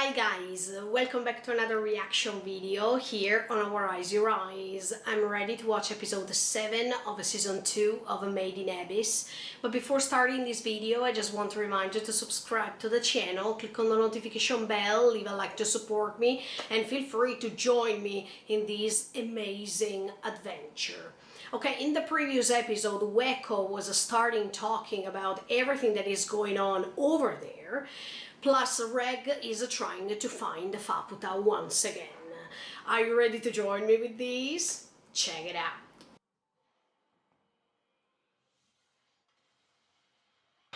Hi guys, welcome back to another reaction video here on Our Eyes Your Eyes. I'm ready to watch episode 7 of season 2 of Made in Abyss. But before starting this video, I just want to remind you to subscribe to the channel, click on the notification bell, leave a like to support me, and feel free to join me in this amazing adventure. Okay, in the previous episode, Weko was starting talking about everything that is going on over there. Plus, Reg is trying to find Faputa once again. Are you ready to join me with this? Check it out.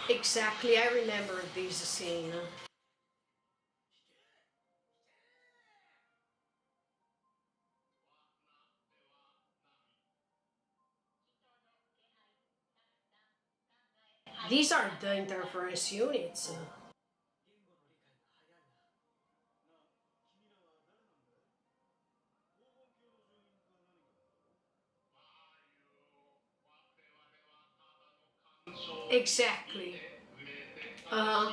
Exactly, I remember this scene. These are the interference units. Exactly. Uh-huh.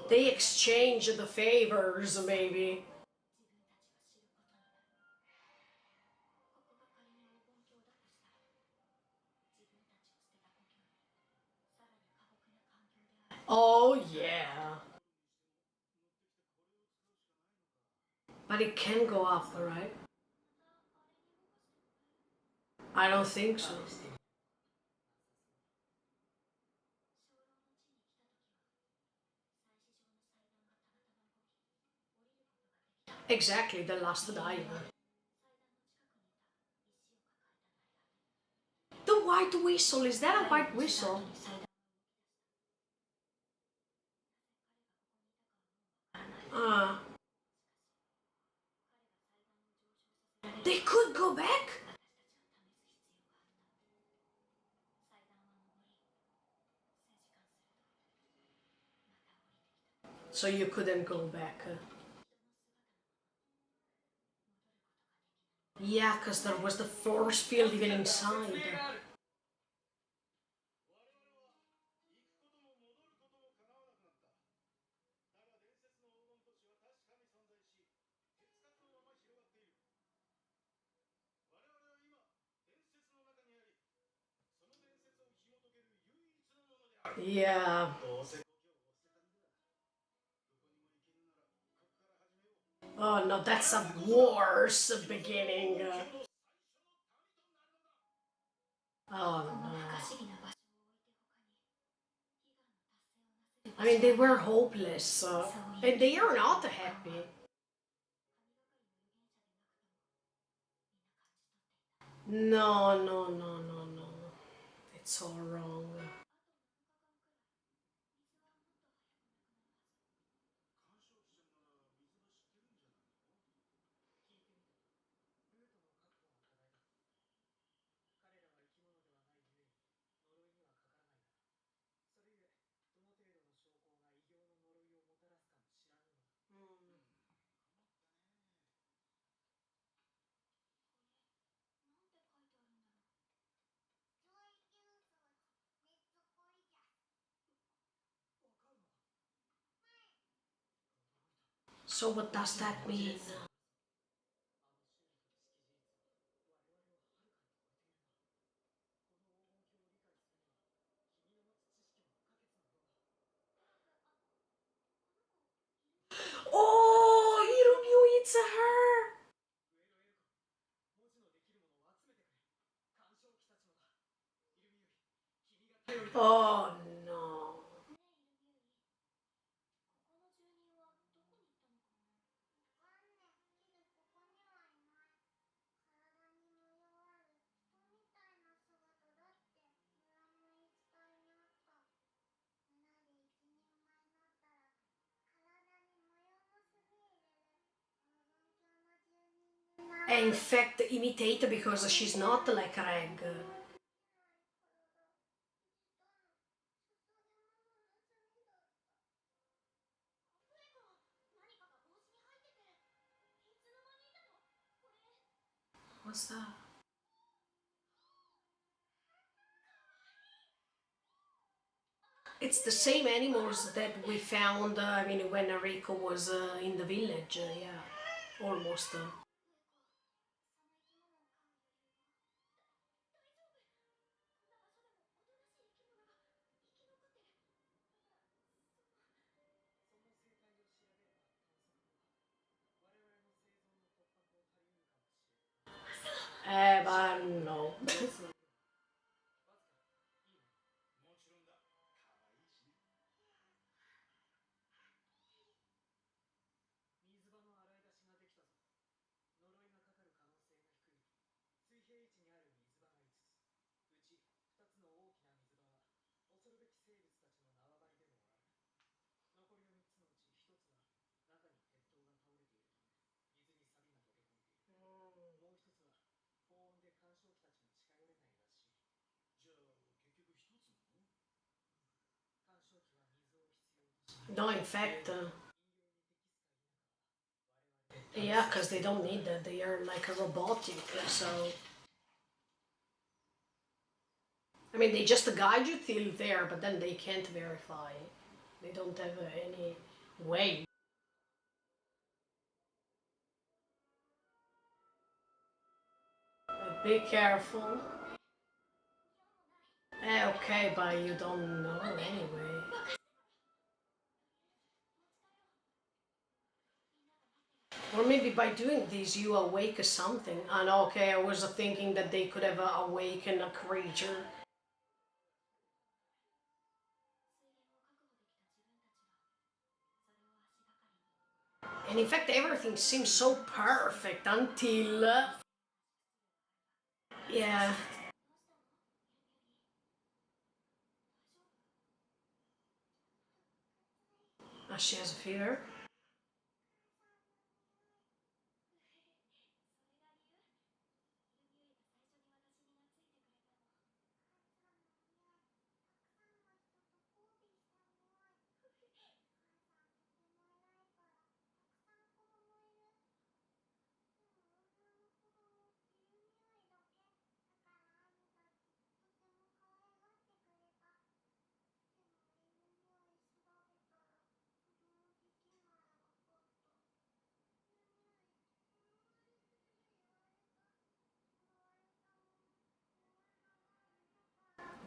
They exchange the favors, maybe. Oh, yeah. But it can go up, right? I don't think so. Exactly, the last diver. The white whistle, is that a white whistle? Uh, they could go back? So you couldn't go back. Yeah, because there was the force field even inside. Yeah. Oh no, that's a worse beginning. Oh no. I mean, they were hopeless, and they are not happy. No, no, no, no, no. It's all wrong. So what does that mean? Oh, Irumyu, it's her! Oh no. In fact, imitate because she's not like Reg. What's that? It's the same animals that we found, I mean, when Rico was in the village, yeah, almost. But no. の in fact, yeah, because they don't need that. They are like a robotic, so. I mean, they just guide you till there, but then they can't verify. They don't have any way. Be careful. Okay, but you don't know anyway. Or maybe by doing this you awake something. And okay, I was thinking that they could have awakened a creature. And in fact, everything seems so perfect until. Yeah. She has a fever.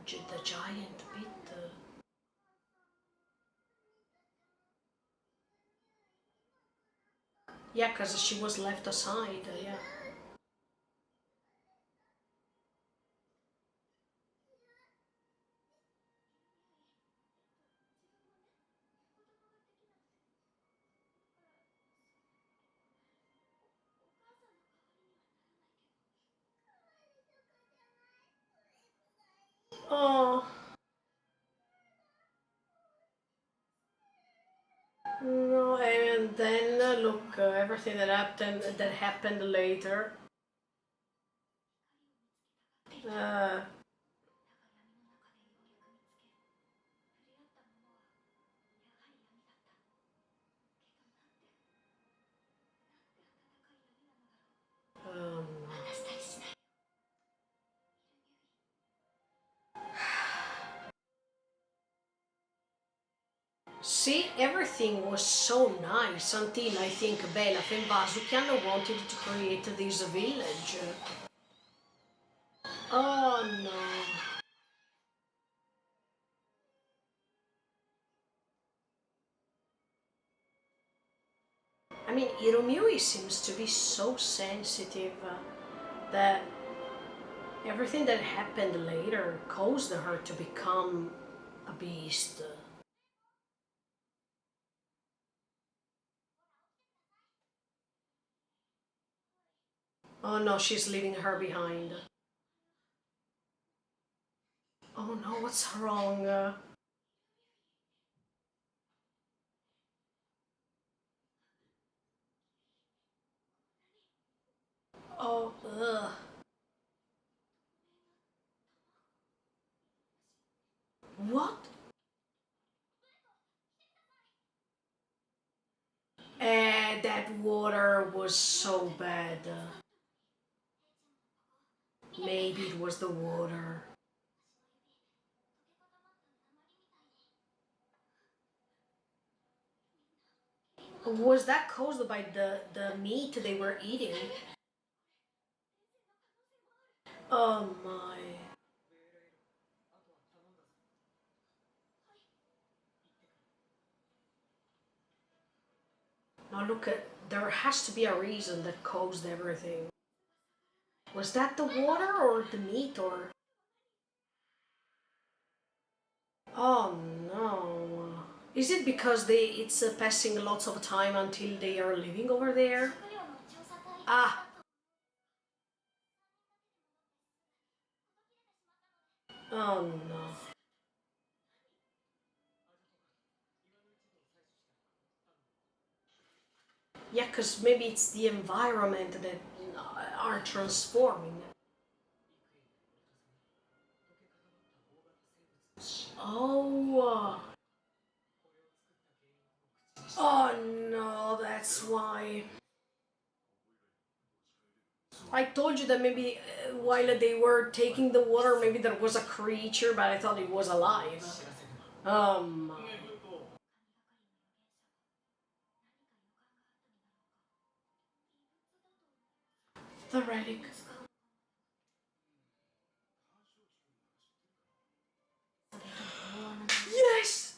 The giant bit. Yeah, because she was left aside. Yeah. Oh. No, and then look, everything that happened later. Uh, um, see, everything was so nice until I think Bela and Vasukian wanted to create this village. Oh no. I mean, Irumyui seems to be so sensitive that everything that happened later caused her to become a beast. Oh no, she's leaving her behind. Oh no, what's wrong? Oh, ugh. What? That water was so bad. Maybe it was the water. Was that caused by the meat they were eating? Oh my. Now look at, there has to be a reason that caused everything. Was that the water or the meat or? Oh no. Is it because it's passing lots of time until they are living over there? Ah, oh no. Yeah, because maybe it's the environment that are transforming. Oh, oh no, that's why. I told you that maybe while they were taking the water, maybe there was a creature, but I thought it was alive. Um, the relic. Yes!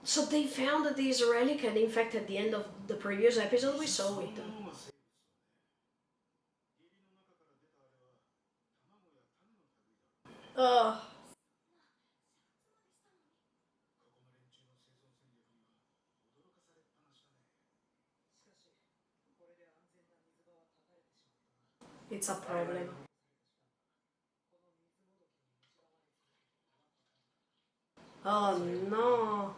So they found that this relic, and in fact, at the end of the previous episode, we saw it. Uh, it's a problem. Oh no.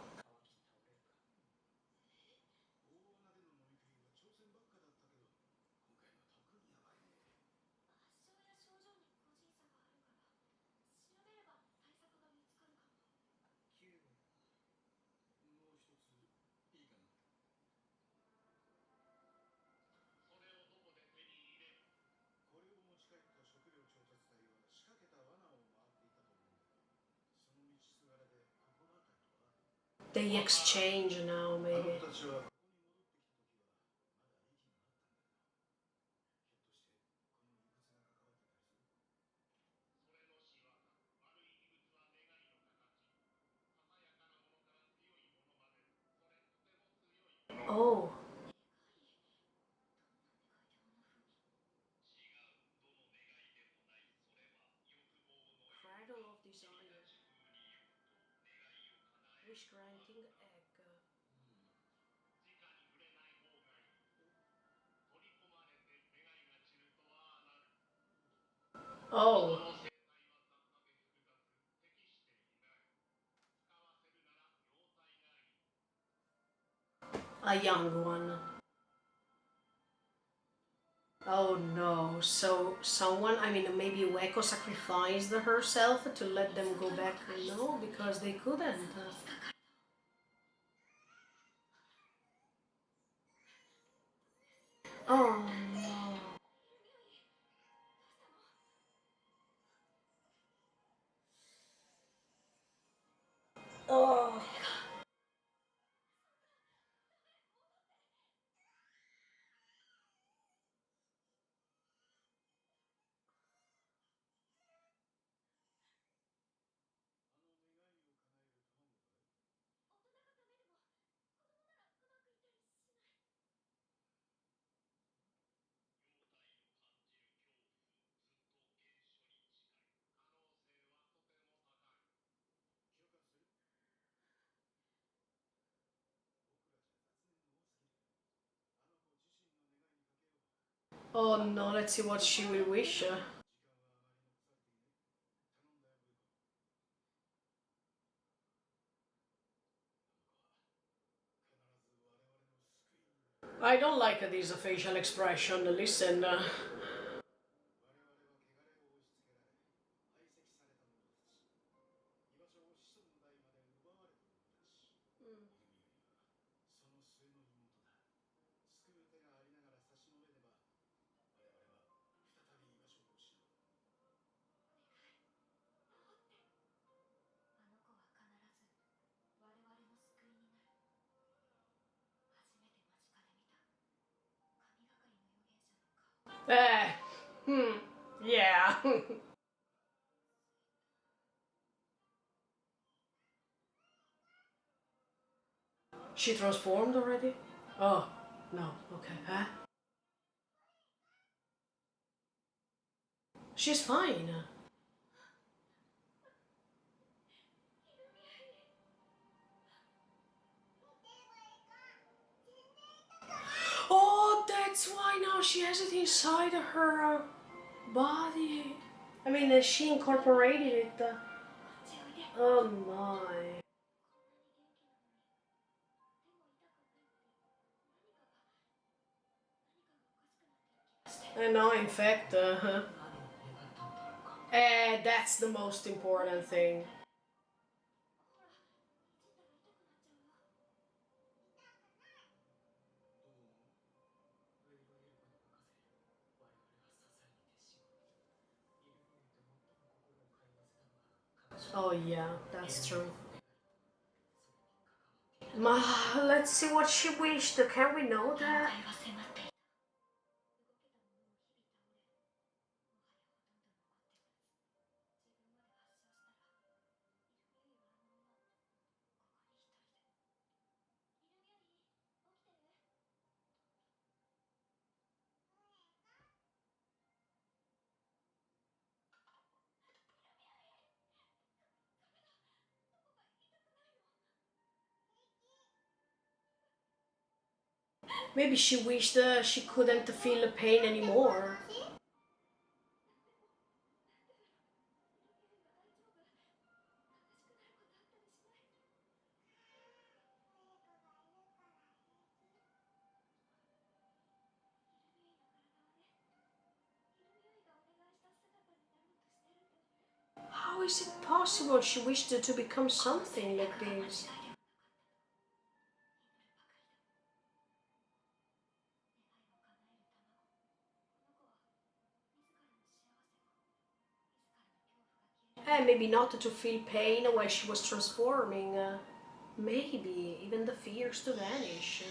They exchange now, maybe. Oh, Cradle of Desire. Wish granting egg. Oh, a young one. Oh no, so someone, I mean, maybe Ueko sacrificed herself to let them go back? No, because they couldn't. Oh no. Oh. Oh no, let's see what she will wish. I don't like this facial expression. Listen. Yeah. She transformed already? Oh, no, okay, huh? She's fine. Oh, that's why now she has it inside her body. I mean, she incorporated it. Oh my. And now, in fact, that's the most important thing. Oh yeah, that's true. Let's see what she wished. Can we know that? Maybe she wished she couldn't feel the pain anymore. How is it possible she wished to become something like this? And maybe not to feel pain while she was transforming. Maybe even the fears to vanish.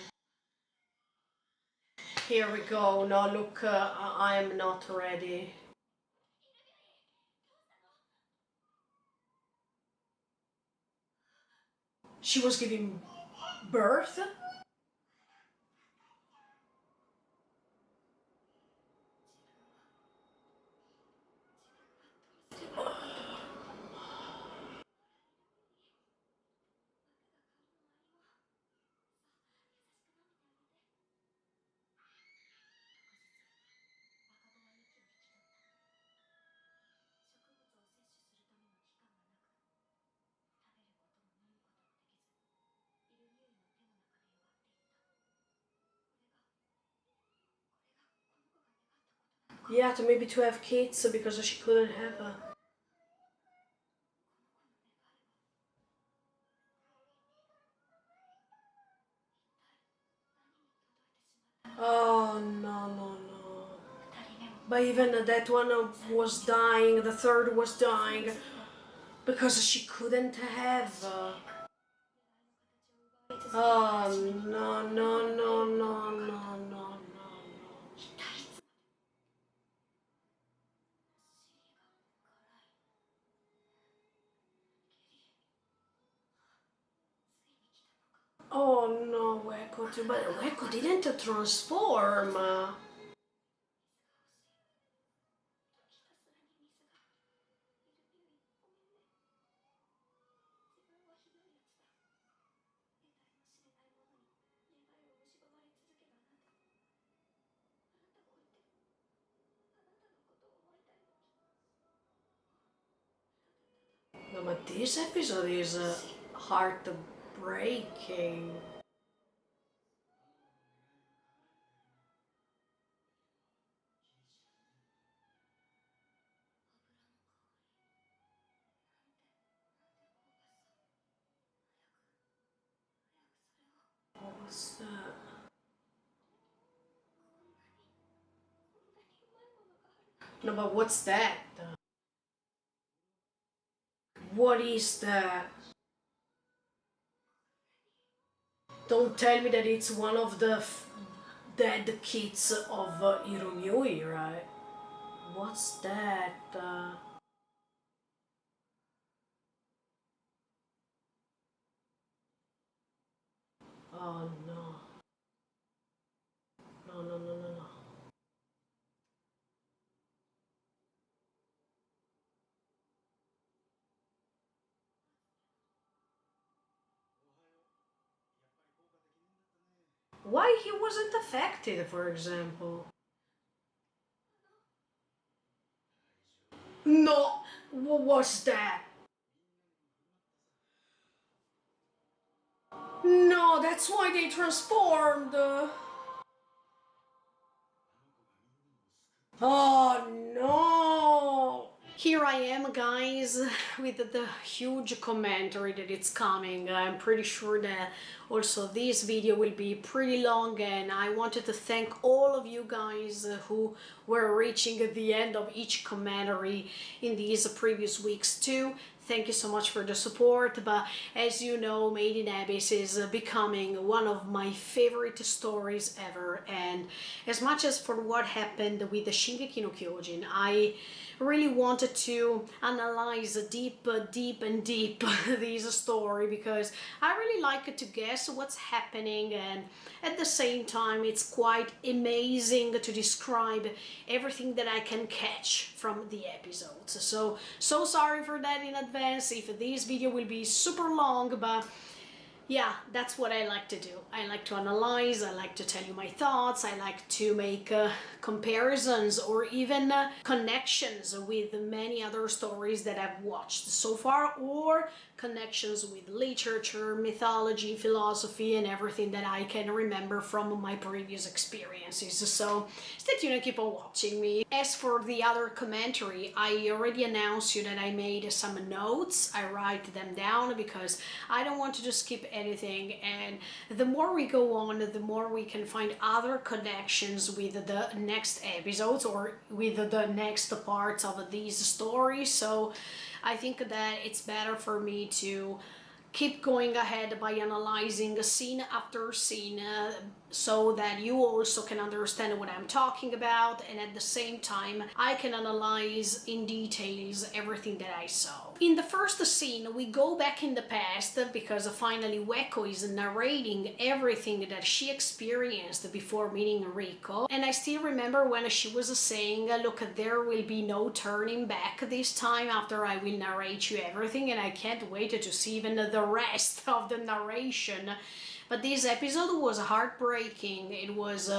Here we go. Now look, I'm not ready. She was giving birth? Yeah, to maybe to have kids because she couldn't have a... Oh, no, no, no. But even that one was dying, the third was dying because she couldn't have... Oh, no, no, no, no, no, no, no. Oh no, Weko, but Weko didn't transform. No, but this episode is heartbreaking. What's that? No, but what's that? What is that? Don't tell me that it's one of the dead kids of Irumyui, right? What's that? Oh no. No, no, no, no, no. Why he wasn't affected, for example? No, what was that? No, that's why they transformed. Oh no! Here I am, guys, with the huge commentary that it's coming. I'm pretty sure that also this video will be pretty long, and I wanted to thank all of you guys who were reaching the end of each commentary in these previous weeks too. Thank you so much for the support, but as you know, Made in Abyss is becoming one of my favorite stories ever, and as much as for what happened with the Shingeki no Kyojin, I really wanted to analyze deep and deep this story, because I really like to guess what's happening, and at the same time it's quite amazing to describe everything that I can catch from the episodes. So sorry for that in advance if this video will be super long, but yeah, that's what I like to do. I like to analyze, I like to tell you my thoughts, I like to make comparisons or even connections with many other stories that I've watched so far, or connections with literature, mythology, philosophy, and everything that I can remember from my previous experiences. So stay tuned and keep on watching me. As for the other commentary, I already announced you that I made some notes. I write them down because I don't want to just skip anything, and the more we go on, the more we can find other connections with the next episodes or with the next parts of these stories. So I think that it's better for me to keep going ahead by analyzing scene after scene, so that you also can understand what I'm talking about, and at the same time I can analyze in details everything that I saw. In the first scene we go back in the past, because finally Ueko is narrating everything that she experienced before meeting Riko, and I still remember when she was saying, look, there will be no turning back this time after I will narrate you everything, and I can't wait to see even the rest of the narration. But this episode was heartbreaking, it was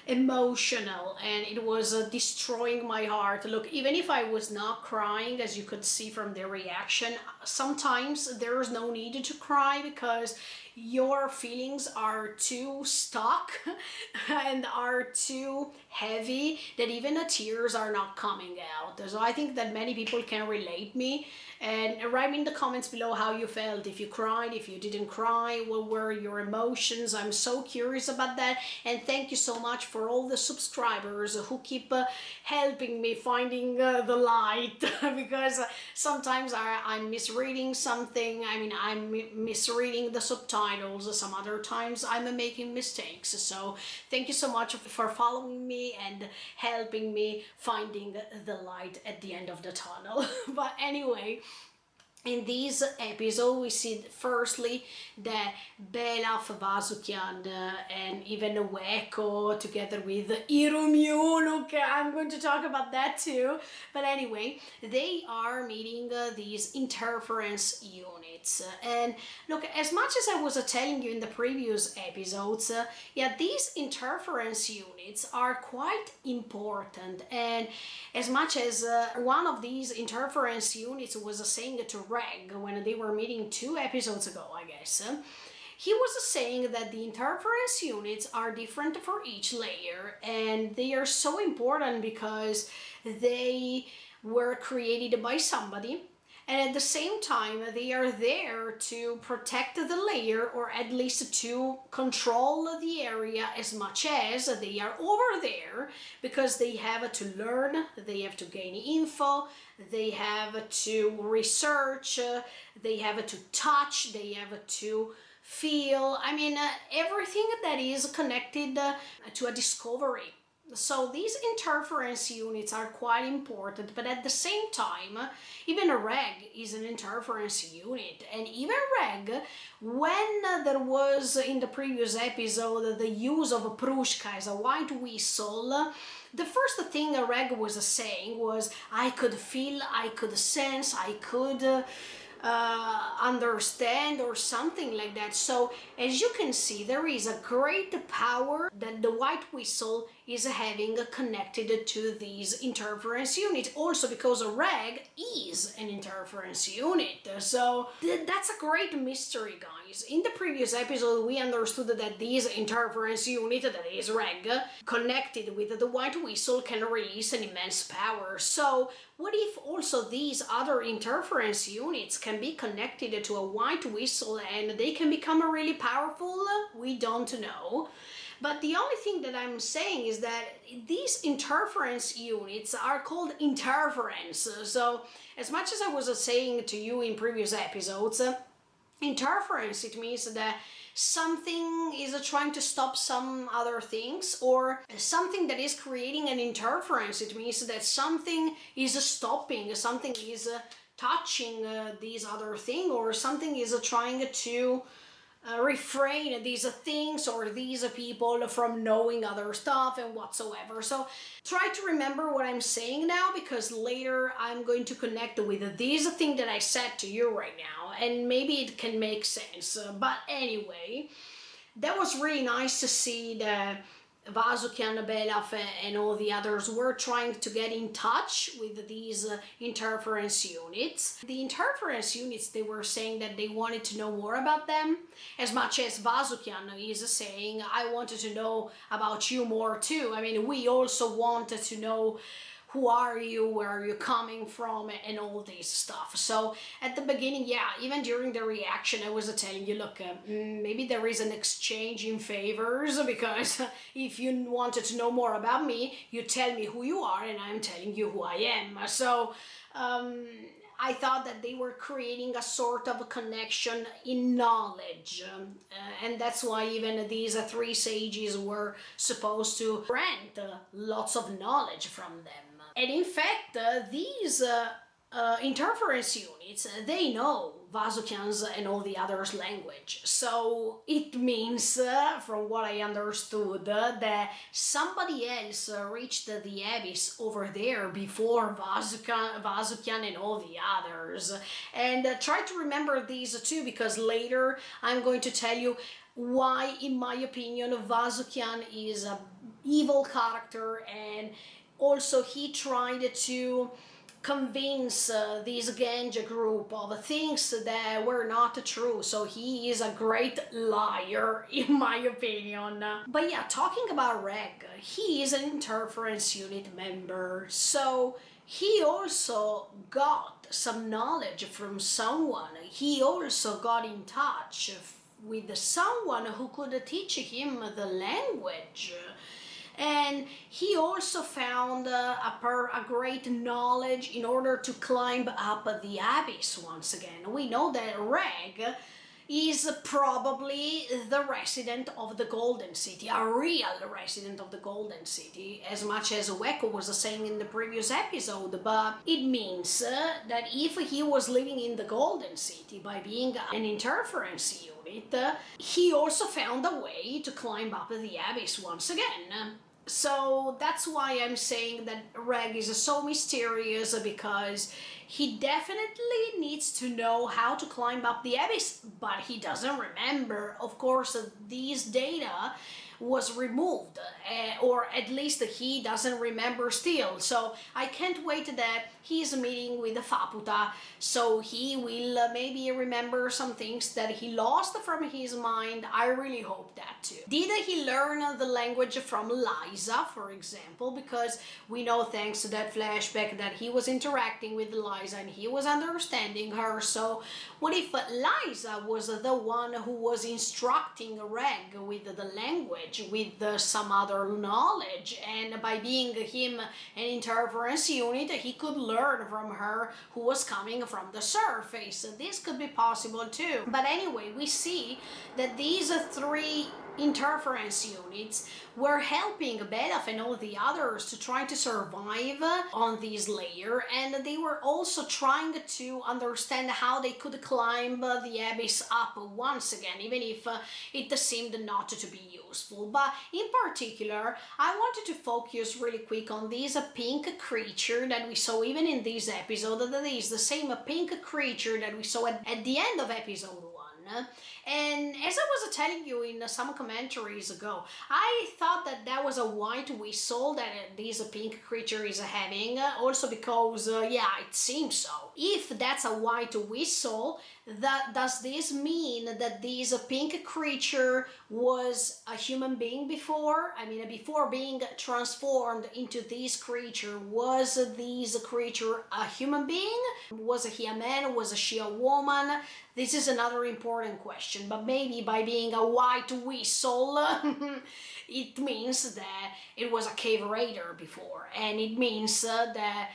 emotional, and it was destroying my heart. Look, even if I was not crying, as you could see from the reaction, sometimes there is no need to cry because your feelings are too stuck and are too heavy that even the tears are not coming out. So I think that many people can relate me, and write me in the comments below how you felt, if you cried, if you didn't cry, what were your emotions. I'm so curious about that, and thank you so much for all the subscribers who keep helping me finding the light because sometimes I'm misreading something, I mean I'm misreading the subtitles, some other times I'm making mistakes. So thank you so much for following me and helping me finding the light at the end of the tunnel. But anyway, in this episode, we see firstly that Belaf, Vasukian, and even Ueko, together with Irumyu, look, I'm going to talk about that too. But anyway, they are meeting these interference units. And look, as much as I was telling you in the previous episodes, yeah, these interference units are quite important. And as much as one of these interference units was saying to Reg when they were meeting 2 episodes ago, I guess, he was saying that the interference units are different for each layer, and they are so important because they were created by somebody, and at the same time they are there to protect the layer, or at least to control the area as much as they are over there, because they have to learn, they have to gain info, they have to research, they have to touch, they have to feel, everything that is connected to a discovery. So these interference units are quite important, but at the same time, even a reg is an interference unit. And even reg, when there was in the previous episode the use of Prushka as a white whistle, the first thing a reg was saying was, I could feel, I could sense, I could understand, or something like that. So as you can see, there is a great power that the white whistle is having connected to these interference units, also because a reg is an interference unit. So that's a great mystery, guys. In the previous episode we understood that this interference unit, that is reg, connected with the white whistle, can release an immense power. So what if also these other interference units can be connected to a white whistle and they can become really powerful? We don't know. But the only thing that I'm saying is that these interference units are called interference. So as much as I was saying to you in previous episodes, interference, it means that something is trying to stop some other things, or something that is creating an interference. It means that something is stopping, something is touching this other thing, or something is trying to refrain these things or these people from knowing other stuff and whatsoever. So try to remember what I'm saying now, because later I'm going to connect with this thing that I said to you right now, and maybe it can make sense. But anyway, that was really nice to see that Vasukian, Belaf, and all the others were trying to get in touch with these interference units. The interference units, they were saying that they wanted to know more about them, as much as Vasukian is saying, I wanted to know about you more too. We also wanted to know who are you, where are you coming from, and all this stuff. So at the beginning, yeah, even during the reaction, I was telling you, look, maybe there is an exchange in favors, because if you wanted to know more about me, you tell me who you are and I'm telling you who I am. So I thought that they were creating a sort of connection in knowledge, and that's why even these three sages were supposed to grant lots of knowledge from them. And in fact, these interference units, they know Vasukian's and all the others' language. So it means, from what I understood, that somebody else reached the abyss over there before Vasukian and all the others. And try to remember these too, because later I'm going to tell you why, in my opinion, Vasukian is an evil character, and also he tried to convince this Genge group of things that were not true. So he is a great liar, in my opinion. But yeah, talking about Reg, he is an interference unit member. So he also got some knowledge from someone. He also got in touch with someone who could teach him the language. And he also found a great knowledge in order to climb up the abyss once again. We know that Reg is probably the resident of the Golden City, a real resident of the Golden City, as much as Weko was saying in the previous episode, but it means that if he was living in the Golden City by being an interference unit, he also found a way to climb up the abyss once again. So that's why I'm saying that Reg is so mysterious, because he definitely needs to know how to climb up the abyss, but he doesn't remember. Of course, these data was removed, or at least he doesn't remember still. So I can't wait that he's meeting with Faputa, so he will maybe remember some things that he lost from his mind. I really hope that too. Did he learn the language from Liza, for example? Because we know, thanks to that flashback, that he was interacting with Liza and he was understanding her. So what if Liza was the one who was instructing Reg with the language? bridge with some other knowledge, and by being him an interference unit, he could learn from her who was coming from the surface. This could be possible too. But anyway, we see that these three interference units were helping Belaf and all the others to try to survive on this layer, and they were also trying to understand how they could climb the abyss up once again, even if it seemed not to be useful. But in particular, I wanted to focus really quick on this pink creature that we saw even in this episode. That is the same pink creature that we saw at the end of episode 1. And as I was telling you in some commentaries ago, I thought that that was a white whistle that this pink creature is having, also because, yeah, it seems so. If that's a white whistle, does this mean that this pink creature was a human being before? I mean, before being transformed into this creature, was this creature a human being? Was he a man? Was she a woman? This is another important question, but maybe by being a white whistle, it means that it was a cave raider before, and it means that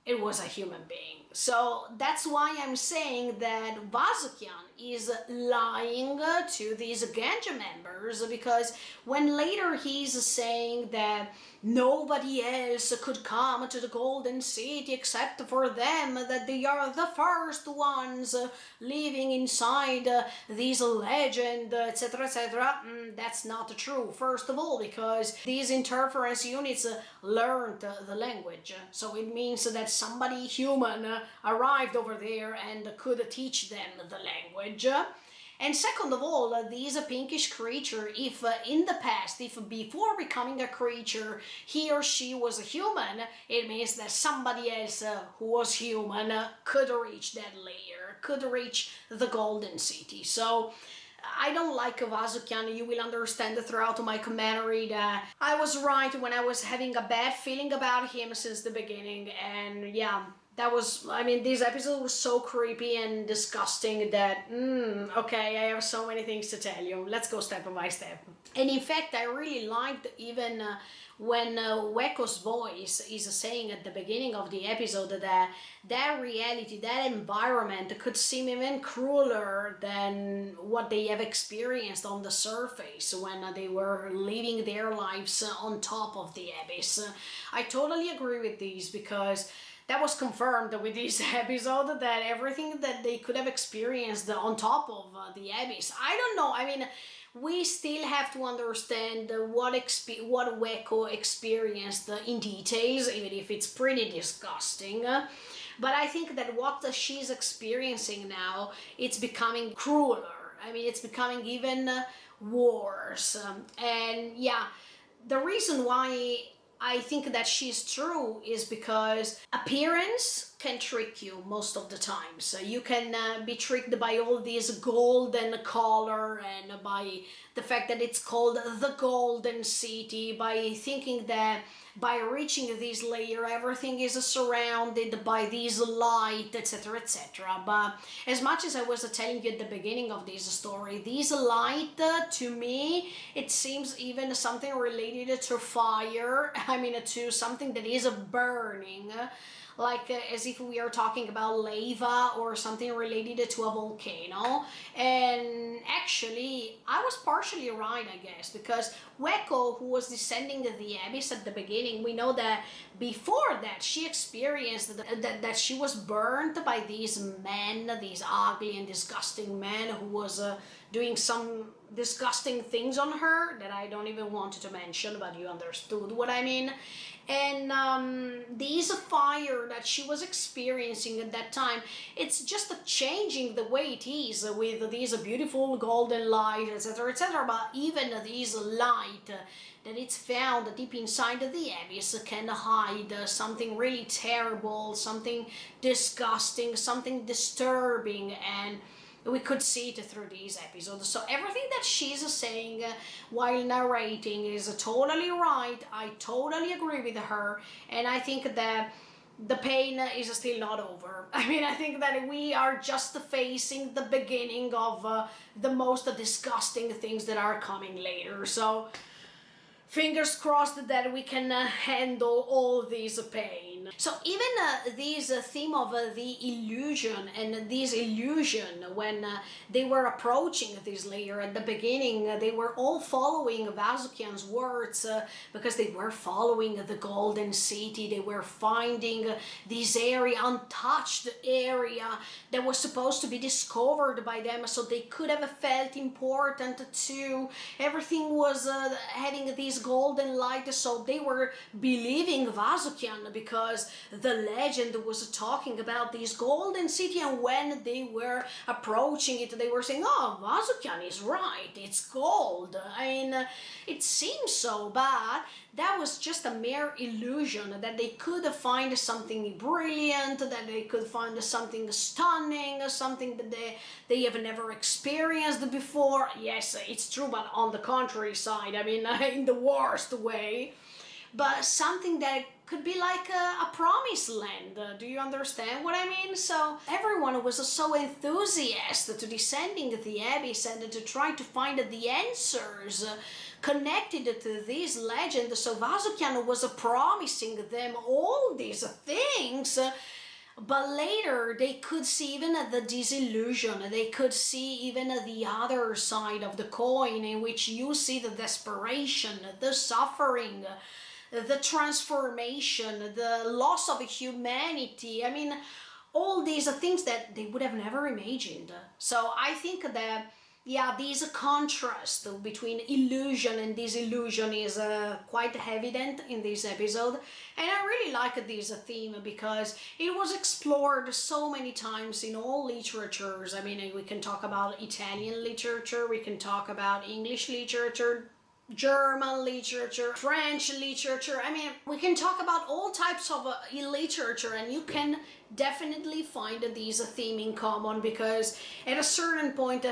it was a human being. So that's why I'm saying that Vazukyan is lying to these Ganja members, because when later he's saying that nobody else could come to the Golden City except for them, that they are the first ones living inside this legend, etc., etc., that's not true. First of all, because these interference units learned the language, so it means that somebody human arrived over there and could teach them the language. And second of all, this pinkish creature, if in the past, if before becoming a creature, he or she was a human, it means that somebody else who was human could reach that layer, could reach the Golden City. So I don't like Vazukyan. You will understand throughout my commentary that I was right when I was having a bad feeling about him since the beginning. And yeah, that was, I mean, this episode was so creepy and disgusting that, okay, I have so many things to tell you. Let's go step by step. And in fact, I really liked even when Weko's voice is saying at the beginning of the episode that that reality, that environment could seem even crueler than what they have experienced on the surface when they were living their lives on top of the abyss. I totally agree with this, because that was confirmed with this episode, that everything that they could have experienced on top of the abyss. I don't know, I mean, we still have to understand what Weko experienced in details, even if it's pretty disgusting. But I think that what she's experiencing now, it's becoming crueler. I mean, it's becoming even worse. And yeah, the reason why I think that she's true is because appearance can trick you most of the time. So you can be tricked by all this golden color and by the fact that it's called the Golden City, by thinking that by reaching this layer everything is surrounded by this light, etc., etc. But as much as I was telling you at the beginning of this story, this light to me, it seems even something related to fire. I mean, to something that is burning, like as if we are talking about lava or something related to a volcano. And actually, I was partially right, I guess, because Weko, who was descending the abyss at the beginning, we know that before that she experienced that she was burned by these men, these ugly and disgusting men who was doing some disgusting things on her that I don't even want to mention, but you understood what I mean. And this fire that she was experiencing at that time, it's just changing the way it is with these beautiful golden light, etc., etc. But even this light that it's found deep inside the abyss can hide something really terrible, something disgusting, something disturbing, and we could see it through these episodes. So everything that she's saying while narrating is totally right. I totally agree with her, and I think that the pain is still not over. I mean, I think that we are just facing the beginning of the most disgusting things that are coming later. So fingers crossed that we can handle all this pain. So even this theme of the illusion and this illusion, when they were approaching this layer at the beginning, they were all following Vasukian's words because they were following the golden city. They were finding this area, untouched area that was supposed to be discovered by them, so they could have felt important too. Everything was having this golden light, so they were believing Vasukian because the legend was talking about this golden city, and when they were approaching it, they were saying, oh, Vasukian is right, it's gold. I mean, it seems so, but that was just a mere illusion, that they could find something brilliant, that they could find something stunning, something that they have never experienced before. Yes, it's true, but on the contrary side, I mean, in the worst way. But something that could be like a promised land. Do you understand what I mean? So everyone was so enthusiastic to descending the abyss and to try to find the answers connected to this legend. So Vasukian was promising them all these things. But later they could see even the disillusion, they could see even the other side of the coin, in which you see the desperation, the suffering, the transformation, the loss of humanity. I mean, all these things that they would have never imagined. So I think that, yeah, this contrast between illusion and disillusion is quite evident in this episode. And I really like this theme because it was explored so many times in all literatures. I mean, we can talk about Italian literature, we can talk about English literature, German literature, French literature. I mean, we can talk about all types of literature, and you can definitely find these theme in common, because at a certain point,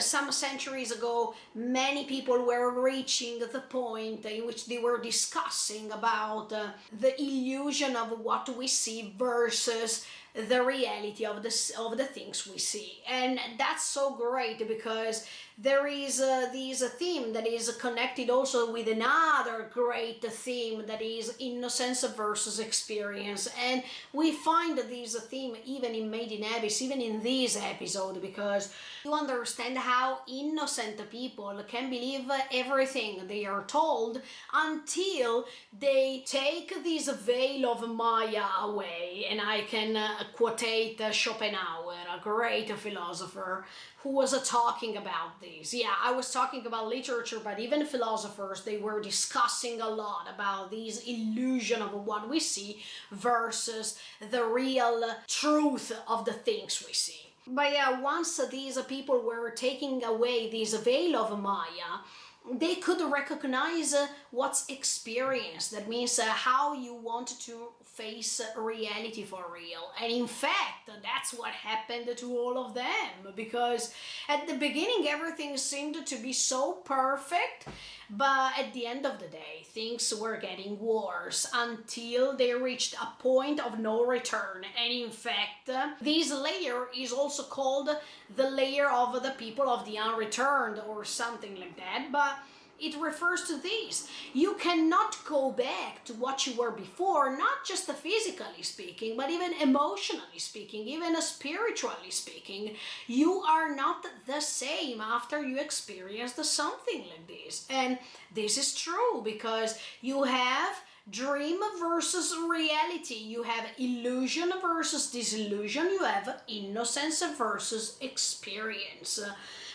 some centuries ago, many people were reaching the point in which they were discussing about the illusion of what we see versus the reality of the things we see. And that's so great, because there is this theme that is connected also with another great theme, that is innocence versus experience. And we find this theme even in Made in Abyss, even in this episode, because you understand how innocent people can believe everything they are told until they take this veil of Maya away. And I can quotate Schopenhauer, a great philosopher, who was talking about this. Yeah, I was talking about literature, but even philosophers, they were discussing a lot about this illusion of what we see versus the real truth of the things we see. But yeah, once these people were taking away this veil of Maya, they could recognize what's experienced. That means how you want to face reality for real. And in fact, that's what happened to all of them, because at the beginning everything seemed to be so perfect, but at the end of the day things were getting worse until they reached a point of no return. And in fact, this layer is also called the layer of the people of the unreturned, or something like that, but it refers to this. You cannot go back to what you were before, not just physically speaking, but even emotionally speaking, even spiritually speaking. You are not the same after you experienced something like this. And this is true, because you have dream versus reality, you have illusion versus disillusion, you have innocence versus experience.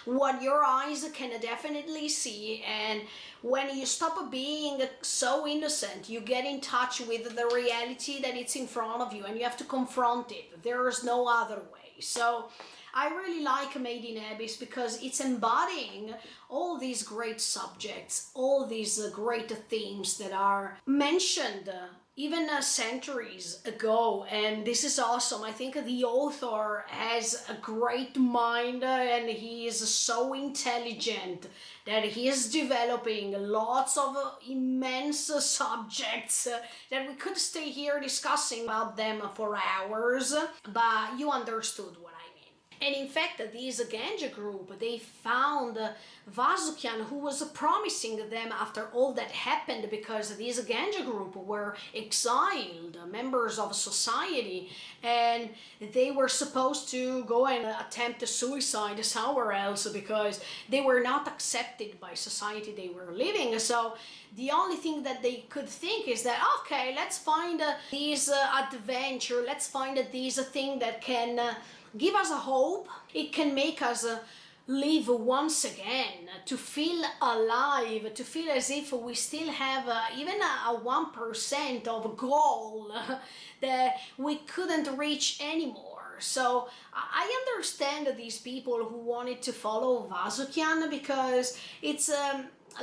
What your eyes can definitely see, and when you stop being so innocent, you get in touch with the reality that it's in front of you, and you have to confront it. There is no other way. So I really like Made in Abyss because it's embodying all these great subjects, all these great themes that are mentioned even centuries ago. And this is awesome. I think the author has a great mind, and he is so intelligent that he is developing lots of immense subjects that we could stay here discussing about them for hours, but you understood what I mean. And in fact, this Ganja group, they found Vasukian, who was promising them after all that happened, because this Ganja group were exiled members of society, and they were supposed to go and attempt suicide somewhere else because they were not accepted by society they were living. So the only thing that they could think is that, okay, let's find this adventure, let's find this thing that can give us a hope. It can make us live once again, to feel alive, to feel as if we still have even a 1% of goal that we couldn't reach anymore. So I understand these people who wanted to follow Vasukian, because it's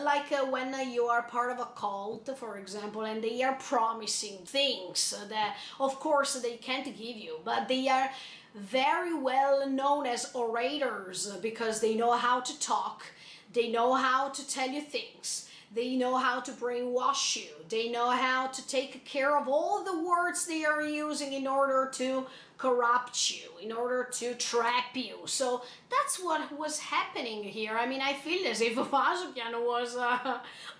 like when you are part of a cult, for example, and they are promising things that of course they can't give you, but they are very well known as orators because they know how to talk, they know how to tell you things, they know how to brainwash you, they know how to take care of all the words they are using in order to corrupt you, in order to trap you. So that's what was happening here. I mean, I feel as if Vasukian was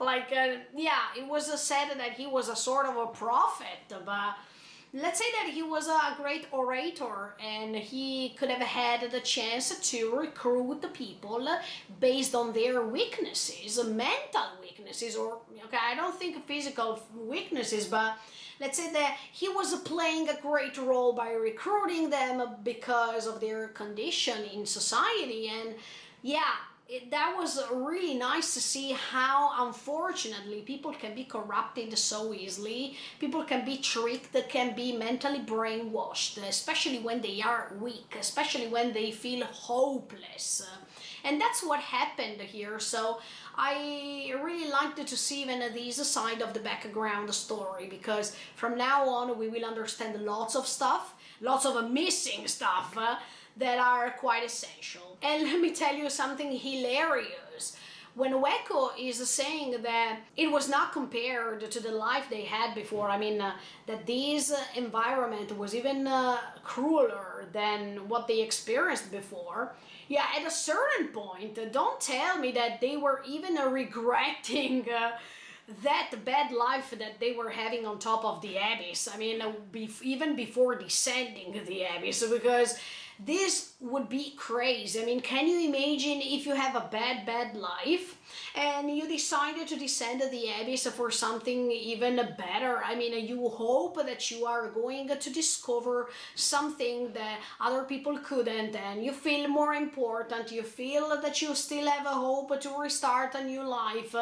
it was said that he was a sort of a prophet, but let's say that he was a great orator and he could have had the chance to recruit the people based on their weaknesses, mental weaknesses, or okay, I don't think physical weaknesses, but let's say that he was playing a great role by recruiting them because of their condition in society. And yeah, that was really nice to see how unfortunately people can be corrupted so easily, people can be tricked, can be mentally brainwashed, especially when they are weak, especially when they feel hopeless. And that's what happened here. So I really liked to see even this side of the background story, because from now on we will understand lots of stuff, lots of missing stuff that are quite essential. And let me tell you something hilarious. When Weko is saying that it was not compared to the life they had before, I mean, that this environment was even crueler than what they experienced before, yeah, at a certain point, don't tell me that they were even regretting that bad life that they were having on top of the abyss. I mean, even before descending the abyss, because this would be crazy. I mean, can you imagine if you have a bad life and you decided to descend the abyss for something even better? I mean, you hope that you are going to discover something that other people couldn't, and you feel more important, you feel that you still have a hope to restart a new life.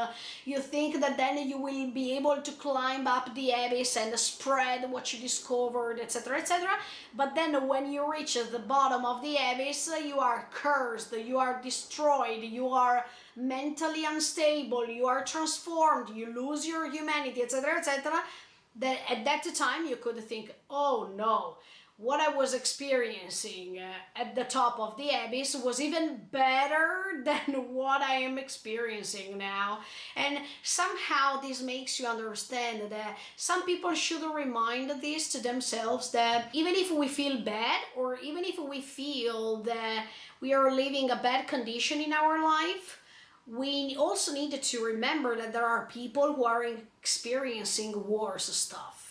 You think that then you will be able to climb up the abyss and spread what you discovered, etc., etc. But then when you reach the bottom of the abyss, you are cursed, you are destroyed, you are mentally unstable, you are transformed, you lose your humanity, etc., etc. That at that time you could think, oh no, what I was experiencing at the top of the abyss was even better than what I am experiencing now. And somehow this makes you understand that some people should remind this to themselves, that even if we feel bad, or even if we feel that we are living a bad condition in our life, we also need to remember that there are people who are experiencing worse stuff.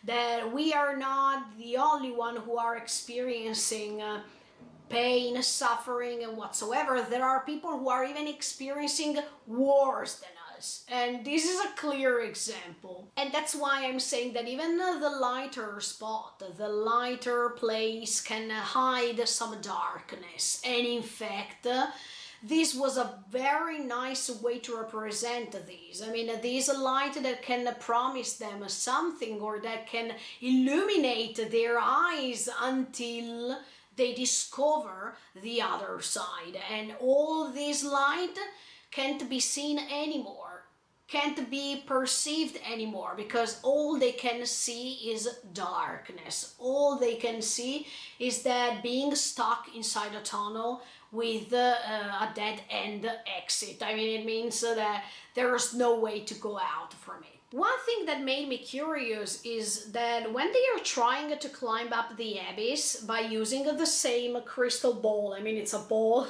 That we are not the only one who are experiencing pain, suffering, and whatsoever. There are people who are even experiencing worse than us. And this is a clear example. And that's why I'm saying that even the lighter spot, the lighter place can hide some darkness. And in fact, this was a very nice way to represent these. I mean, this light that can promise them something, or that can illuminate their eyes until they discover the other side. And all this light can't be seen anymore, can't be perceived anymore, because all they can see is darkness. All they can see is that being stuck inside a tunnel with a dead end exit. I mean, it means that there is no way to go out from it. One thing that made me curious is that when they are trying to climb up the abyss by using the same crystal ball, I mean, it's a ball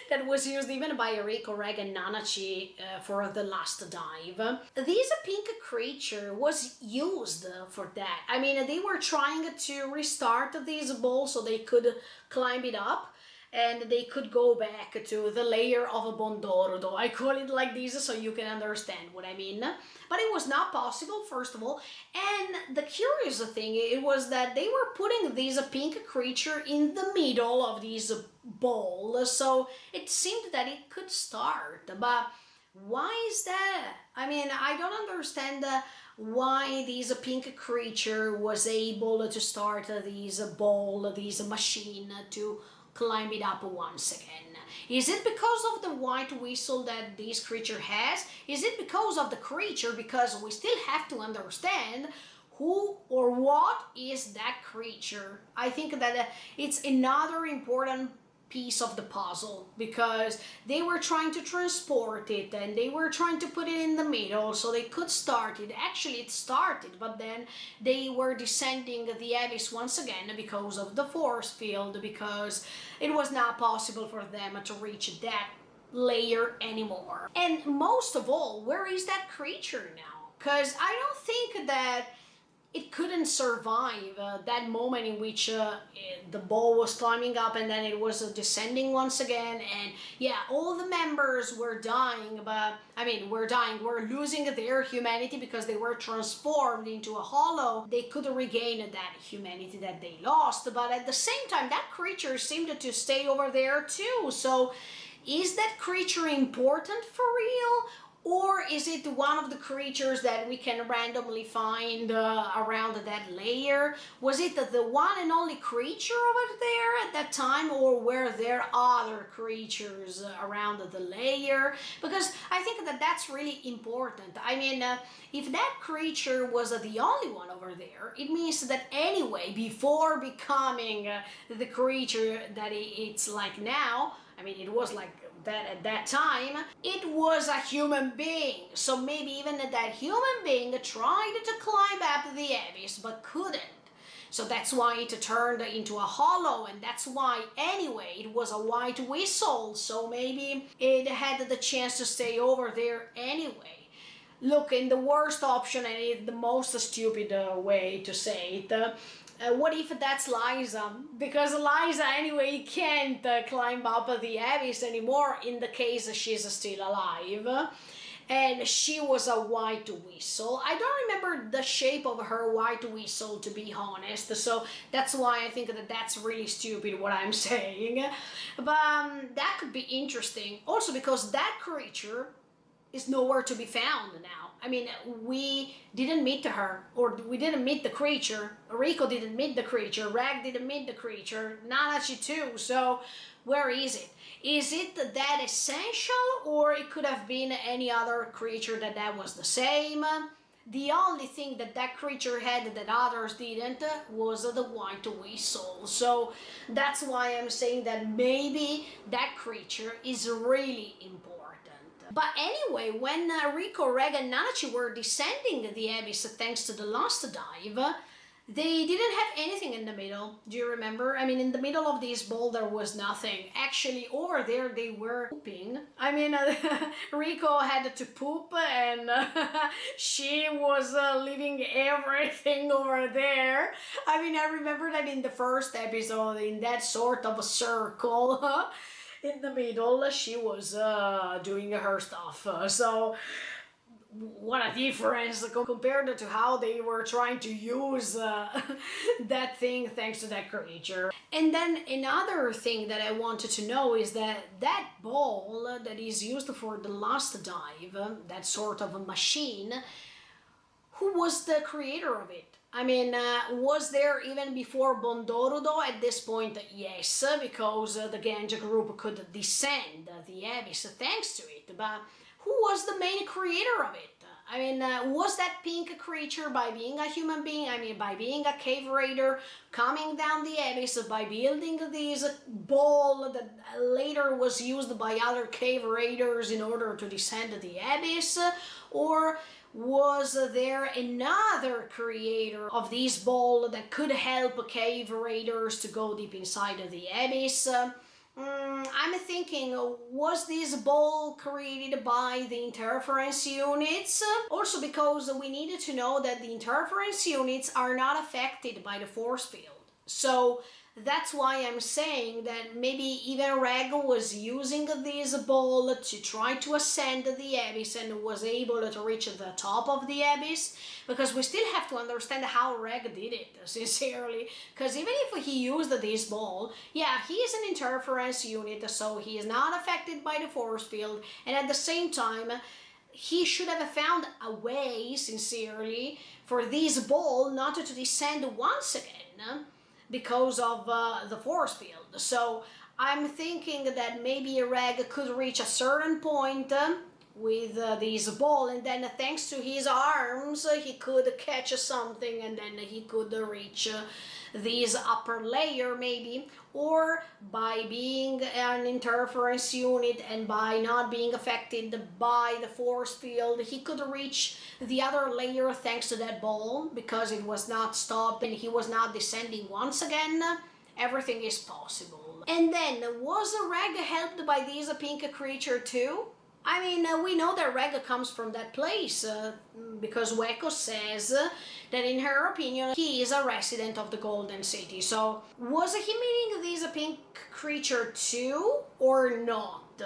that was used even by Rico, Reg, and Nanachi for the last dive. This pink creature was used for that. I mean, they were trying to restart this ball so they could climb it up, and they could go back to the layer of a Bondorudo. I call it like this so you can understand what I mean. But it was not possible, first of all. And the curious thing, it was that they were putting this pink creature in the middle of this bowl, so it seemed that it could start. But why is that? I mean, I don't understand why this pink creature was able to start this ball, this machine to climb it up once again. Is it because of the white whistle that this creature has? Is it because of the creature? Because we still have to understand who or what is that creature. I think that it's another important piece of the puzzle, because they were trying to transport it and they were trying to put it in the middle so they could start it. Actually, it started, but then they were descending the abyss once again because of the force field, because it was not possible for them to reach that layer anymore. And most of all, where is that creature now? Because I don't think that it couldn't survive that moment in which the ball was climbing up and then it was descending once again, and yeah, all the members were dying, but I mean, were losing their humanity because they were transformed into a hollow. They could regain that humanity that they lost, but at the same time, that creature seemed to stay over there too. So is that creature important for real? Or is it one of the creatures that we can randomly find around that layer? Was it the one and only creature over there at that time, or were there other creatures around the layer? Because I think that that's really important. I mean, if that creature was the only one over there, it means that anyway, before becoming the creature that it's like now, I mean, it was like that at that time, it was a human being. So maybe even that human being tried to climb up the abyss but couldn't. So that's why it turned into a hollow, and that's why anyway it was a white whistle. So maybe it had the chance to stay over there anyway. Look, in the worst option, and it's the most stupid way to say it, what if that's Liza? Because Liza anyway can't climb up the abyss anymore in the case she's still alive. And she was a white whistle. I don't remember the shape of her white whistle, to be honest, so that's why I think that that's really stupid what I'm saying. But that could be interesting. Also because that creature is nowhere to be found now. I mean, we didn't meet her, or we didn't meet the creature. Rico didn't meet the creature. Rag didn't meet the creature. Nanachi too. So where is it? Is it that essential, or it could have been any other creature that was the same? The only thing that creature had that others didn't was the white whistle. So that's why I'm saying that maybe that creature is really important. But anyway, when Rico, Reg, and Nanachi were descending the abyss thanks to the last dive, they didn't have anything in the middle. Do you remember? I mean, in the middle of this bowl there was nothing. Actually, over there they were pooping. I mean, Rico had to poop, and she was leaving everything over there. I mean, I remember that in the first episode, in that sort of a circle, in the middle, she was doing her stuff. So what a difference compared to how they were trying to use that thing thanks to that creature. And then another thing that I wanted to know is that ball that is used for the last dive, that sort of a machine, who was the creator of it? I mean, was there even before Bondorudo? At this point, yes, because the Genja group could descend the abyss thanks to it, but who was the main creator of it? I mean, was that pink creature by being a human being, I mean, by being a cave raider, coming down the abyss, by building this ball that later was used by other cave raiders in order to descend the abyss? Or Was there another creator of this ball that could help cave raiders to go deep inside of the abyss? I'm thinking, was this ball created by the interference units? Also because we needed to know that the interference units are not affected by the force field. So that's why I'm saying that maybe even Reg was using this ball to try to ascend the abyss and was able to reach the top of the abyss, because we still have to understand how Reg did it, sincerely, because even if he used this ball, yeah, he is an interference unit, so he is not affected by the force field, and at the same time, he should have found a way, sincerely, for this ball not to descend once again, because of the force field. So I'm thinking that maybe Reg could reach a certain point with this ball, and then thanks to his arms he could catch something, and then he could reach this upper layer maybe, or by being an interference unit and by not being affected by the force field, he could reach the other layer thanks to that ball, because it was not stopped and he was not descending once again. Everything is possible. And then, was Reg helped by this pink creature too? I mean, we know that Reg comes from that place, because Weko says that in her opinion he is a resident of the Golden City. So, was he meaning this pink creature too, or not?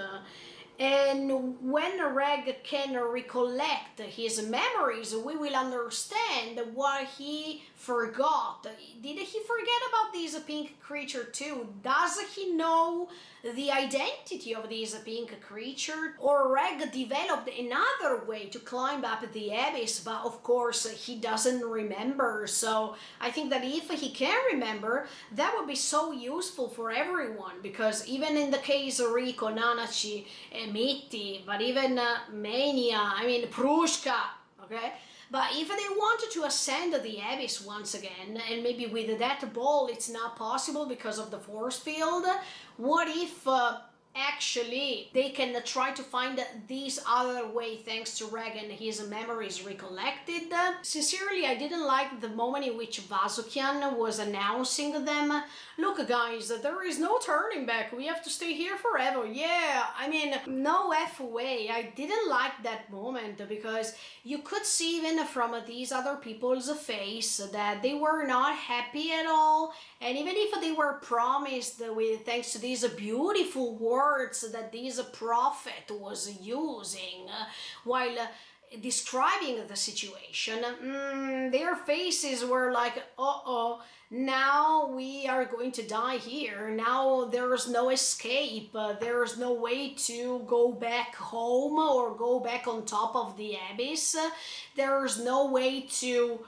And when Reg can recollect his memories, we will understand what he forgot. Did he forget about this pink creature too? Does he know the identity of this pink creature? Or Reg developed another way to climb up the abyss, but of course he doesn't remember. So I think that if he can remember, that would be so useful for everyone, because even in the case of Riko, Nanachi, Mitty, but even Mania, I mean Prushka, okay? But if they wanted to ascend the abyss once again, and maybe with that ball it's not possible because of the force field, what if actually they can try to find this other way thanks to Reg and his memories recollected? Sincerely, I didn't like the moment in which Vasukian was announcing them. Look guys, there is no turning back, we have to stay here forever. Yeah, I mean, no F way. I didn't like that moment, because you could see even from these other people's face that they were not happy at all. And even if they were promised with thanks to these beautiful words that this prophet was using while describing the situation, their faces were like, uh-oh, now we are going to die here. Now there's no escape. There's no way to go back home or go back on top of the abyss. There's no way to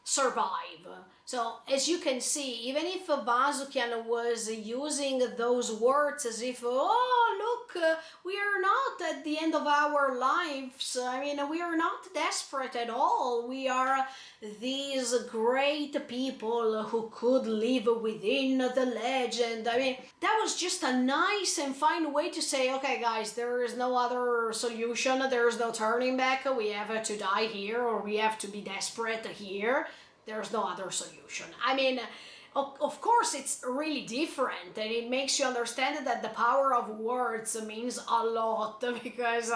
survive. So as you can see, even if Vasukian was using those words as if, oh look, we are not at the end of our lives, I mean, we are not desperate at all, we are these great people who could live within the legend. I mean, that was just a nice and fine way to say, okay guys, there is no other solution, there is no turning back, we have to die here, or we have to be desperate here. There's no other solution. I mean, of course it's really different, and it makes you understand that the power of words means a lot, because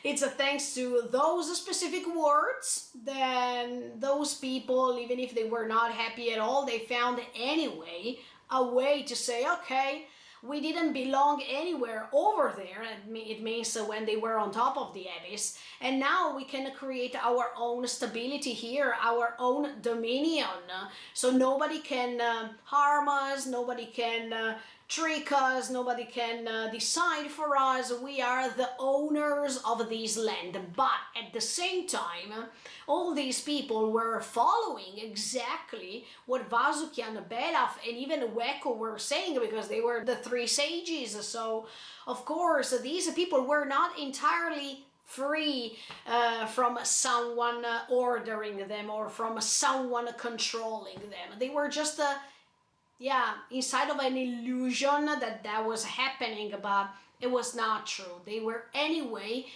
it's thanks to those specific words then those people, even if they were not happy at all, they found anyway a way to say, okay, we didn't belong anywhere over there. It means when they were on top of the abyss, and now we can create our own stability here, our own dominion, so nobody can harm us, nobody can trick us, nobody can decide for us. We are the owners of this land. But at the same time, all these people were following exactly what Vasukian, Belaf, and even Weko were saying, because they were the three sages. So of course these people were not entirely free from someone ordering them or from someone controlling them. They were just inside of an illusion that was happening, but it was not true. They were anyway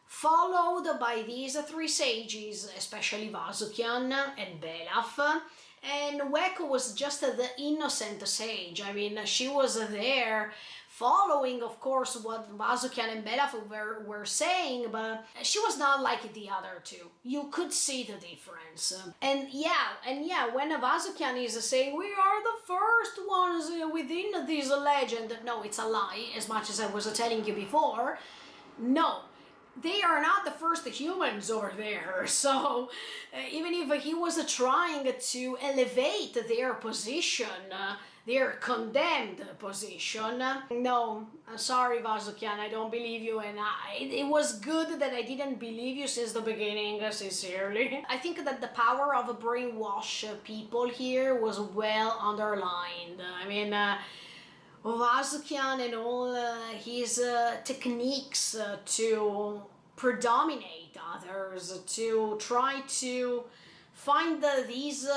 followed by these three sages, especially Vasukian and Belaf. And Weko was just the innocent sage. I mean, she was there following, of course, what Vasukian and Belaf were saying, but she was not like the other two. You could see the difference. And yeah, when Vasukian is saying, we are the first ones within this legend, no, it's a lie, as much as I was telling you before. No, they are not the first humans over there. So even if he was trying to elevate their position, their condemned position, no, I'm sorry, Vasukian, I don't believe you. And it was good that I didn't believe you since the beginning, sincerely. I think that the power of brainwash people here was well underlined. I mean, Vasukian and all his techniques to predominate others, to try to find these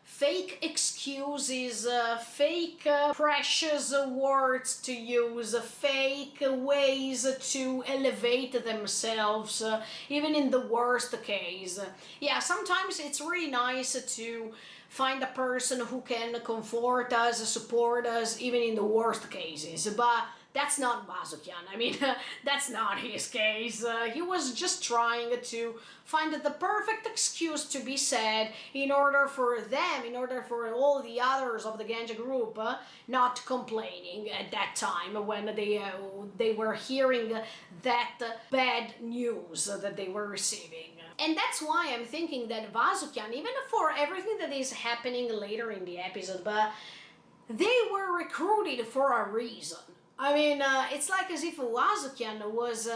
fake excuses, fake precious words to use, fake ways to elevate themselves, even in the worst case. Yeah, sometimes it's really nice to find a person who can comfort us, support us, even in the worst cases. But that's not Vasukian. I mean, that's not his case. He was just trying to find the perfect excuse to be said in order for them, in order for all the others of the Ganja group not complaining at that time when they were hearing that bad news that they were receiving. And that's why I'm thinking that Vasukian, even for everything that is happening later in the episode, but they were recruited for a reason. I mean, it's like as if Vasukian was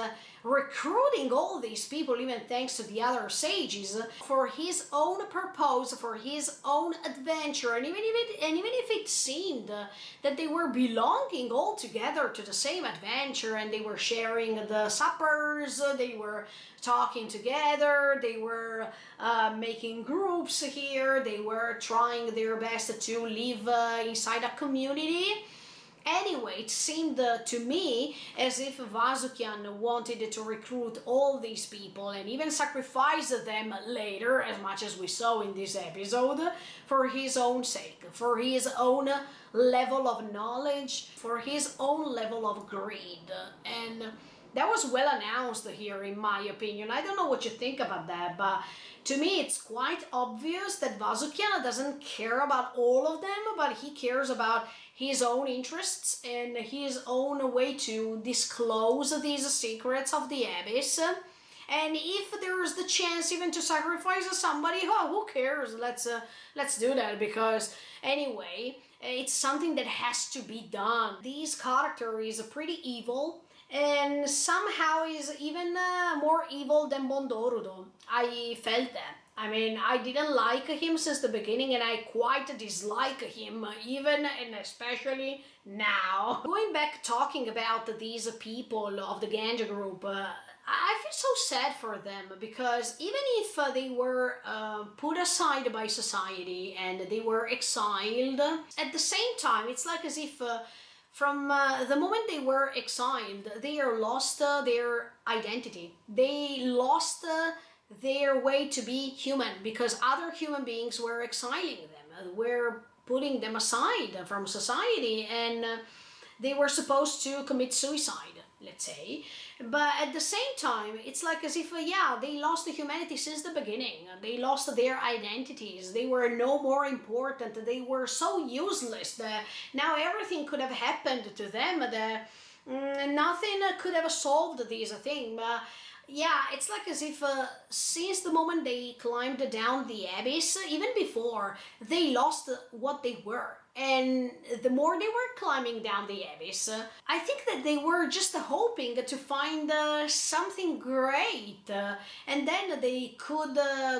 recruiting all these people, even thanks to the other sages, for his own purpose, for his own adventure. And even if it seemed that they were belonging all together to the same adventure, and they were sharing the suppers, they were talking together, they were making groups here, they were trying their best to live inside a community. Anyway, it seemed to me as if Vasukian wanted to recruit all these people and even sacrifice them later, as much as we saw in this episode, for his own sake, for his own level of knowledge, for his own level of greed. And that was well announced here, in my opinion. I don't know what you think about that, but to me it's quite obvious that Vasukian doesn't care about all of them, but he cares about his own interests and his own way to disclose these secrets of the Abyss. And if there's the chance even to sacrifice somebody, oh, who cares? Let's do that, because anyway, it's something that has to be done. This character is pretty evil, and somehow is even more evil than Bondorudo. I felt that. I mean, I didn't like him since the beginning, and I quite dislike him, even and especially now. Going back talking about these people of the Ganja group, I feel so sad for them, because even if they were put aside by society and they were exiled, at the same time, it's like as if from the moment they were exiled, they lost their identity. They lost their way to be human, because other human beings were exiling them, were putting them aside from society, and they were supposed to commit suicide, let's say. But at the same time, it's like as if, they lost the humanity since the beginning. They lost their identities. They were no more important. They were so useless that now everything could have happened to them, that nothing could have solved this thing. It's like as if since the moment they climbed down the abyss, even before, they lost what they were. And the more they were climbing down the abyss, I think that they were just hoping to find something great, and then they could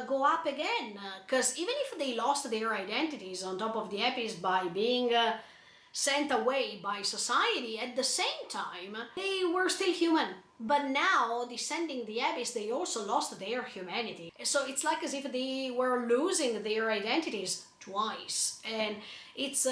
go up again. Because even if they lost their identities on top of the abyss by being sent away by society, at the same time, they were still human. But now, descending the abyss, they also lost their humanity. So it's like as if they were losing their identities twice. And it's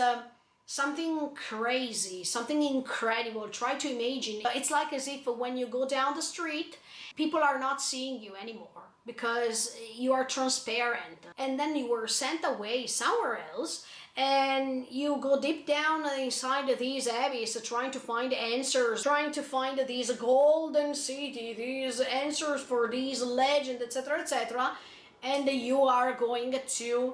something crazy, something incredible. Try to imagine. It's like as if when you go down the street, people are not seeing you anymore because you are transparent. And then you were sent away somewhere else and you go deep down inside these abbeys trying to find answers, trying to find these golden city, these answers for these legends, etc., etc. And you are going to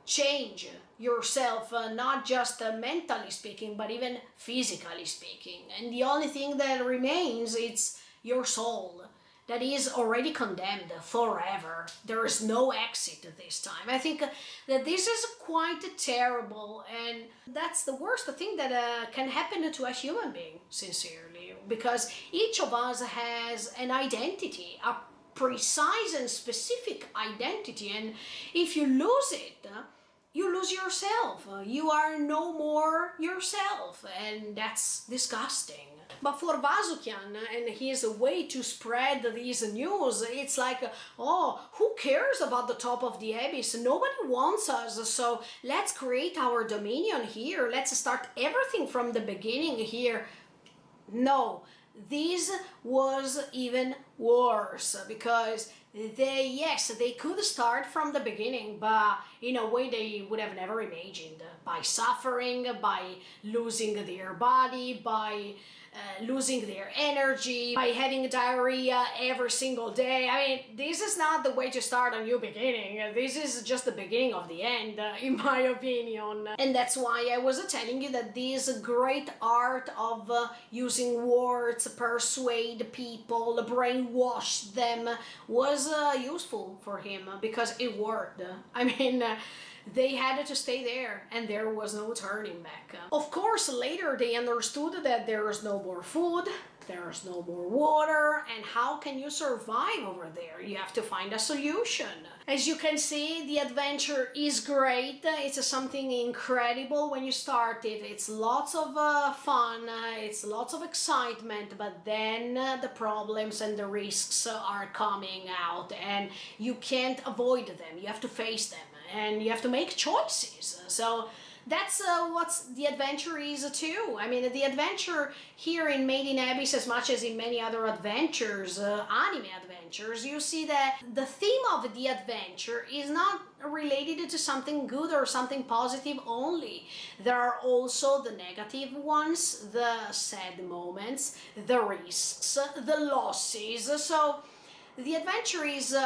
change yourself, not just mentally speaking, but even physically speaking. And the only thing that remains is your soul that is already condemned forever. There is no exit this time. I think that this is quite terrible, and that's the worst thing that can happen to a human being, sincerely, because each of us has an identity, a precise and specific identity, and if you lose it, you lose yourself. You are no more yourself, and that's disgusting. But for Vasukian and his way to spread these news, it's like, oh, who cares about the top of the abyss? Nobody wants us, so let's create our dominion here. Let's start everything from the beginning here. No, this was even worse, because they could start from the beginning, but in a way they would have never imagined, by suffering, by losing their body, by losing their energy, by having diarrhea every single day. I mean, this is not the way to start a new beginning. This is just the beginning of the end, in my opinion. And that's why I was telling you that this great art of using words, persuade people, brainwash them, was useful for him, because it worked. I mean, they had to stay there, and there was no turning back. Of course, later they understood that there is no more food, there is no more water, and how can you survive over there? You have to find a solution. As you can see, the adventure is great. It's something incredible when you start it. It's lots of fun, it's lots of excitement, but then the problems and the risks are coming out, and you can't avoid them. You have to face them, and you have to make choices. So that's what the adventure is too. I mean, the adventure here in Made in Abyss, as much as in many other adventures, anime adventures, you see that the theme of the adventure is not related to something good or something positive only. There are also the negative ones, the sad moments, the risks, the losses. So the adventure is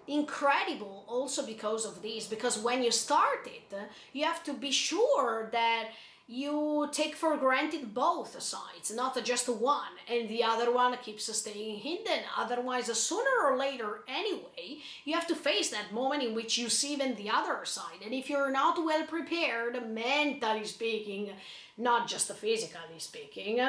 incredible also because of this, because when you start it, you have to be sure that you take for granted both sides, not just one, and the other one keeps staying hidden. Otherwise, sooner or later, anyway, you have to face that moment in which you see even the other side. And if you're not well prepared, mentally speaking, not just physically speaking,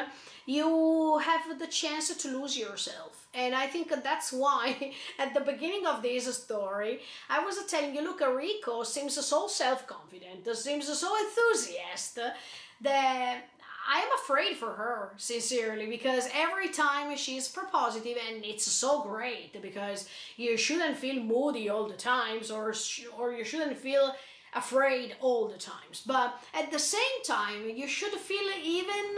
you have the chance to lose yourself. And I think that's why at the beginning of this story, I was telling you, look, Riko seems so self-confident, seems so enthusiastic, that I am afraid for her, sincerely, because every time she's positive, and it's so great, because you shouldn't feel moody all the times, or you shouldn't feel afraid all the times. But at the same time, you should feel even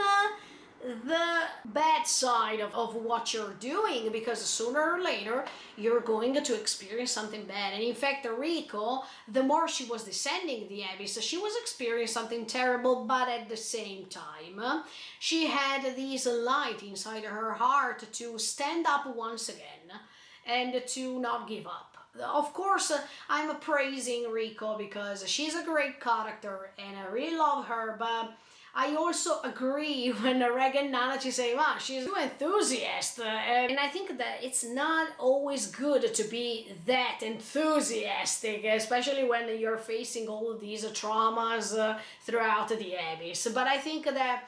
the bad side of what you're doing, because sooner or later you're going to experience something bad. And in fact, Riko, the more she was descending the abyss, she was experiencing something terrible, but at the same time she had this light inside her heart to stand up once again and to not give up. Of course, I'm praising Riko because she's a great character and I really love her, but I also agree when Regan Nanachi say, wow, she's too enthusiastic. And I think that it's not always good to be that enthusiastic, especially when you're facing all these traumas throughout the abyss. But I think that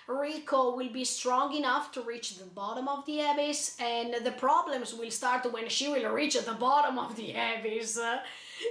Riko will be strong enough to reach the bottom of the abyss, and the problems will start when she will reach the bottom of the abyss.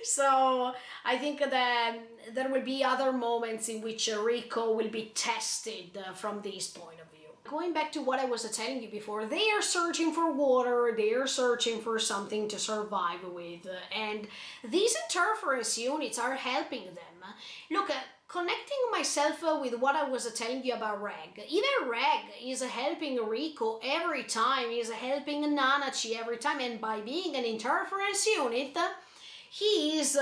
So I think that there will be other moments in which Riko will be tested from this point of view. Going back to what I was telling you before, they are searching for water, they are searching for something to survive with, and these interference units are helping them. Look, connecting myself with what I was telling you about Reg. Even Reg is helping Rico every time, is helping Nanachi every time, and by being an interference unit, he is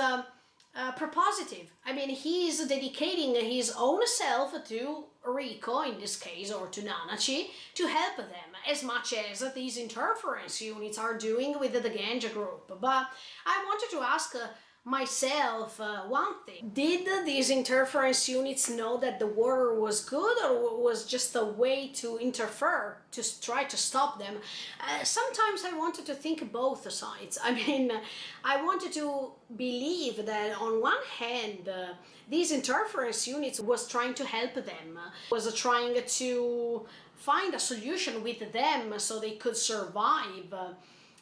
propositive. I mean, he is dedicating his own self to Rico, in this case, or to Nanachi, to help them, as much as these interference units are doing with the Genja group. But I wanted to ask myself one thing. Did these interference units know that the water was good, or was just a way to interfere, to try to stop them? Sometimes I wanted to think both sides. I mean, I wanted to believe that on one hand, these interference units was trying to help them, was trying to find a solution with them so they could survive.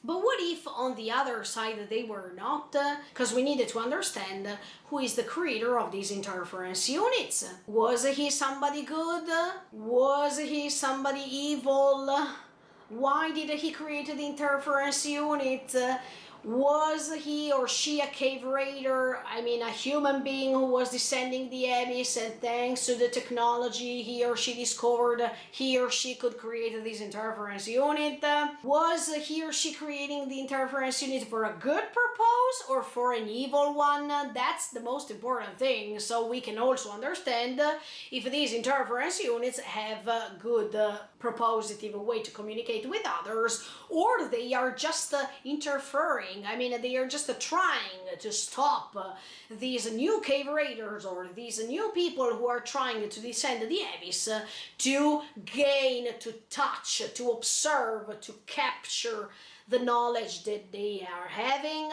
But what if on the other side they were not? Because we needed to understand who is the creator of these interference units. Was he somebody good? Was he somebody evil? Why did he create the interference unit? Was he or she a cave raider? I mean, a human being who was descending the abyss, and thanks to the technology he or she discovered, he or she could create this interference unit? Was he or she creating the interference unit for a good purpose or for an evil one? That's the most important thing, so we can also understand if these interference units have a good propositive way to communicate with others, or they are just interfering. I mean, they are just trying to stop these new cave raiders or these new people who are trying to descend the abyss to gain, to touch, to observe, to capture the knowledge that they are having.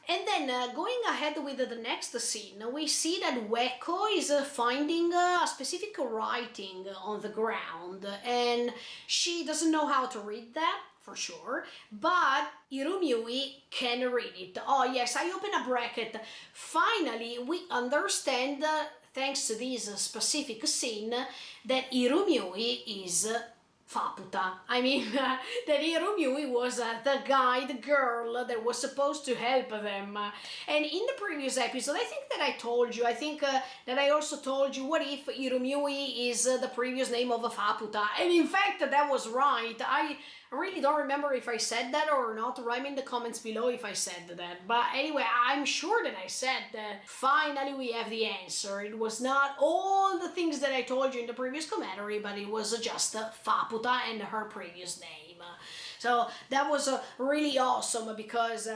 And then going ahead with the next scene, we see that Weko is finding a specific writing on the ground, and she doesn't know how to read that, for sure, but Irumyui can read it. Oh yes, I open a bracket. Finally, we understand, thanks to this specific scene, that Irumyui is Faputa. I mean, that Irumyui was the guide girl that was supposed to help them. And in the previous episode, I think that I told you, that I also told you, what if Irumyui is the previous name of Faputa? And in fact, that was right. I really don't remember if I said that or not. Write me in the comments below if I said that. But anyway, I'm sure that I said that. Finally, we have the answer. It was not all the things that I told you in the previous commentary, but it was just Faputa and her previous name. So that was really awesome, because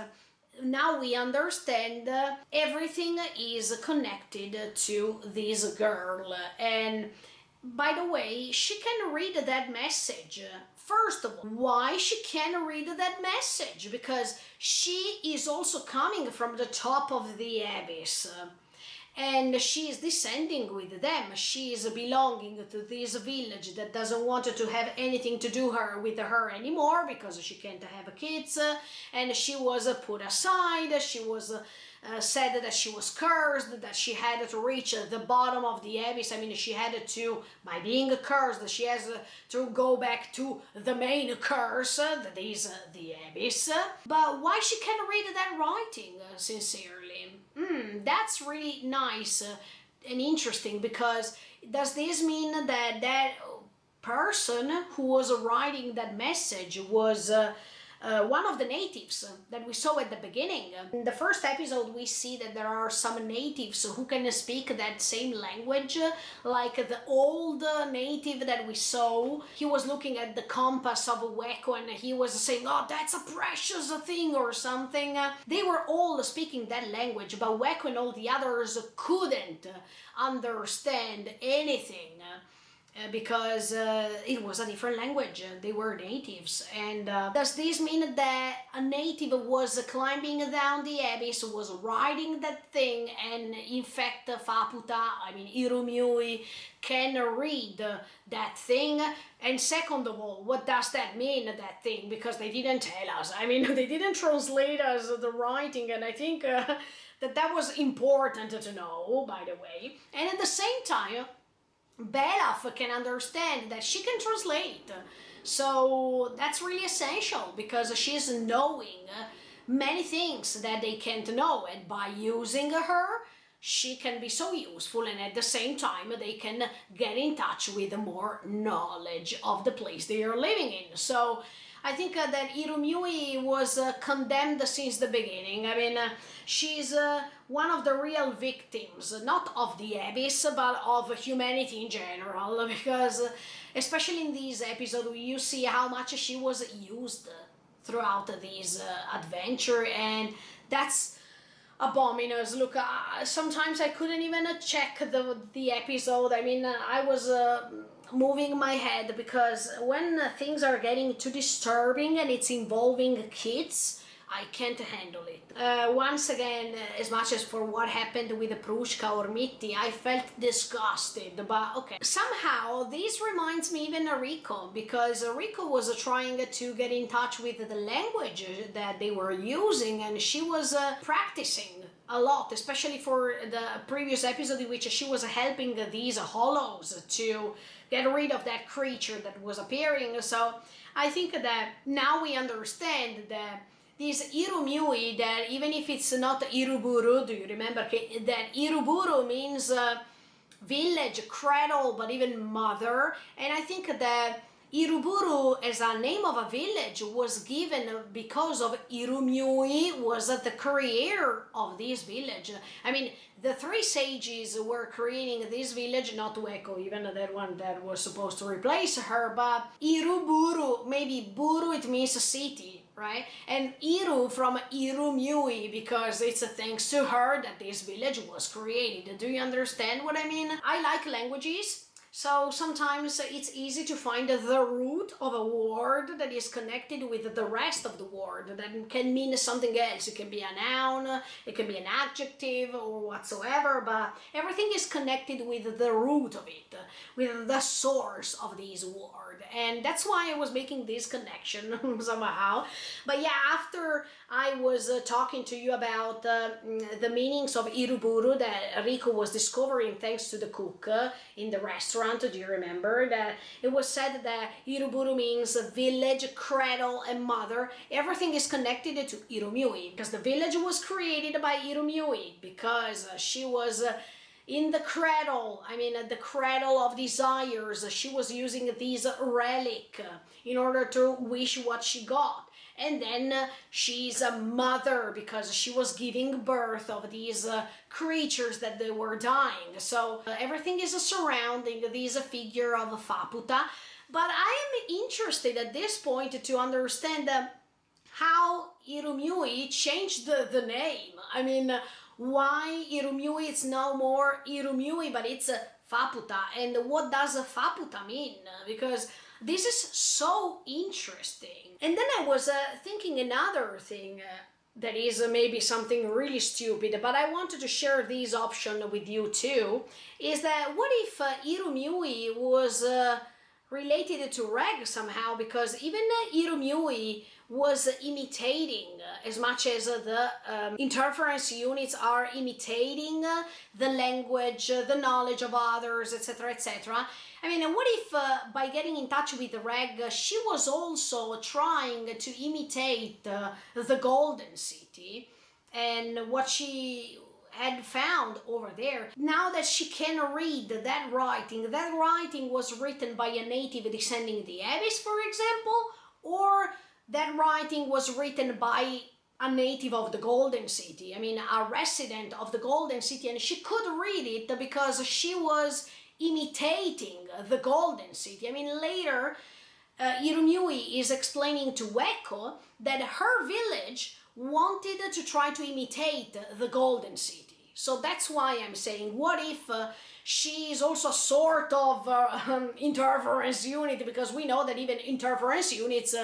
now we understand everything is connected to this girl. And by the way, she can read that message. First of all, why she can read that message? Because she is also coming from the top of the abyss. And she is descending with them. She is belonging to this village that doesn't want to have anything to do with her anymore, because she can't have kids, and she was put aside. She was said that she was cursed, that she had to reach the bottom of the abyss. I mean, she had to, by being cursed, she has to go back to the main curse, that is the abyss. But why she can read that writing, sincerely? That's really nice and interesting, because does this mean that that person who was writing that message was one of the natives that we saw at the beginning? In the first episode, we see that there are some natives who can speak that same language, like the old native that we saw. He was looking at the compass of Weko and he was saying, oh, that's a precious thing or something. They were all speaking that language, but Weko and all the others couldn't understand anything. Because it was a different language. They were natives. And does this mean that a native was climbing down the abyss, was riding that thing, and in fact Faputa, I mean Irumyui, can read that thing? And second of all, what does that mean, that thing? Because they didn't tell us. I mean, they didn't translate us the writing, and I think that was important to know, by the way. And at the same time, Belaf can understand that she can translate. So that's really essential, because she's knowing many things that they can't know, and by using her, she can be so useful, and at the same time they can get in touch with more knowledge of the place they are living in. So I think that Irumyuui was condemned since the beginning. I mean, she's one of the real victims, not of the Abyss, but of humanity in general, because especially in this episode, you see how much she was used throughout this adventure, and that's abominous. Look, sometimes I couldn't even check the episode. I mean, I was moving my head, because when things are getting too disturbing and it's involving kids, I can't handle it. Once again, as much as for what happened with Prushka or Mitty, I felt disgusted, but okay. Somehow, this reminds me even of Rico, because Rico was trying to get in touch with the language that they were using, and she was practicing a lot, especially for the previous episode in which she was helping these hollows to get rid of that creature that was appearing. So I think that now we understand that this Irumyuui, that even if it's not Iruburu, do you remember that Iruburu means village, cradle, but even mother? And I think that Iruburu as a name of a village was given because of Irumyuui was the creator of this village. I mean, the three sages were creating this village, not Ueko, even that one that was supposed to replace her, but Iruburu, maybe Buru, it means city, right? And Iru from Irumyuui, because it's thanks to her that this village was created. Do you understand what I mean? I like languages. So sometimes it's easy to find the root of a word that is connected with the rest of the word that can mean something else. It can be a noun, it can be an adjective or whatsoever, but everything is connected with the root of it, with the source of this word. And that's why I was making this connection somehow. But yeah, after I was talking to you about the meanings of Iruburu that Rico was discovering thanks to the cook in the restaurant. Do you remember that it was said that Iruburu means village, cradle, and mother? Everything is connected to Irumyuui, because the village was created by Irumyuui, because she was in the cradle, I mean the cradle of desires. She was using this relic in order to wish what she got. And then she's a mother because she was giving birth of these creatures that they were dying. So everything is surrounding this figure of Faputa. But I am interested at this point to understand how Irumyuui changed the name. I mean, why Irumyuui is no more Irumyuui, but it's Faputa. And what does Faputa mean? Because this is so interesting. And then I was thinking another thing that is maybe something really stupid, but I wanted to share this option with you too, is that what if Irumyuui was related to Reg somehow, because even Irumyuui was imitating as much as the interference units are imitating the language, the knowledge of others, etc., etc. I mean, what if by getting in touch with Reg, she was also trying to imitate the Golden City and what she had found over there? Now that she can read that writing was written by a native descending the Abyss, for example, or that writing was written by a native of the Golden City, I mean, a resident of the Golden City, and she could read it because she was imitating the Golden City. I mean, later, Irumyuui is explaining to Ueko that her village wanted to try to imitate the Golden City. So that's why I'm saying, what if she is also sort of interference unit, because we know that even interference units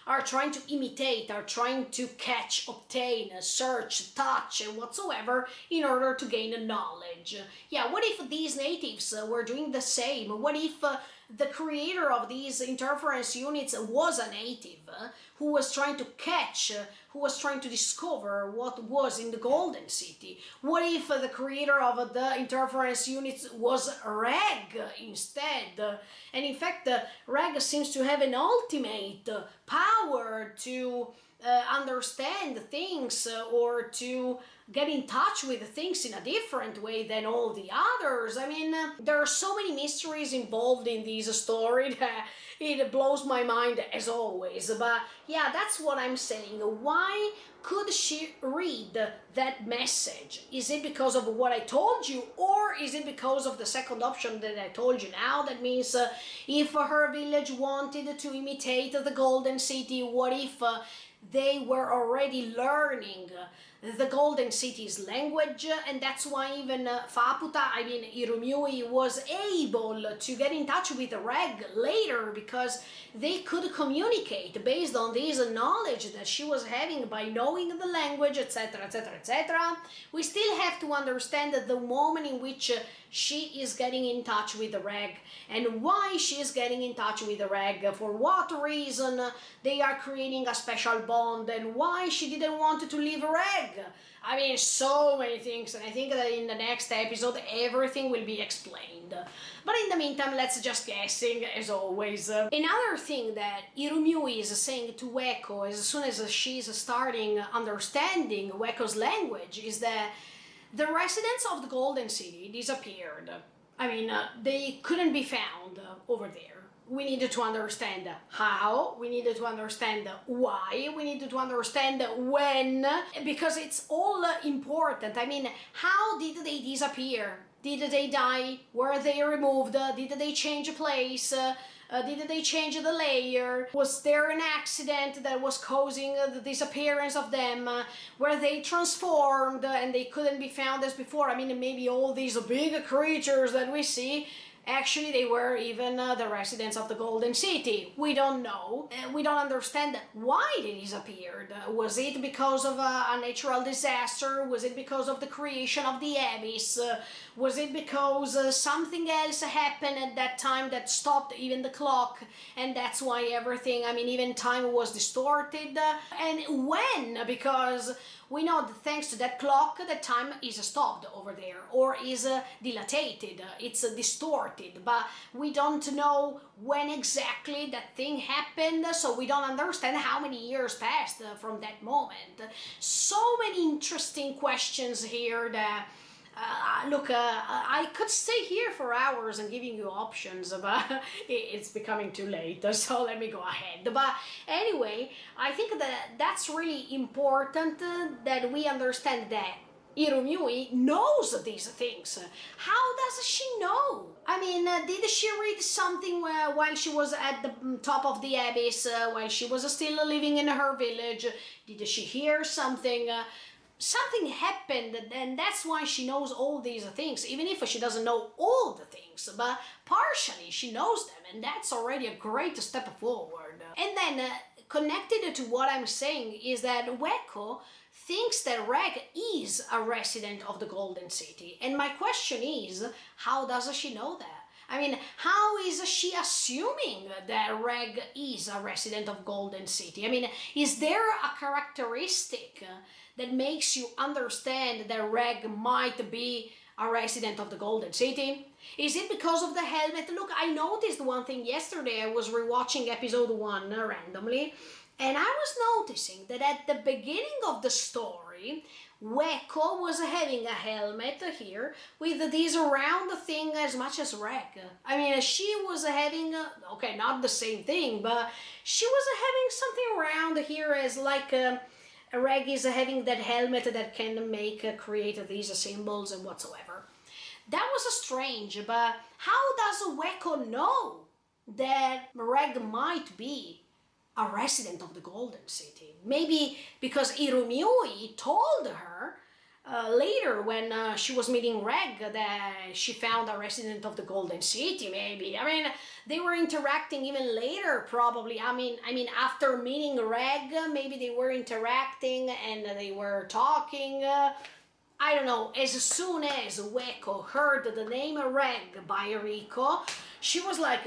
are trying to imitate, are trying to catch, obtain, search, touch, and whatsoever in order to gain knowledge. Yeah, what if these natives were doing the same? What if the creator of these interference units was a native who was trying to catch, who was trying to discover what was in the Golden City? What if the creator of the interference units was Reg instead? And in fact, Reg seems to have an ultimate power to understand things or to get in touch with things in a different way than all the others. I mean, there are so many mysteries involved in this story that it blows my mind as always. But yeah, that's what I'm saying. Why could she read that message? Is it because of what I told you, or is it because of the second option that I told you now? That means if her village wanted to imitate the Golden City, what if they were already learning the Golden City's language, and that's why even Faputa, I mean Irumyuui, was able to get in touch with Reg later because they could communicate based on this knowledge that she was having by knowing the language, etc., etc., etc. We still have to understand the moment in which she is getting in touch with the Reg and why she is getting in touch with the Reg, for what reason they are creating a special bond, and why she didn't want to leave Reg. I mean, so many things, and I think that in the next episode everything will be explained. But in the meantime, let's just guessing as always. Another thing that Irumyuui is saying to Weko as soon as she's starting understanding Weko's language is that the residents of the Golden City disappeared. I mean, they couldn't be found over there. We needed to understand how, we needed to understand why, we needed to understand when, because it's all important. I mean, how did they disappear? Did they die? Were they removed? Did they change place? Did they change the layer? Was there an accident that was causing the disappearance of them? Were they transformed and they couldn't be found as before? I mean, maybe all these big creatures that we see, actually they were even the residents of the Golden City. We don't know. We don't understand why they disappeared. Was it because of a natural disaster? Was it because of the creation of the Abyss? Was it because something else happened at that time that stopped even the clock, and that's why everything, I mean, even time was distorted? And when? Because we know that thanks to that clock, the time is stopped over there, or is dilated, it's distorted, but we don't know when exactly that thing happened, so we don't understand how many years passed from that moment. So many interesting questions here that look, I could stay here for hours and giving you options, but it's becoming too late, so let me go ahead. But anyway, I think that that's really important that we understand that Irumyuui knows these things. How does she know? I mean, did she read something while she was at the top of the abyss, while she was still living in her village? Did she hear something? Something happened, and that's why she knows all these things, even if she doesn't know all the things, but partially she knows them, and that's already a great step forward. And then, connected to what I'm saying is that Weko thinks that Reg is a resident of the Golden City, and my question is, how does she know that? I mean, how is she assuming that Reg is a resident of Golden City? I mean, is there a characteristic that makes you understand that Reg might be a resident of the Golden City? Is it because of the helmet? Look, I noticed one thing yesterday. I was rewatching episode 1 randomly, and I was noticing that at the beginning of the story, Weko was having a helmet here with this round thing as much as Reg. I mean, she was having, okay, not the same thing, but she was having something round here as like Reg is having that helmet that can create these symbols and whatsoever. That was strange, but how does Weko know that Reg might be a resident of the Golden City? Maybe because Irumyuui told her later when she was meeting Reg that she found a resident of the Golden City, maybe. I mean, they were interacting even later, probably. I mean, after meeting Reg, maybe they were interacting and they were talking. I don't know. As soon as Weko heard the name Reg by Riko, she was like,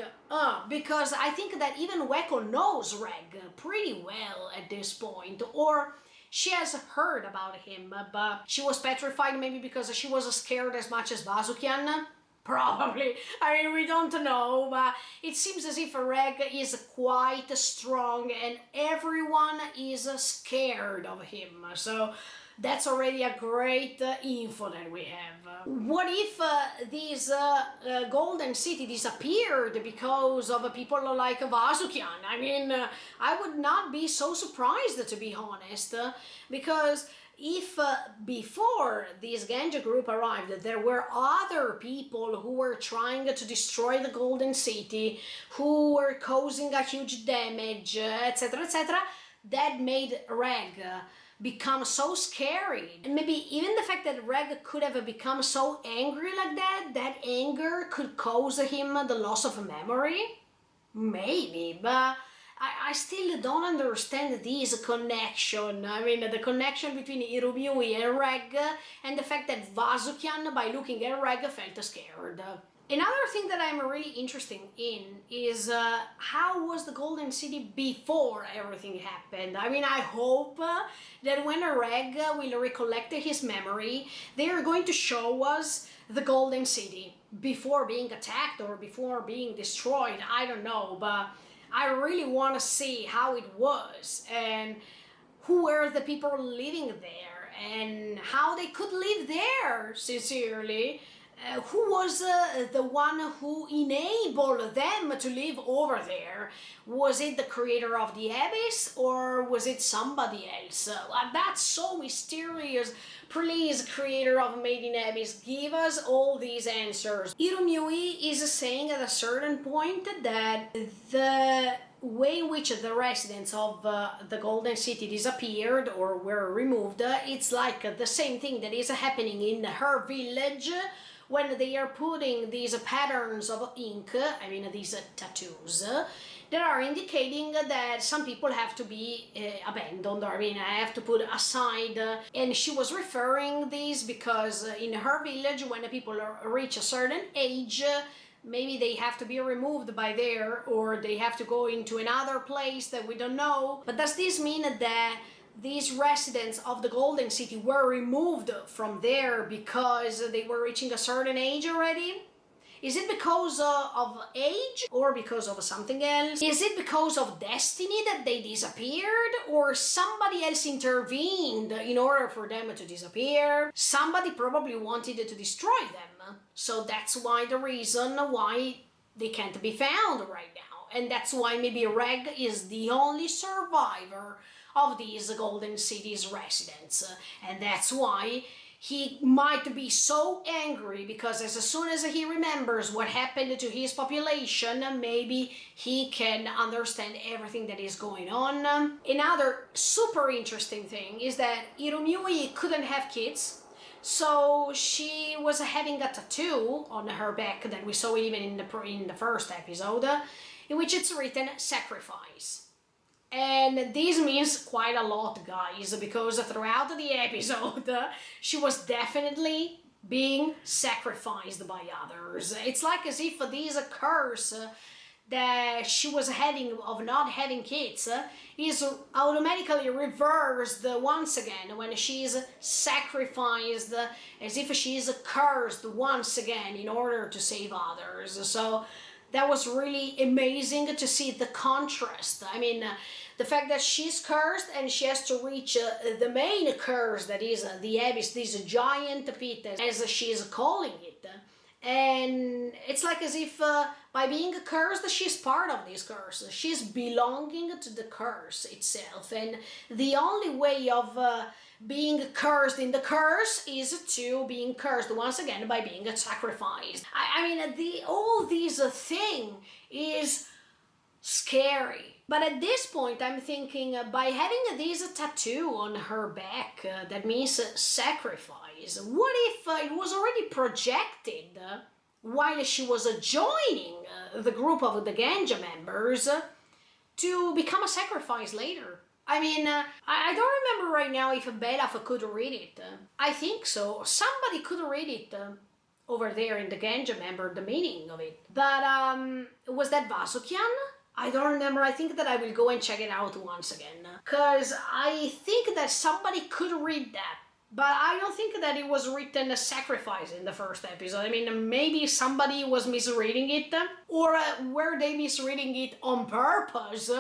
because I think that even Weko knows Reg pretty well at this point, or she has heard about him, but she was petrified maybe because she was scared as much as Bazukyan. Probably. I mean, we don't know, but it seems as if Reg is quite strong and everyone is scared of him. So that's already a great info that we have. What if this golden city disappeared because of people like Vasukian? I mean, I would not be so surprised, to be honest, because if before this Genja group arrived, there were other people who were trying to destroy the Golden City, who were causing a huge damage, etc., that made Reg become so scary. And maybe even the fact that Reg could have become so angry like that, that anger could cause him the loss of memory? Maybe, but I still don't understand this connection. I mean, the connection between Irumyuui and Reg, and the fact that Vasukian, by looking at Reg, felt scared. Another thing that I'm really interested in is how was the Golden City before everything happened? I mean, I hope that when Reg will recollect his memory, they are going to show us the Golden City before being attacked or before being destroyed. I don't know, but I really want to see how it was and who were the people living there and how they could live there, sincerely. Who was the one who enabled them to live over there? Was it the creator of the Abyss or was it somebody else? That's so mysterious. Please, creator of Made in Abyss, give us all these answers. Irumyuui is saying at a certain point that the way in which the residents of the Golden City disappeared or were removed, it's like the same thing that is happening in her village when they are putting these patterns of ink, I mean these tattoos, that are indicating that some people have to be abandoned, I mean I have to put aside, and she was referring this because in her village when people reach a certain age, maybe they have to be removed by there or they have to go into another place that we don't know. But does this mean that these residents of the Golden City were removed from there because they were reaching a certain age already? Is it because of age or because of something else? Is it because of destiny that they disappeared or somebody else intervened in order for them to disappear? Somebody probably wanted to destroy them. So that's why the reason why they can't be found right now. And that's why maybe Reg is the only survivor of these Golden City's residents. And that's why he might be so angry because as soon as he remembers what happened to his population, maybe he can understand everything that is going on. Another super interesting thing is that Irumyuui couldn't have kids, so she was having a tattoo on her back that we saw even in the first episode, in which it's written sacrifice. And this means quite a lot, guys, because throughout the episode, she was definitely being sacrificed by others. It's like as if this curse that she was having of not having kids is automatically reversed once again when she is sacrificed, as if she is cursed once again in order to save others. So that was really amazing to see the contrast. I mean, the fact that she's cursed and she has to reach the main curse, that is the Abyss, this giant pit, as she is calling it. And it's like as if by being cursed, she's part of this curse. She's belonging to the curse itself. And the only way of being cursed in the curse is to being cursed once again by being sacrificed. I mean, all these thing is scary. But at this point, I'm thinking by having this tattoo on her back, that means sacrifice. What if it was already projected while she was joining the group of the Genja members to become a sacrifice later? I mean, I don't remember right now if Belaf could read it. I think so. Somebody could read it over there in the Genja member, the meaning of it. But was that Vasukian? I don't remember. I think that I will go and check it out once again. Because I think that somebody could read that. But I don't think that it was written as sacrifice in the first episode. I mean, maybe somebody was misreading it, or were they misreading it on purpose,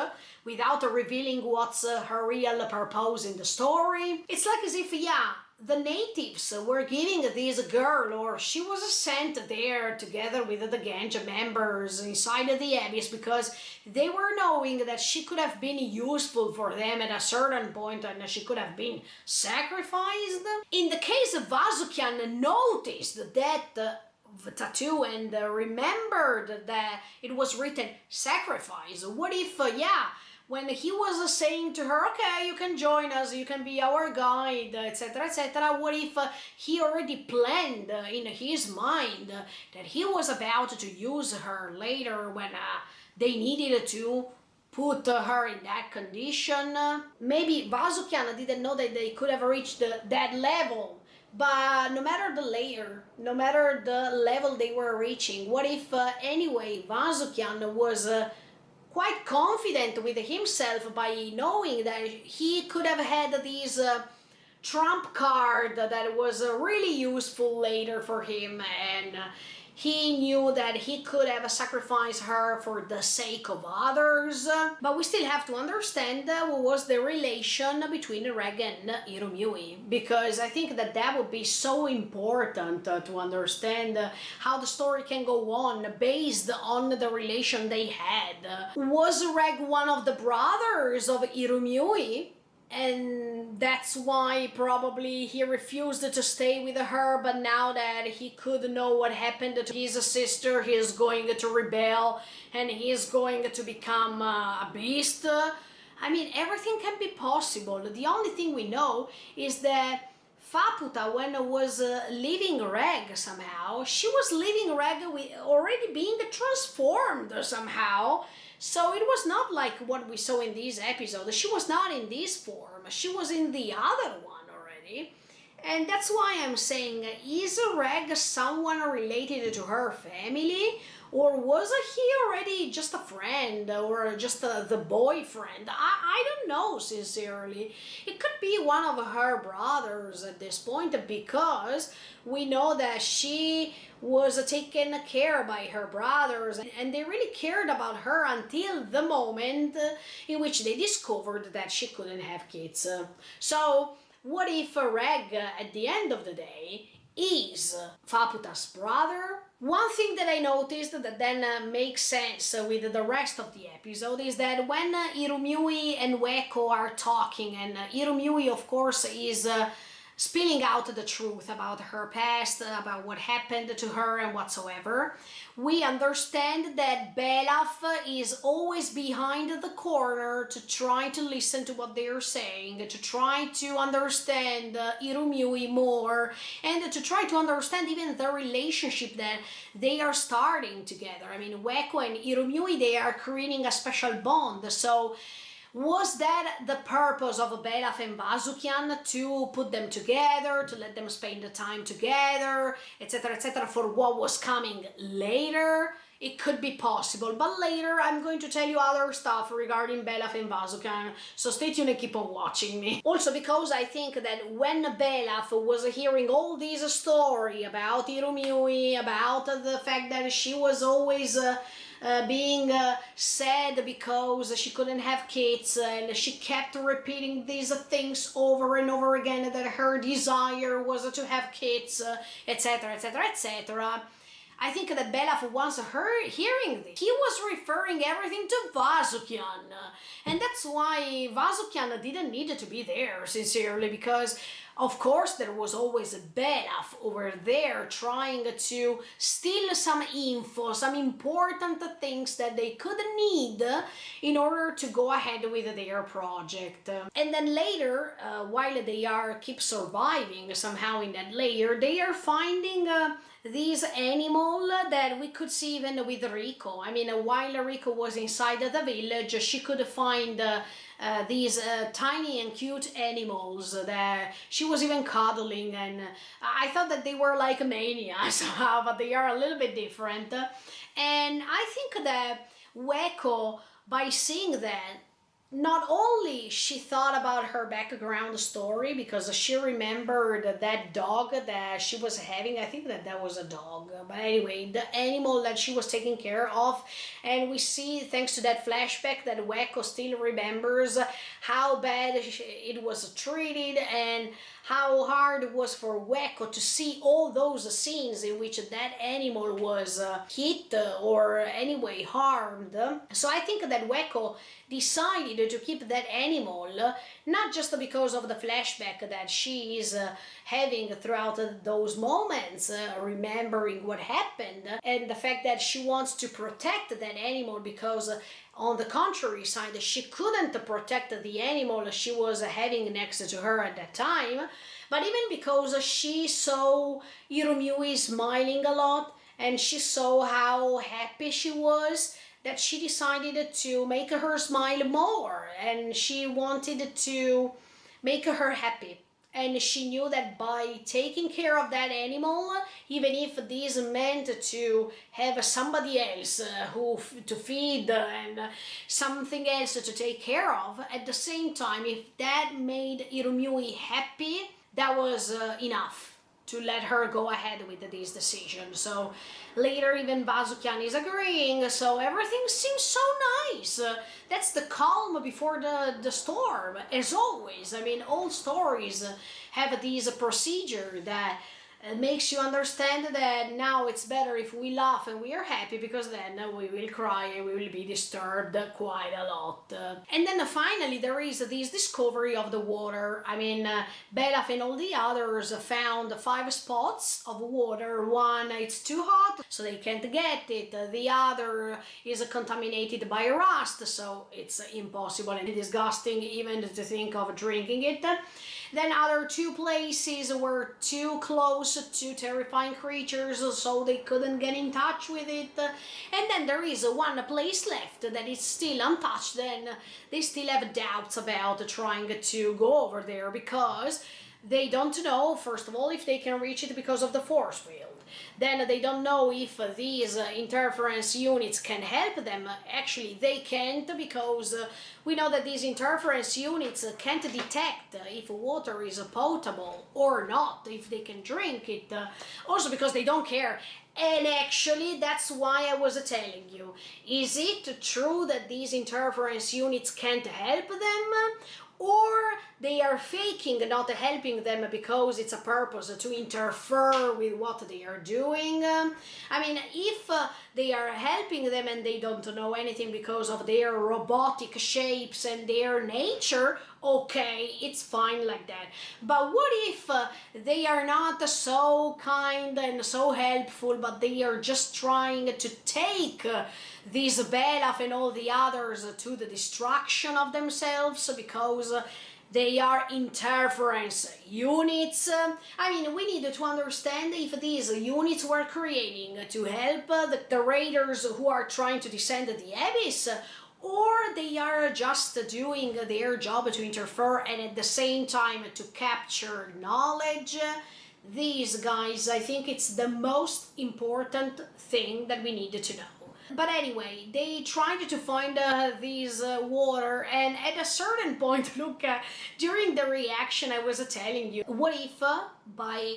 without revealing what's her real purpose in the story. It's like as if, yeah, the natives were giving this girl, or she was sent there together with the Ganja members inside the abyss, because they were knowing that she could have been useful for them at a certain point and she could have been sacrificed. In the case of Vasukian noticed that tattoo and remembered that it was written sacrifice. What if, yeah, when he was saying to her, okay, you can join us, you can be our guide, etc., etc., what if he already planned in his mind that he was about to use her later when they needed to put her in that condition? Maybe Vasukian didn't know that they could have reached that level. But no matter the layer, no matter the level they were reaching, what if anyway Vasukian was quite confident with himself by knowing that he could have had this trump card that was really useful later for him, and he knew that he could have sacrificed her for the sake of others. But we still have to understand what was the relation between Reg and Irumyuui, because I think that that would be so important to understand how the story can go on based on the relation they had. Was Reg one of the brothers of Irumyuui? And that's why probably he refused to stay with her, but now that he could know what happened to his sister, he is going to rebel and he is going to become a beast. I mean, everything can be possible. The only thing we know is that Faputa, when was leaving Reg somehow, she was leaving Reg with already being transformed somehow. So it was not like what we saw in this episode. She was not in this form. She was in the other one already. And that's why I'm saying, is Reg someone related to her family? Or was he already just a friend or just the boyfriend? I don't know, sincerely. It could be one of her brothers at this point, because we know that she was taken care by her brothers and they really cared about her until the moment in which they discovered that she couldn't have kids. So what if Reg, at the end of the day, is Faputa's brother? One thing that I noticed that then makes sense with the rest of the episode is that when Irumyuui and Weko are talking, and Irumyuui of course is spilling out the truth about her past, about what happened to her and whatsoever, we understand that Belaf is always behind the corner to try to listen to what they're saying, to try to understand Irumyuui more, and to try to understand even the relationship that they are starting together. I mean, Weko and Irumyuui, they are creating a special bond, so was that the purpose of Belaf and Vasukian, to put them together, to let them spend the time together, etc., for what was coming later? It could be possible, but later I'm going to tell you other stuff regarding Belaf and Vasukian, so stay tuned and keep on watching me. Also because I think that when Belaf was hearing all this story about Irumyuui, about the fact that she was always being sad because she couldn't have kids, and she kept repeating these things over and over again, that her desire was to have kids, etc., etc., etc. I think that Belaf, once hearing this, he was referring everything to Vasukian, and that's why Vasukian didn't need to be there, sincerely, because of course there was always Belaf over there trying to steal some info, some important things that they could need in order to go ahead with their project. And then later, while they keep surviving somehow in that layer, they are finding this animal that we could see even with Rico. I mean, while Rico was inside the village, she could find these tiny and cute animals that she was even cuddling, and I thought that they were like mania somehow, but they are a little bit different. And I think that Weko, by seeing that, not only she thought about her background story because she remembered that dog that she was having. I think that that was a dog, but anyway, the animal that she was taking care of. And we see, thanks to that flashback, that Weko still remembers how bad it was treated and how hard it was for Weko to see all those scenes in which that animal was hit or anyway harmed. So I think that Weko decided to keep that animal, not just because of the flashback that she is having throughout those moments, remembering what happened, and the fact that she wants to protect that animal because on the contrary side, she couldn't protect the animal she was having next to her at that time, but even because she saw Irumyui smiling a lot and she saw how happy she was, that she decided to make her smile more and she wanted to make her happy. And she knew that by taking care of that animal, even if this meant to have somebody else to feed and something else to take care of, at the same time, if that made Irumyui happy, that was enough to let her go ahead with this decision. So later even Bazukyan is agreeing, so everything seems so nice. That's the calm before the storm, as always. I mean, all stories have this procedure that makes you understand that now it's better if we laugh and we are happy, because then we will cry and we will be disturbed quite a lot. And then finally there is this discovery of the water. I mean, Belaf and all the others found 5 spots of water. One, it's too hot, so they can't get it. The other is contaminated by rust, so it's impossible and disgusting even to think of drinking it. Then other 2 places were too close to terrifying creatures, so they couldn't get in touch with it. And then there is 1 place left that is still untouched, and they still have doubts about trying to go over there because they don't know, first of all, if they can reach it because of the force field. Then they don't know if these interference units can help them. Actually, they can't, because we know that these interference units can't detect if water is potable or not, if they can drink it. Also because they don't care. And actually, that's why I was telling you. Is it true that these interference units can't help them? Or they are faking not helping them because it's a purpose to interfere with what they are doing? I mean, if they are helping them and they don't know anything because of their robotic shapes and their nature, okay, it's fine like that. But what if they are not so kind and so helpful, but they are just trying to take these Belaf and all the others to the destruction of themselves because they are interference units? I mean, we need to understand if these units were creating to help the raiders who are trying to descend the abyss, or they are just doing their job to interfere and at the same time to capture knowledge. These guys, I think it's the most important thing that we need to know. But anyway, they tried to find this water, and at a certain point, look, during the reaction I was telling you, what if by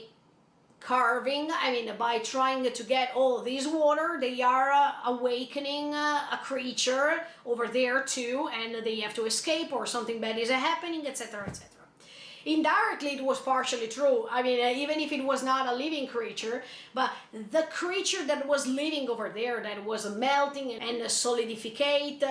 carving, I mean by trying to get all this water, they are awakening a creature over there too, and they have to escape or something bad is happening, etc., etc. Indirectly, it was partially true. I mean, even if it was not a living creature, but the creature that was living over there, that was melting and solidificate,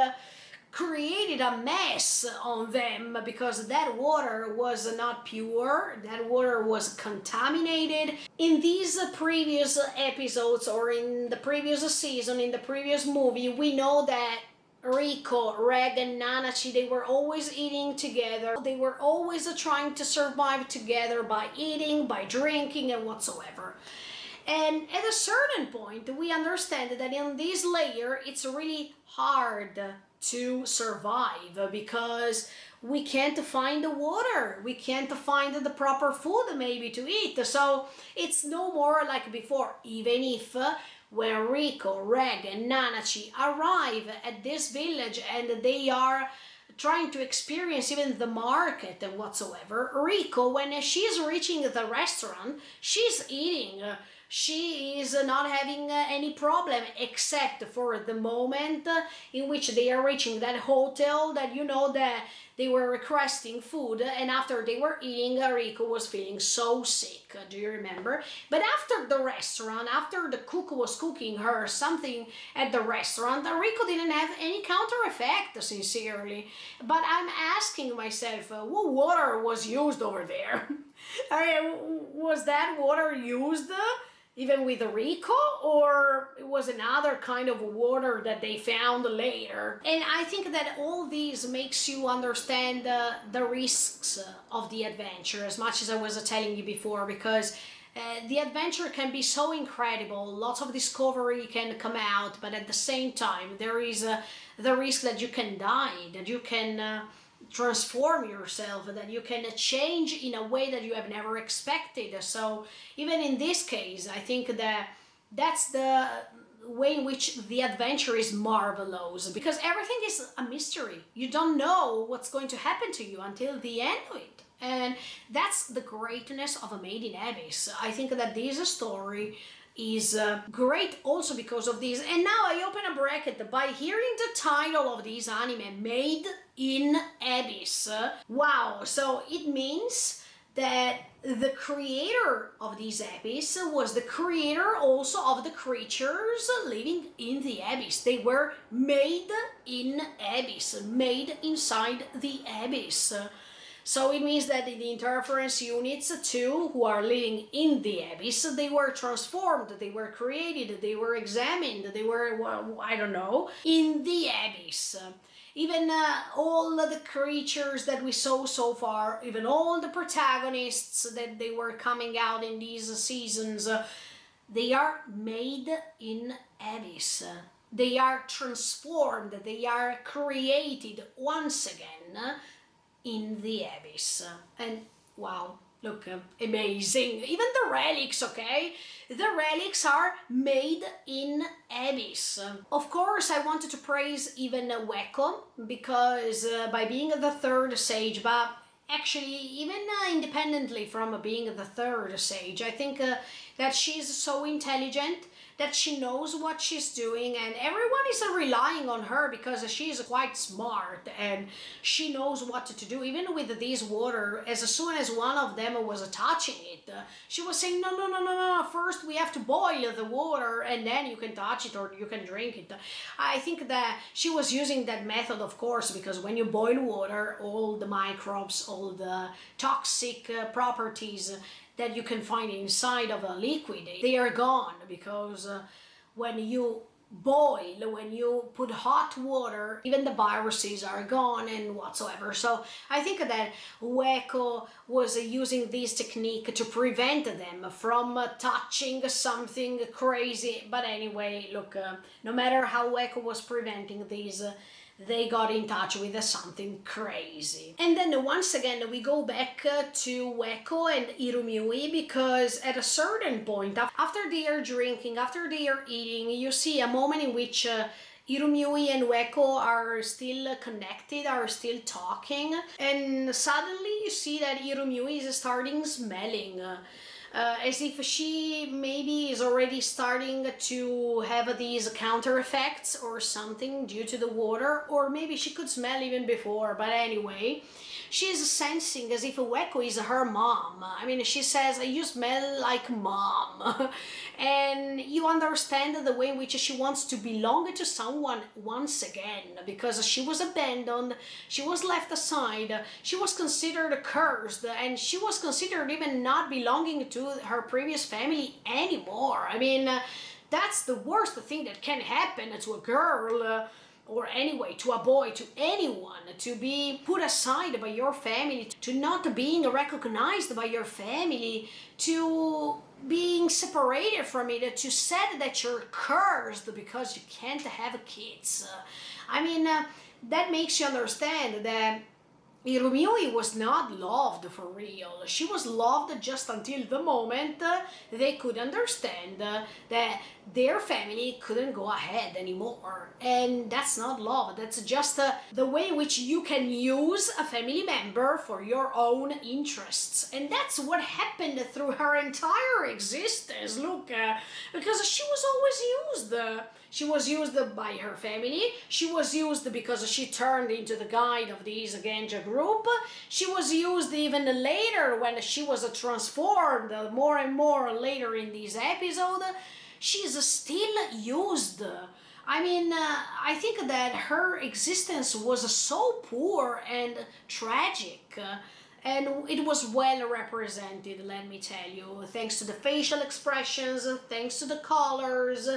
created a mess on them because that water was not pure, that water was contaminated. In these previous episodes, or in the previous season, in the previous movie, we know that Riko, Reg, and Nanachi, they were always eating together. They were always trying to survive together by eating, by drinking, and whatsoever. And at a certain point, we understand that in this layer, it's really hard to survive because we can't find the water. We can't find the proper food maybe to eat. So it's no more like before, even if when Riko, Reg, and Nanachi arrive at this village and they are trying to experience even the market and whatsoever, Rico, when she's reaching the restaurant, she's eating. She is not having any problem, except for the moment in which they are reaching that hotel that that they were requesting food, and after they were eating, Rico was feeling so sick. Do you remember? But after the restaurant, after the cook was cooking her something at the restaurant, Rico didn't have any counter effect, sincerely. But I'm asking myself, what water was used over there? I mean, was that water used even with Rico, or it was another kind of water that they found later? And I think that all these makes you understand the risks of the adventure, as much as I was telling you before, because the adventure can be so incredible, lots of discovery can come out, but at the same time there is the risk that you can die, that you can transform yourself, that you can change in a way that you have never expected. So even in this case, I think that that's the way in which the adventure is marvelous, because everything is a mystery. You don't know what's going to happen to you until the end of it. And that's the greatness of A Made in Abyss. I think that this story is great also because of this. And now I open a bracket by hearing the title of this anime, Made in Abyss. Wow, so it means that the creator of this abyss was the creator also of the creatures living in the abyss. They were made in abyss, made inside the abyss. So it means that the interference units too, who are living in the abyss, they were transformed, they were created, they were examined, they were, well, I don't know, in the abyss. Even all the creatures that we saw so far, even all the protagonists that they were coming out in these seasons, they are made in abyss. They are transformed, they are created once again in the abyss. And wow, look, amazing. Even the relics, okay? The relics are made in abyss. Of course, I wanted to praise even Weko, because by being the third sage, but actually even independently from being the third sage, I think that she's so intelligent, that she knows what she's doing, and everyone is relying on her because she is quite smart and she knows what to do. Even with this water, as soon as one of them was touching it, she was saying, no, no, no, no, no, first we have to boil the water and then you can touch it or you can drink it. I think that she was using that method, of course, because when you boil water, all the microbes, all the toxic properties that you can find inside of a liquid, they are gone, because when you boil, when you put hot water, even the viruses are gone and whatsoever. So I think that Weko was using this technique to prevent them from touching something crazy. But anyway, look, no matter how Weko was preventing these, they got in touch with something crazy. And then once again we go back to Weko and Irumyuui, because at a certain point, after they are drinking, after they are eating, you see a moment in which Irumyuui and Weko are still connected, are still talking, and suddenly you see that Irumyuui is starting smelling. As if she maybe is already starting to have these counter effects or something due to the water, or maybe she could smell even before, but anyway, she's sensing as if Weko is her mom. I mean, she says, you smell like mom. And you understand the way in which she wants to belong to someone once again, because she was abandoned, she was left aside, she was considered cursed, and she was considered even not belonging to her previous family anymore. I mean, that's the worst thing that can happen to a girl, or anyway, to a boy, to anyone, to be put aside by your family, to not being recognized by your family, to being separated from it, to said that you're cursed because you can't have kids. I mean, that makes you understand that Hiromiui was not loved for real. She was loved just until the moment they could understand that their family couldn't go ahead anymore. And that's not love, that's just the way in which you can use a family member for your own interests. And that's what happened through her entire existence. Look, because she was always used. She was used by her family. She was used because she turned into the guide of this Genja group. She was used even later when she was transformed more and more later in this episode. She's still used. I mean, I think that her existence was so poor and tragic. And it was well represented, let me tell you, thanks to the facial expressions, thanks to the colors,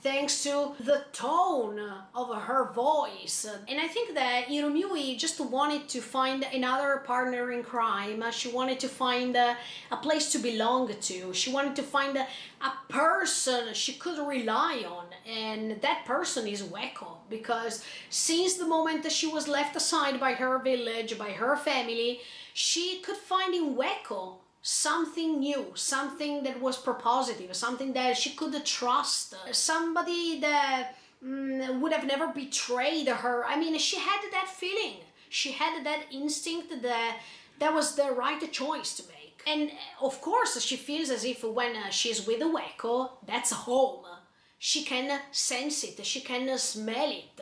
thanks to the tone of her voice. And I think that Hiromiui just wanted to find another partner in crime. She wanted to find a place to belong to. She wanted to find a person she could rely on. And that person is Weko. Because since the moment that she was left aside by her village, by her family, she could find in Weko something new, something that was propositive, something that she could trust, somebody that would have never betrayed her. I mean, she had that feeling, she had that instinct that that was the right choice to make. And of course, she feels as if when she's with Weko, that's home. She can sense it, she can smell it.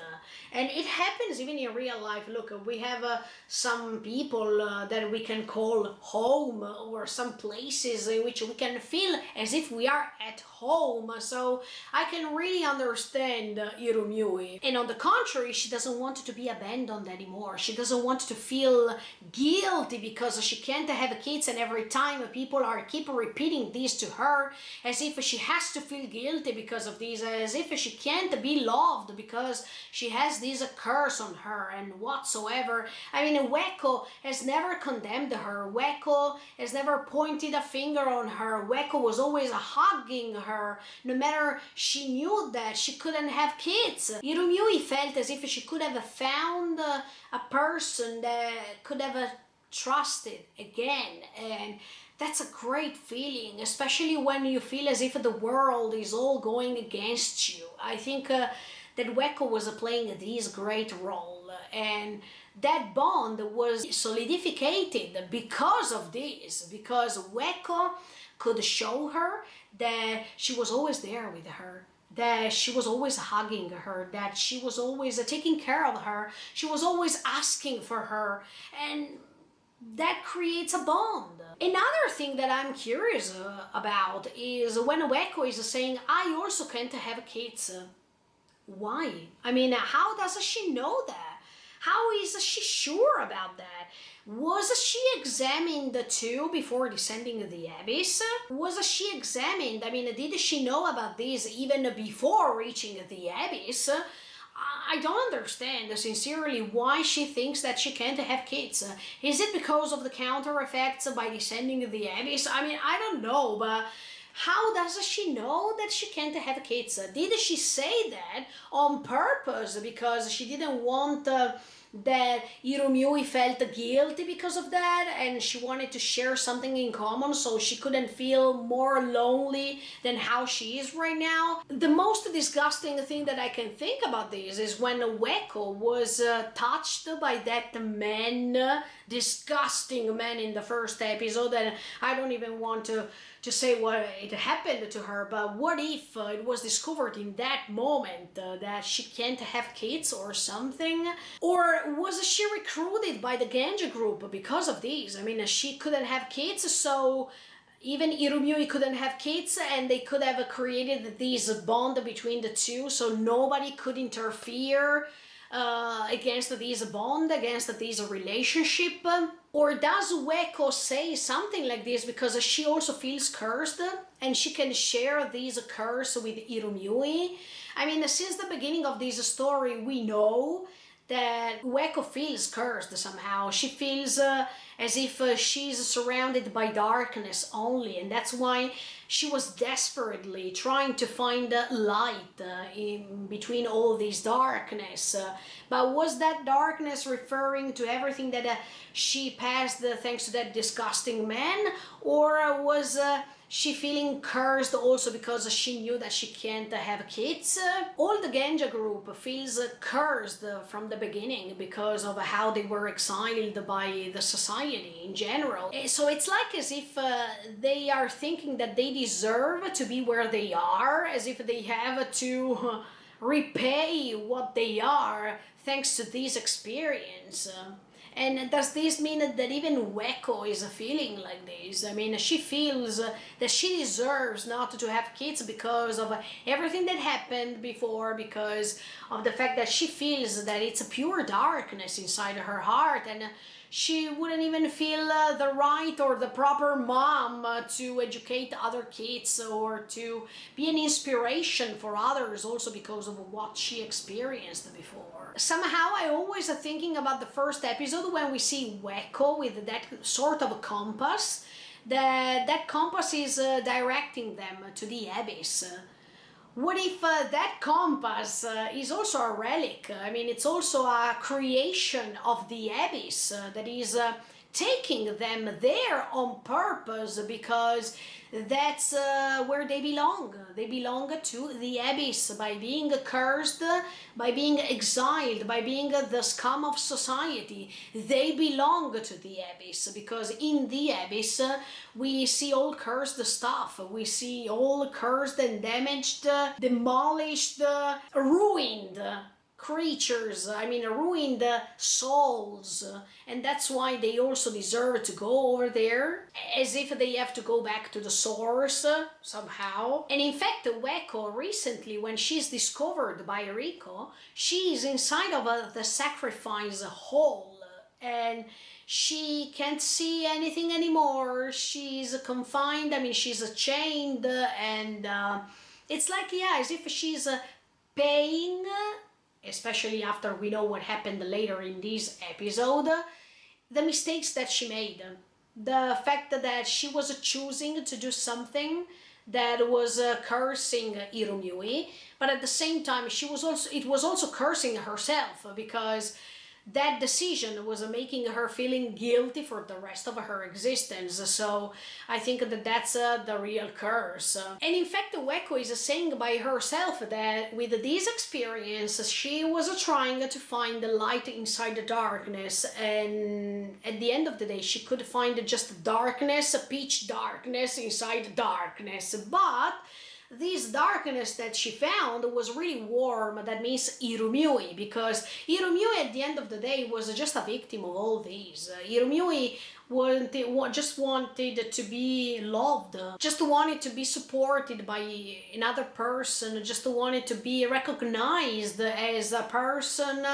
And it happens even in real life. Look, we have some people that we can call home, or some places in which we can feel as if we are at home. So I can really understand Hiromiui. And on the contrary, she doesn't want to be abandoned anymore. She doesn't want to feel guilty because she can't have kids, and every time people keep repeating this to her, as if she has to feel guilty because of this, as if she can't be loved because she has this curse on her and whatsoever. I mean, Weko has never condemned her. Weko has never pointed a finger on her. Weko was always hugging her, no matter she knew that she couldn't have kids. Hiromiui felt as if she could have found a person that could have trusted again, and that's a great feeling, especially when you feel as if the world is all going against you. I think that Weko was playing this great role, and that bond was solidified because of this, because Weko could show her that she was always there with her, that she was always hugging her, that she was always taking care of her, she was always asking for her, and that creates a bond. Another thing that I'm curious about is when Weko is saying, I also can't have kids. Why? I mean, how does she know that? How is she sure about that? Was she examined too before descending the abyss? Was she examined? I mean, did she know about this even before reaching the abyss? I don't understand, sincerely, why she thinks that she can't have kids. Is it because of the counter effects by descending the abyss? I mean, I don't know, but how does she know that she can't have kids? Did she say that on purpose because she didn't want that Hiromiui felt guilty because of that, and she wanted to share something in common so she couldn't feel more lonely than how she is right now? The most disgusting thing that I can think about this is when Weko was touched by that man, disgusting man in the first episode, and I don't even want to say what it happened to her, but what if it was discovered in that moment that she can't have kids or something? Or was she recruited by the Genja group because of this? I mean, she couldn't have kids, so even Hiromiui couldn't have kids, and they could have created this bond between the two, so nobody could interfere against this bond, against this relationship? Or does Weko say something like this because she also feels cursed and she can share this curse with Hiromiui? I mean, since the beginning of this story, we know that Ueko feels cursed somehow. She feels as if she's surrounded by darkness only, and that's why she was desperately trying to find light in between all this darkness. But was that darkness referring to everything that she passed thanks to that disgusting man, or was she feeling cursed also because she knew that she can't have kids? All the Genja group feels cursed from the beginning because of how they were exiled by the society in general. So it's like as if they are thinking that they deserve to be where they are, as if they have to repay what they are thanks to this experience. And does this mean that even Ueko is feeling like this? I mean, she feels that she deserves not to have kids because of everything that happened before, because of the fact that she feels that it's a pure darkness inside her heart, and she wouldn't even feel the right or the proper mom to educate other kids or to be an inspiration for others, also because of what she experienced before. Somehow I always thinking about the first episode when we see Ueko with that sort of compass, that compass is directing them to the abyss. What if that compass is also a relic? I mean, it's also a creation of the abyss that is taking them there on purpose, because that's where they belong. They belong to the abyss by being cursed, by being exiled, by being the scum of society. They belong to the abyss because in the abyss we see all cursed stuff. We see all cursed and damaged, demolished, ruined creatures, I mean ruined souls, and that's why they also deserve to go over there, as if they have to go back to the source somehow. And in fact, Ueko recently, when she's discovered by Riko, she is inside of the sacrifice hole, and she can't see anything anymore. She's confined, I mean she's chained, and it's like, yeah, as if she's paying, especially after we know what happened later in this episode, the mistakes that she made. The fact that she was choosing to do something that was cursing Irumyui, but at the same time it was also cursing herself, because that decision was making her feeling guilty for the rest of her existence. So I think that that's the real curse. And in fact, Ueko is saying by herself that with this experience, she was trying to find the light inside the darkness, and at the end of the day, she could find just darkness, pitch darkness inside darkness. But this darkness that she found was really warm. That means Irumyui, because Irumyui at the end of the day was just a victim of all these. Irumyui just wanted to be loved, just wanted to be supported by another person, just wanted to be recognized as a person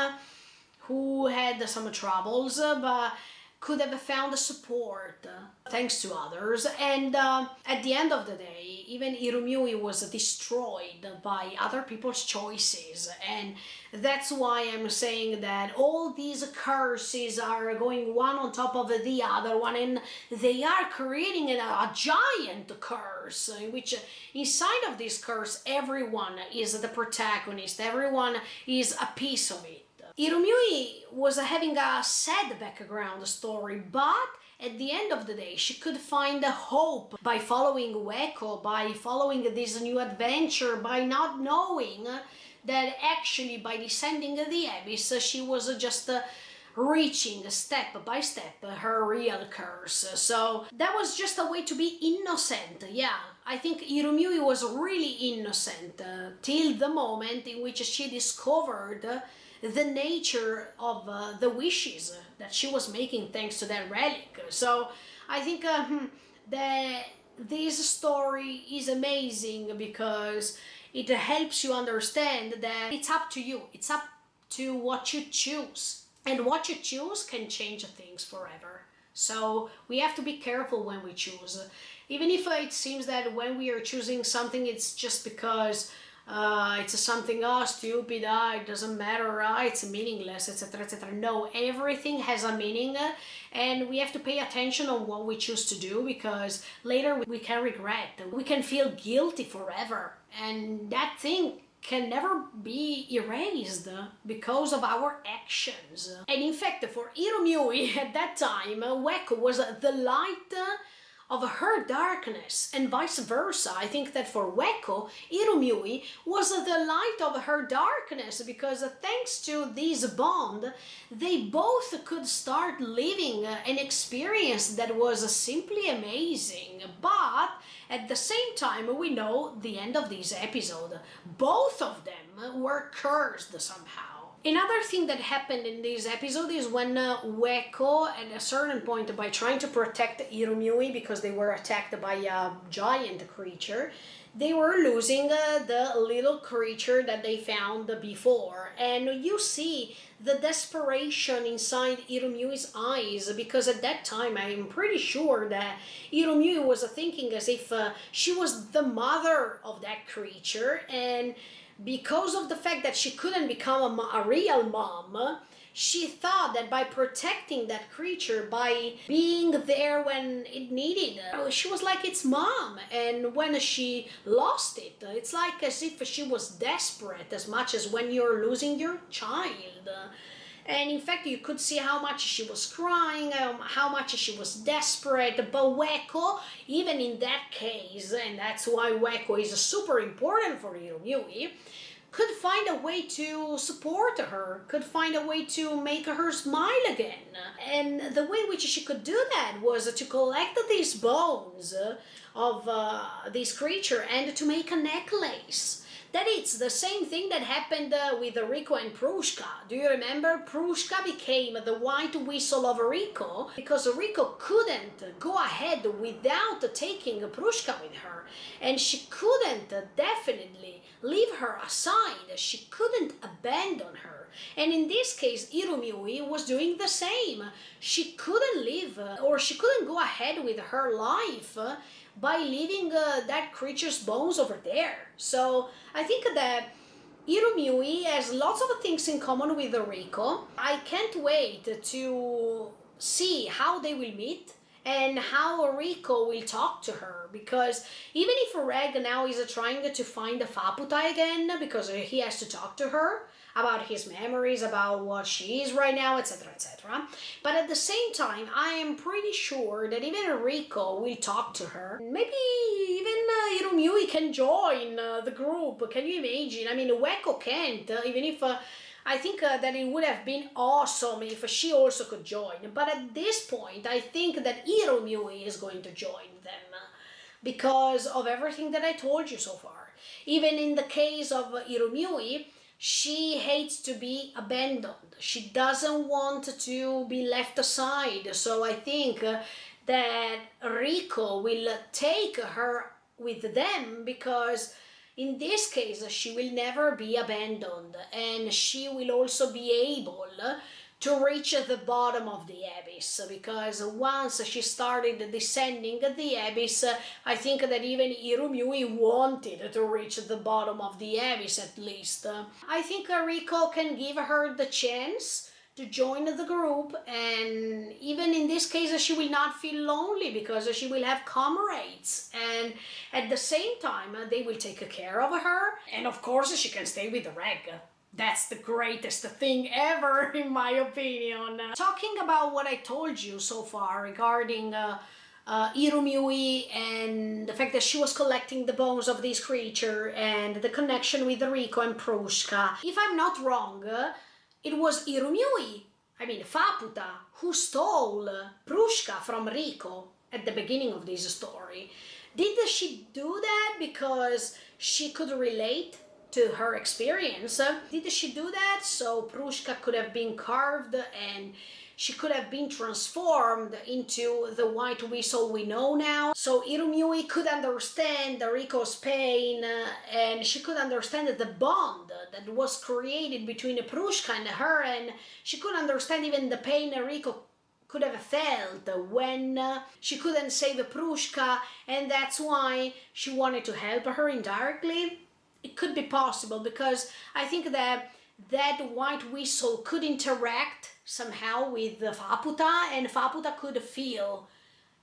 who had some troubles, but could have found support thanks to others. And at the end of the day, even Irumyui was destroyed by other people's choices. And that's why I'm saying that all these curses are going one on top of the other one, and they are creating a giant curse, in which inside of this curse everyone is the protagonist, everyone is a piece of it. Irumyui was having a sad background story, but at the end of the day, she could find hope by following Ueko, by following this new adventure, by not knowing that actually by descending the abyss, she was just reaching step by step her real curse. So that was just a way to be innocent. Yeah, I think Irumyui was really innocent till the moment in which she discovered the nature of the wishes that she was making thanks to that relic. So I think that this story is amazing because it helps you understand that it's up to you. It's up to what you choose. And what you choose can change things forever. So we have to be careful when we choose. Even if it seems that when we are choosing something, it's just because it's something, oh, stupid, it doesn't matter, it's meaningless, etc., etc. No, everything has a meaning, and we have to pay attention on what we choose to do, because later we can regret, we can feel guilty forever, and that thing can never be erased because of our actions. And in fact, for Hiromiui at that time, Weko was the light of her darkness, and vice versa. I think that for Weko, Hiromiui was the light of her darkness, because thanks to this bond, they both could start living an experience that was simply amazing. But at the same time, we know the end of this episode. Both of them were cursed somehow. Another thing that happened in this episode is when Weko, at a certain point, by trying to protect Hiromiui because they were attacked by a giant creature, they were losing the little creature that they found before. And you see the desperation inside Hiromiui's eyes, because at that time I'm pretty sure that Hiromiui was thinking as if she was the mother of that creature, and because of the fact that she couldn't become a real mom, she thought that by protecting that creature, by being there when it needed, she was like its mom. And when she lost it, it's like as if she was desperate, as much as when you're losing your child. And in fact, you could see how much she was crying, how much she was desperate. But Weko, even in that case, and that's why Weko is super important for Hiromiui, could find a way to support her, could find a way to make her smile again. And the way in which she could do that was to collect these bones of this creature and to make a necklace. That it's the same thing that happened with Riko and Prushka. Do you remember? Prushka became the white whistle of Riko because Riko couldn't go ahead without taking Prushka with her. And she couldn't definitely leave her aside. She couldn't abandon her. And in this case, Hiromiui was doing the same. She couldn't leave, or she couldn't go ahead with her life by leaving that creature's bones over there. So I think that Hiromiui has lots of things in common with Riko. I can't wait to see how they will meet and how Riko will talk to her, because even if Reg now is trying to find Faputa again, because he has to talk to her about his memories, about what she is right now, etc., etc. But at the same time, I am pretty sure that even Riko will talk to her. Maybe even Hiromiui can join the group. Can you imagine? I mean, Weko can't, even if I think that it would have been awesome if she also could join. But at this point, I think that Hiromiui is going to join them because of everything that I told you so far. Even in the case of Hiromiui, she hates to be abandoned. She doesn't want to be left aside. So I think that Riko will take her with them, because in this case she will never be abandoned, and she will also be able to reach the bottom of the abyss, because once she started descending the abyss, I think that even Hiromiui wanted to reach the bottom of the abyss at least. I think Riko can give her the chance to join the group, and even in this case she will not feel lonely because she will have comrades, and at the same time they will take care of her, and of course she can stay with Reg. That's the greatest thing ever, in my opinion. Talking about what I told you so far regarding Hiromiui and the fact that she was collecting the bones of this creature and the connection with Riko and Prushka, if I'm not wrong, it was Hiromiui, I mean Faputa, who stole Prushka from Riko at the beginning of this story. Did she do that because she could relate to her experience? Did she do that so Prushka could have been carved and she could have been transformed into the white whistle we know now? So Hiromiui could understand Riko's pain, and she could understand the bond that was created between Prushka and her, and she could understand even the pain Riko could have felt when she couldn't save Prushka, and that's why she wanted to help her indirectly. it could be possible, because I think that that white whistle could interact somehow with Faputa, and Faputa could feel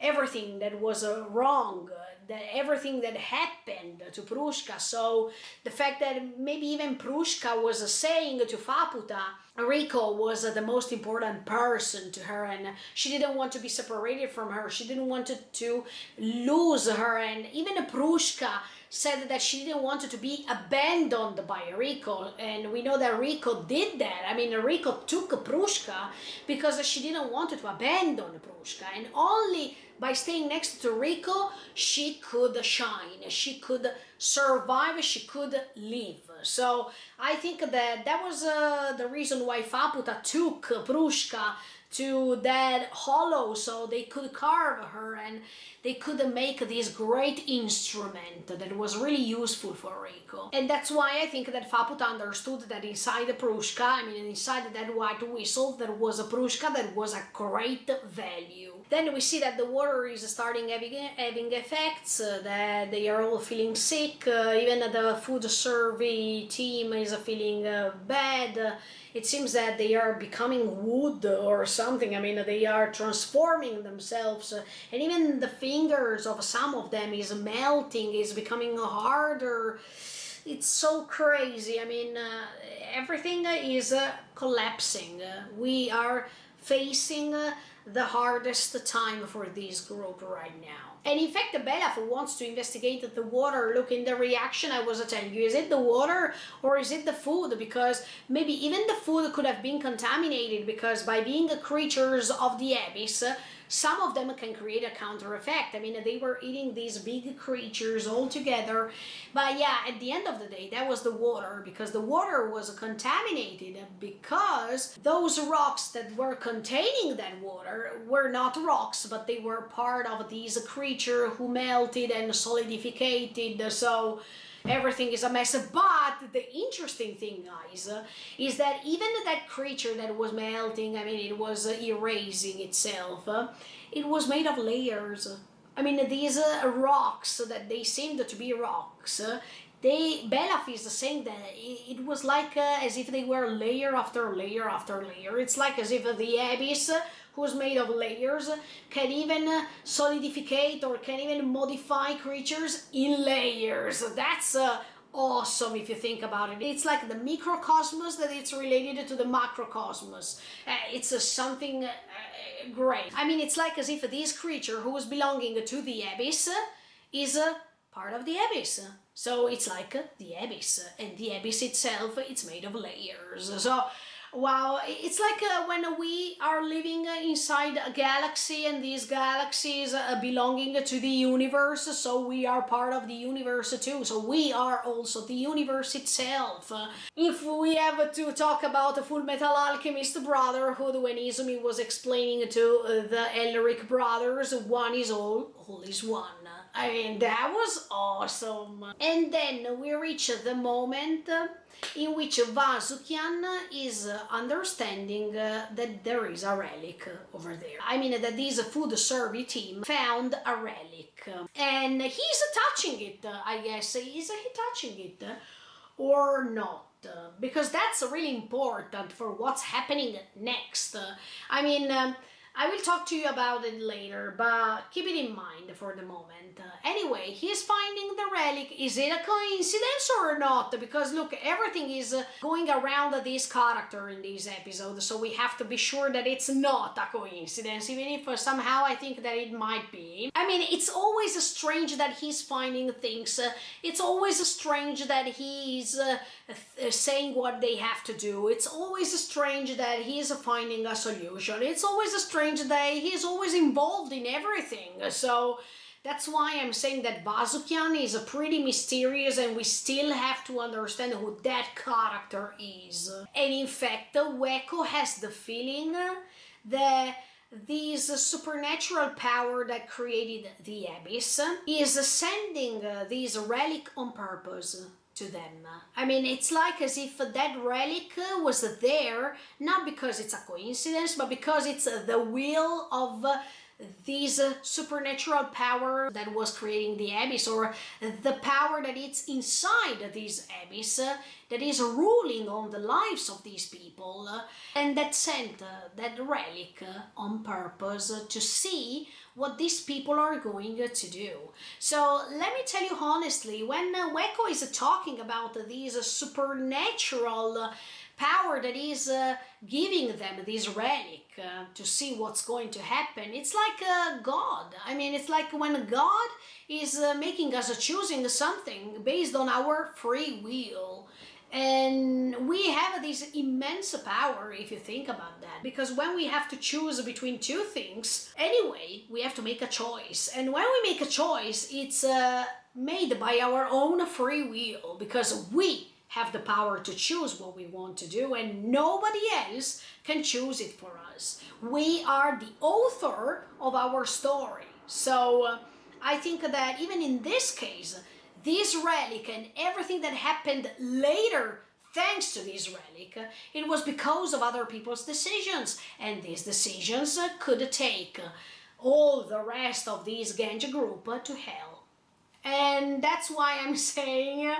everything that was wrong, that everything that happened to Prushka. So the fact that maybe even Prushka was saying to Faputa, Rico was the most important person to her, and she didn't want to be separated from her. She didn't want to lose her, and even Prushka said that she didn't want to be abandoned by Rico, and we know that Rico did that. I mean, Rico took Prushka because she didn't want to abandon Prushka, and only by staying next to Rico she could shine, she could survive, she could live. So I think that that was the reason why Faputa took Prushka to that hollow, so they could carve her and they could make this great instrument that was really useful for Rico. And that's why I think that Faputa understood that inside the Prushka, I mean inside that white whistle, there was a Prushka that was a great value. Then we see that the water is starting having effects, that they are all feeling sick, even the food survey team is feeling bad. It seems that they are becoming wood or something. I mean, they are transforming themselves, and even the fingers of some of them is melting, is becoming harder. It's so crazy. I mean, everything is collapsing. We are facing the hardest time for this group right now. And in fact, Belaf wants to investigate the water. Look, in the reaction I was telling you, is it the water or is it the food? Because maybe even the food could have been contaminated, because by being creatures of the abyss, some of them can create a counter effect. I mean, they were eating these big creatures all together. But yeah, at the end of the day, that was the water, because the water was contaminated because those rocks that were containing that water were not rocks, but they were part of these creatures who melted and solidificated. So everything is a mess. But the interesting thing, guys, is that even that creature that was melting, I mean, it was erasing itself, it was made of layers. I mean, these rocks, that they seemed to be rocks, Belaf is saying that it was like as if they were layer after layer after layer. It's like as if the abyss, who's made of layers, can even solidificate or can even modify creatures in layers. That's awesome if you think about it. It's like the microcosmos that it's related to the macrocosmos. It's something great. I mean, it's like as if this creature who is belonging to the abyss is part of the abyss. So it's like the abyss, and the abyss itself, it's made of layers. So wow, it's like when we are living inside a galaxy, and these galaxies belonging to the universe, so we are part of the universe too, so we are also the universe itself. If we have to talk about the Full Metal Alchemist Brotherhood, when Izumi was explaining to the Elric brothers, one is all is one. I mean, that was awesome. And then we reach the moment in which Vasukian is understanding that there is a relic over there. I mean, that this food survey team found a relic. And he's touching it, I guess. Is he touching it or not? Because that's really important for what's happening next. I mean, I will talk to you about it later, but keep it in mind for the moment. Anyway, he's finding the relic. Is it a coincidence or not? Because look, everything is going around this character in this episode, so we have to be sure that it's not a coincidence, even if somehow I think that it might be. I mean, it's always strange that he's finding things. It's always strange that he's saying what they have to do. It's always strange that he's finding a solution. It's always strange that he's always involved in everything. So that's why I'm saying that Vasukian is pretty mysterious, and we still have to understand who that character is. And in fact, Weko has the feeling that this supernatural power that created the abyss is sending this relic on purpose to them. I mean, it's like as if that relic was there not because it's a coincidence, but because it's the will of this supernatural power that was creating the abyss, or the power that is inside this abyss, that is ruling on the lives of these people, and that sent that relic on purpose to see what these people are going to do. So let me tell you honestly, when Weko is talking about this supernatural power that is giving them this relic to see what's going to happen, it's like God. I mean, it's like when God is making us choosing something based on our free will. And we have this immense power if you think about that, because when we have to choose between two things, anyway, we have to make a choice. And when we make a choice, it's made by our own free will, because we have the power to choose what we want to do, and nobody else can choose it for us. We are the author of our story. So I think that even in this case, this relic and everything that happened later thanks to this relic, it was because of other people's decisions, and these decisions could take all the rest of this Genji group to hell. And that's why I'm saying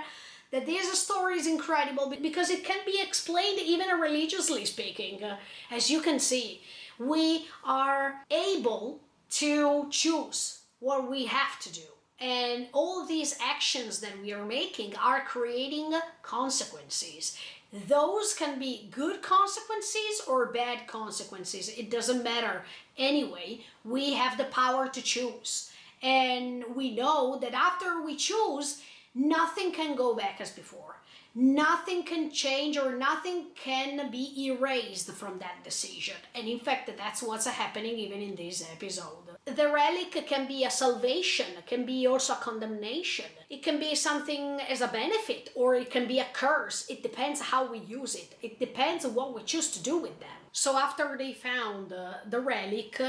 that this story is incredible, because it can be explained even religiously speaking. As you can see, we are able to choose what we have to do. And all these actions that we are making are creating consequences. Those can be good consequences or bad consequences. It doesn't matter. Anyway, we have the power to choose. And we know that after we choose, nothing can go back as before. Nothing can change, or nothing can be erased from that decision. And in fact, that's what's happening even in this episode. The relic can be a salvation, can be also a condemnation. It can be something as a benefit, or it can be a curse. It depends how we use it. It depends on what we choose to do with them. So after they found the relic,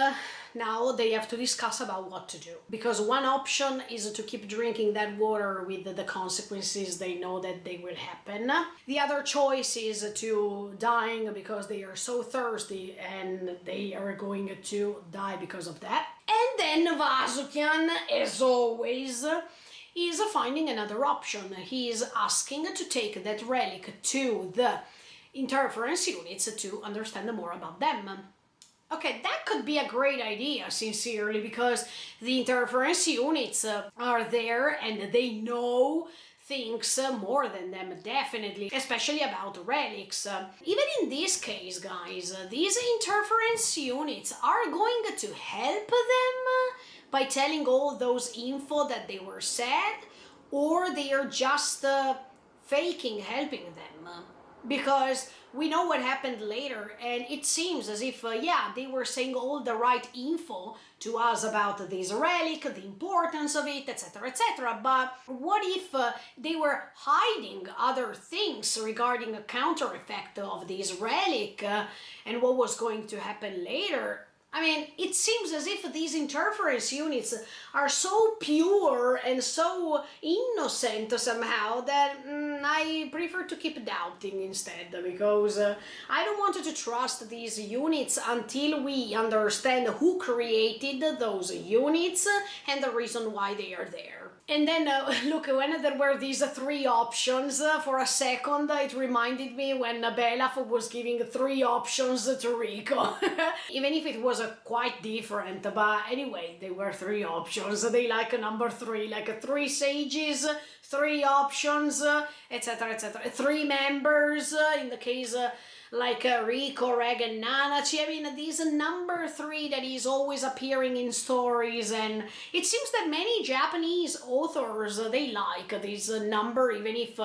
now they have to discuss about what to do. Because one option is to keep drinking that water with the consequences they know that they will happen. The other choice is to dying because they are so thirsty and they are going to die because of that. And then Vasukian, as always, is finding another option. He is asking to take that relic to the interference units to understand more about them. Okay, that could be a great idea, sincerely, because the interference units are there and they know things more than them, definitely, especially about relics. Even in this case, guys, these interference units are going to help them by telling all those info that they were said, or they are just faking helping them. Because we know what happened later, and it seems as if, they were saying all the right info to us about this relic, the importance of it, etc., etc. But what if they were hiding other things regarding a counter effect of this relic and what was going to happen later? I mean, it seems as if these interference units are so pure and so innocent somehow that I prefer to keep doubting instead, because I don't want to trust these units until we understand who created those units and the reason why they are there. And then, look, when there were these three options, for a second, it reminded me when Belaf was giving three options to Rico. Even if it was quite different, but anyway, they were three options. They like number three, like three sages, three options, etc., etc. Three members, in the case like Rico, Reg, and Nanachi. I mean, this number three that is always appearing in stories, and it seems that many Japanese authors, they like this number, even if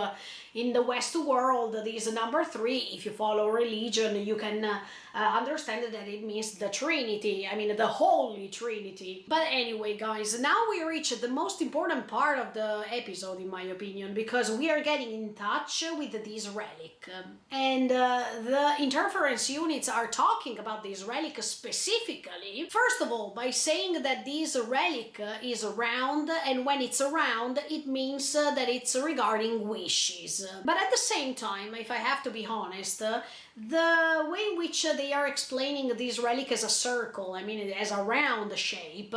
in the West world, this number three, if you follow religion, you can understand that it means the Trinity, I mean the Holy Trinity. But anyway, guys, now we reach the most important part of the episode, in my opinion, because we are getting in touch with this relic. And the the interference units are talking about this relic specifically, first of all, by saying that this relic is around, and when it's around, it means that it's regarding wishes. But at the same time, if I have to be honest, the way in which they are explaining this relic as a circle, I mean, as a round shape,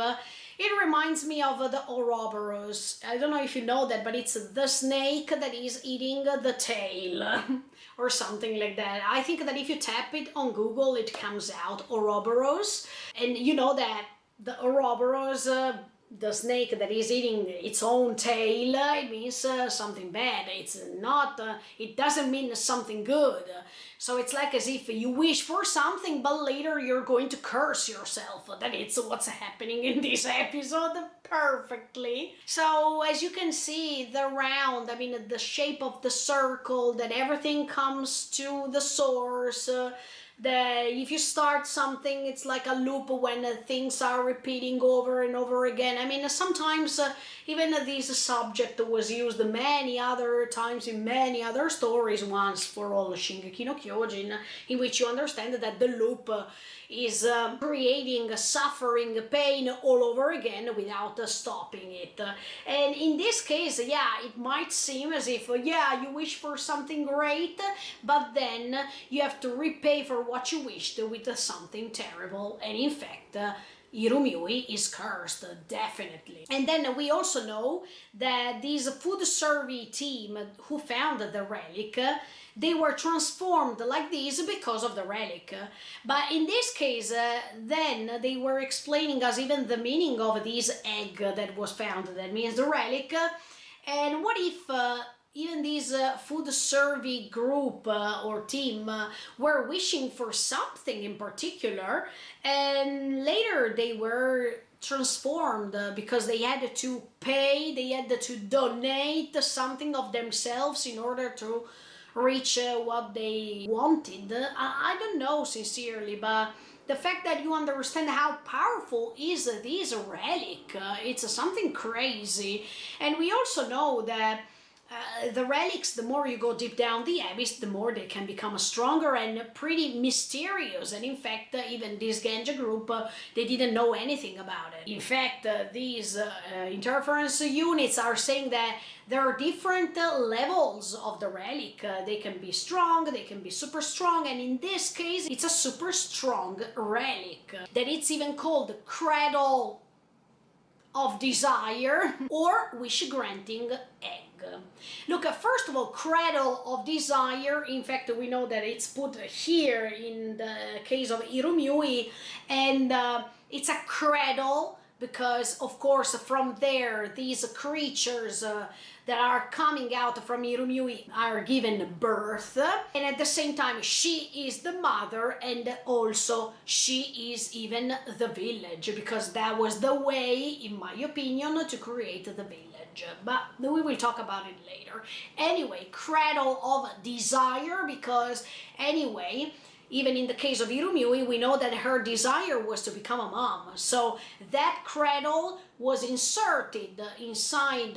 it reminds me of the Ouroboros. I don't know if you know that, but it's the snake that is eating the tail or something like that. I think that if you tap it on Google, it comes out Ouroboros. And you know that the Ouroboros, the snake that is eating its own tail, it means something bad. It's not, it doesn't mean something good. So it's like as if you wish for something, but later you're going to curse yourself. That it's what's happening in this episode perfectly. So as you can see, the round, I mean the shape of the circle, that everything comes to the source, that if you start something, it's like a loop when things are repeating over and over again. I mean, sometimes even this subject was used many other times in many other stories, once for all Shingeki no Kyojin, in which you understand that the loop is creating suffering, pain all over again without stopping it. And in this case, yeah, it might seem as if, yeah, you wish for something great, but then you have to repay for what you wished with something terrible. And in fact, Irumyui is cursed, definitely. And then we also know that this food survey team who found the relic, they were transformed like this because of the relic. But in this case, then they were explaining us even the meaning of this egg that was found. That means the relic. And what if even this food survey group or team were wishing for something in particular, and later they were transformed because they had to pay, they had to donate something of themselves in order to reach what they wanted. I don't know sincerely, but the fact that you understand how powerful is this relic, it's something crazy. And we also know that the relics, the more you go deep down the abyss, the more they can become stronger and pretty mysterious. And in fact, even this Genja group, they didn't know anything about it. In fact, these interference units are saying that there are different levels of the relic. They can be strong, they can be super strong, and in this case, it's a super strong relic. That it's even called Cradle of Desire or Wish Granting Egg. Look, first of all, Cradle of Desire, in fact, we know that it's put here in the case of Irumyui, and it's a cradle because, of course, from there, these creatures that are coming out from Irumyui are given birth, and at the same time, she is the mother, and also she is even the village, because that was the way, in my opinion, to create the village. But we will talk about it later. Anyway, Cradle of Desire, because anyway, even in the case of Irumyui, we know that her desire was to become a mom. So that cradle was inserted inside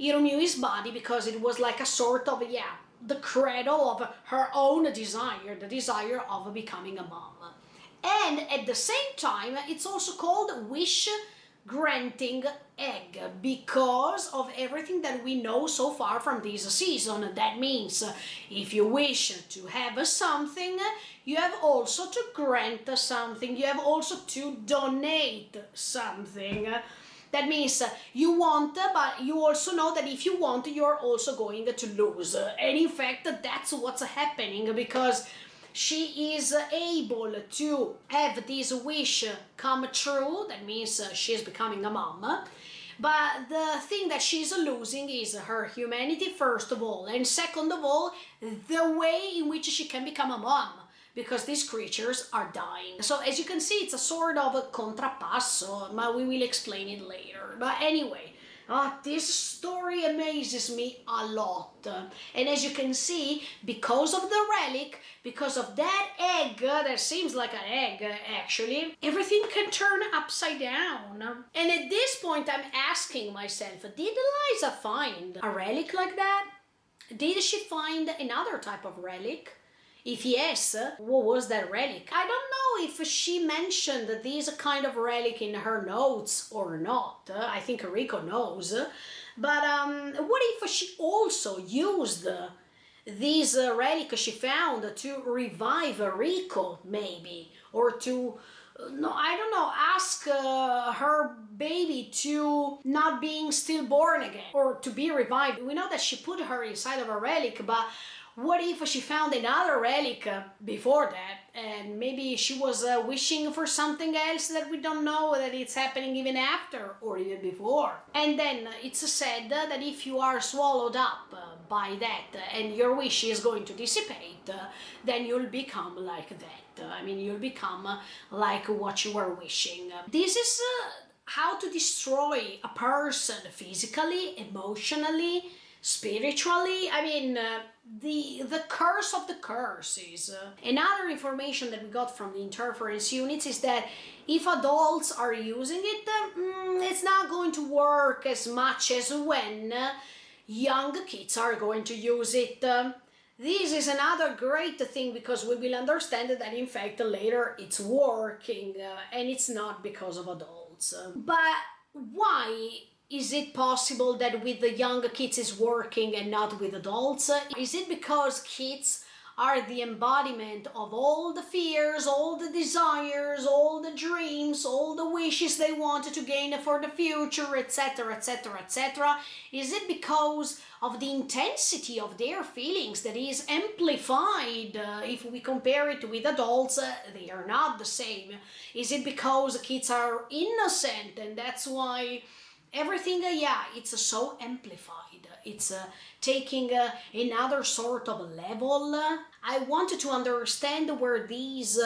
Irumyui's body because it was like a sort of, yeah, the cradle of her own desire, the desire of becoming a mom. And at the same time, it's also called Wish Granting Egg because of everything that we know so far from this season. That means if you wish to have something, you have also to grant something, you have also to donate something. That means you want, but you also know that if you want, you're also going to lose. And in fact, that's what's happening, because she is able to have this wish come true. That means she's becoming a mom. But the thing that she's losing is her humanity, first of all, and second of all, the way in which she can become a mom, because these creatures are dying. So as you can see, it's a sort of a contrapasso, but we will explain it later. But anyway, this story amazes me a lot. And as you can see, because of the relic, because of that egg, that seems like an egg actually, everything can turn upside down. And at this point I'm asking myself, did Eliza find a relic like that? Did she find another type of relic? If yes, what was that relic? I don't know if she mentioned this kind of relic in her notes or not. I think Rico knows. But what if she also used this relic she found to revive Rico, maybe? Or to, no, I don't know, ask her baby to not being stillborn again or to be revived. We know that she put her inside of a relic, but what if she found another relic before that, and maybe she was wishing for something else that we don't know, that it's happening even after or even before? And then it's said that if you are swallowed up by that and your wish is going to dissipate, then you'll become like that. I mean, you'll become like what you were wishing. This is how to destroy a person physically, emotionally, spiritually. I mean, the curse of the curses. Another information that we got from the interference units is that if adults are using it, it's not going to work as much as when young kids are going to use it. This is another great thing, because we will understand that in fact later it's working, and it's not because of adults. But why is it possible that with the young kids is working and not with adults? Is it because kids are the embodiment of all the fears, all the desires, all the dreams, all the wishes they wanted to gain for the future, etc., etc., etc.? Is it because of the intensity of their feelings that is amplified? If we compare it with adults, they are not the same. Is it because kids are innocent and that's why everything, it's so amplified? It's taking another sort of level. I wanted to understand where these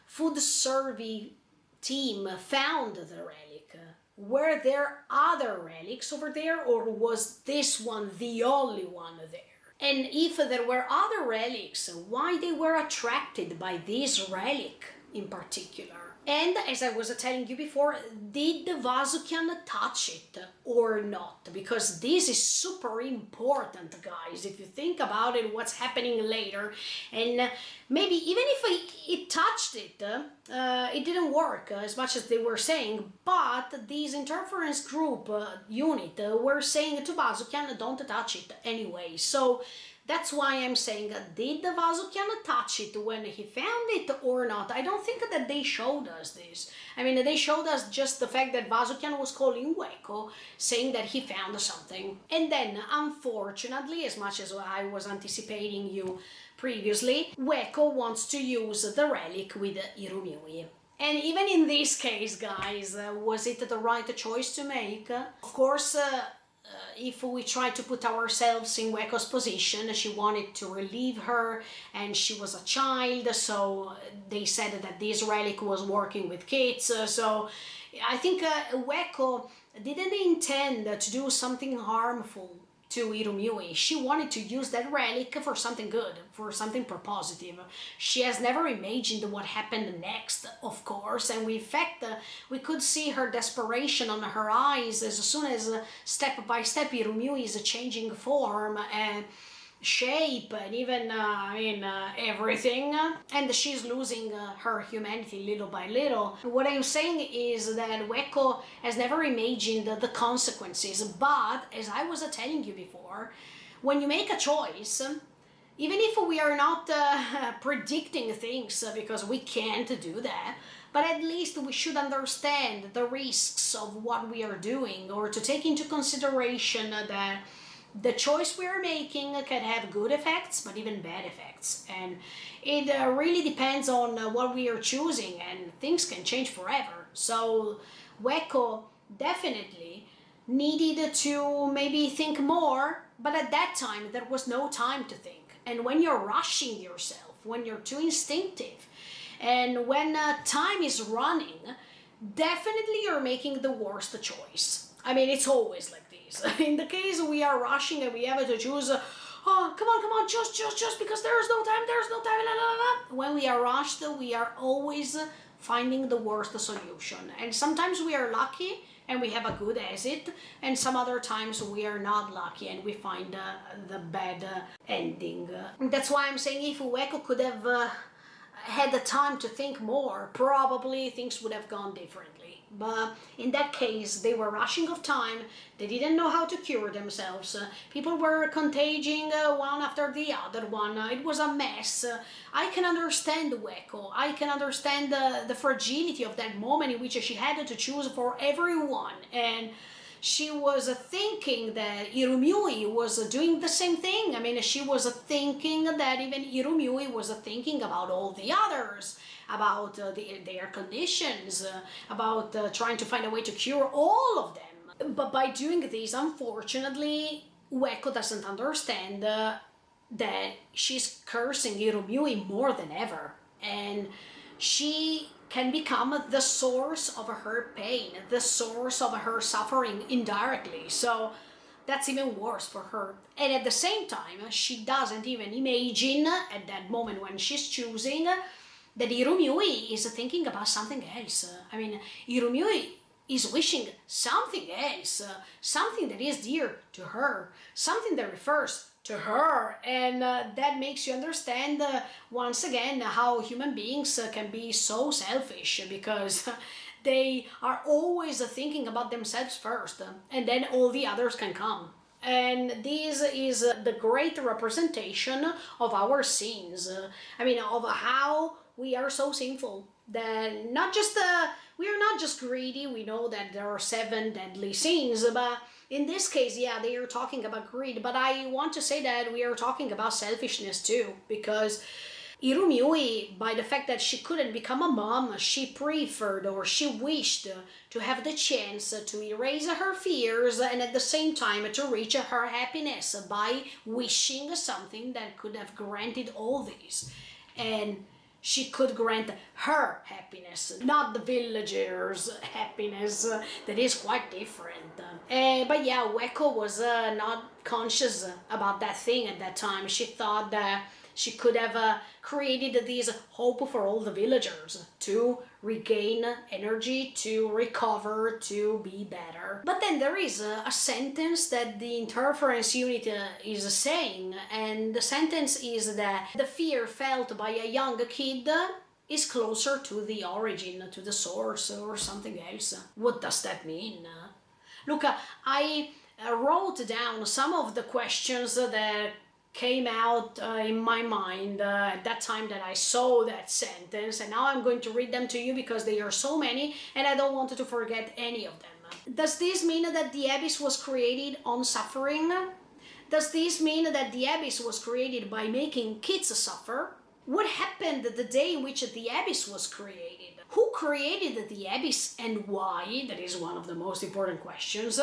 food survey team found the relic. Were there other relics over there, or was this one the only one there? And if there were other relics, why they were attracted by this relic in particular? And as I was telling you before, did the Vasukian touch it or not? Because this is super important, guys, if you think about it, what's happening later. And maybe even if it touched it, it didn't work as much as they were saying. But these interference group unit were saying to Vasukian, don't touch it anyway. So that's why I'm saying, did the Vasukian touch it when he found it or not? I don't think that they showed us this. I mean, they showed us just the fact that Vasukian was calling Weko, saying that he found something. And then, unfortunately, as much as I was anticipating you previously, Weko wants to use the relic with Irumyuui. And even in this case, guys, was it the right choice to make? Of course, if we try to put ourselves in Weko's position, she wanted to relieve her and she was a child, so they said that this relic was working with kids. So I think Weko didn't intend to do something harmful to Irumyuui. She wanted to use that relic for something good, for something positive. She has never imagined what happened next, of course, and in fact we could see her desperation on her eyes as soon as step by step Irumyuui is changing form and shape and even everything, and she's losing her humanity little by little. What I'm saying is that Weko has never imagined the consequences, but as I was telling you before, when you make a choice, even if we are not predicting things, because we can't do that, but at least we should understand the risks of what we are doing, or to take into consideration that the choice we are making can have good effects, but even bad effects. And it really depends on what we are choosing, and things can change forever. So Weko definitely needed to maybe think more, but at that time there was no time to think. And when you're rushing yourself, when you're too instinctive, and when time is running, definitely you're making the worst choice. I mean, it's always like this. In the case we are rushing and we have to choose, oh, come on, just because there's no time, la la la. When we are rushed, we are always finding the worst solution. And sometimes we are lucky and we have a good exit, and some other times we are not lucky and we find the bad ending. That's why I'm saying if Ueko could have had the time to think more, probably things would have gone differently. But in that case, they were rushing of time, they didn't know how to cure themselves, people were contagion one after the other one, it was a mess. I can understand Ueko, I can understand the fragility of that moment in which she had to choose for everyone, and she was thinking that Irumyuui was doing the same thing. I mean, she was thinking that even Irumyuui was thinking about all the others, about their conditions, about trying to find a way to cure all of them. But by doing this, unfortunately, Ueko doesn't understand that she's cursing Irumyuui more than ever. And she can become the source of her pain, the source of her suffering indirectly. So that's even worse for her. And at the same time, she doesn't even imagine at that moment when she's choosing that Irumyuui is thinking about something else. I mean, Irumyuui is wishing something else, something that is dear to her, something that refers to her, and that makes you understand once again how human beings can be so selfish, because they are always thinking about themselves first, and then all the others can come. And this is the great representation of our sins. I mean, of how we are so sinful that not just we are not just greedy. We know that there are 7 deadly sins, but in this case, yeah, they are talking about greed, but I want to say that we are talking about selfishness too, because Irumyuui, by the fact that she couldn't become a mom, she preferred or she wished to have the chance to erase her fears and at the same time to reach her happiness by wishing something that could have granted all these. And she could grant her happiness, not the villagers' happiness, that is quite different. But yeah, Ueko was not conscious about that thing at that time. She thought that she could have created this hope for all the villagers to regain energy, to recover, to be better. But then there is a sentence that the interference unit is saying, and the sentence is that the fear felt by a young kid is closer to the origin, to the source, or something else. What does that mean? Look, I wrote down some of the questions that came out in my mind at that time that I saw that sentence, and now I'm going to read them to you because they are so many and I don't want to forget any of them. Does this mean that the abyss was created on suffering? Does this mean that the abyss was created by making kids suffer? What happened the day in which the abyss was created? Who created the abyss and why? That is one of the most important questions.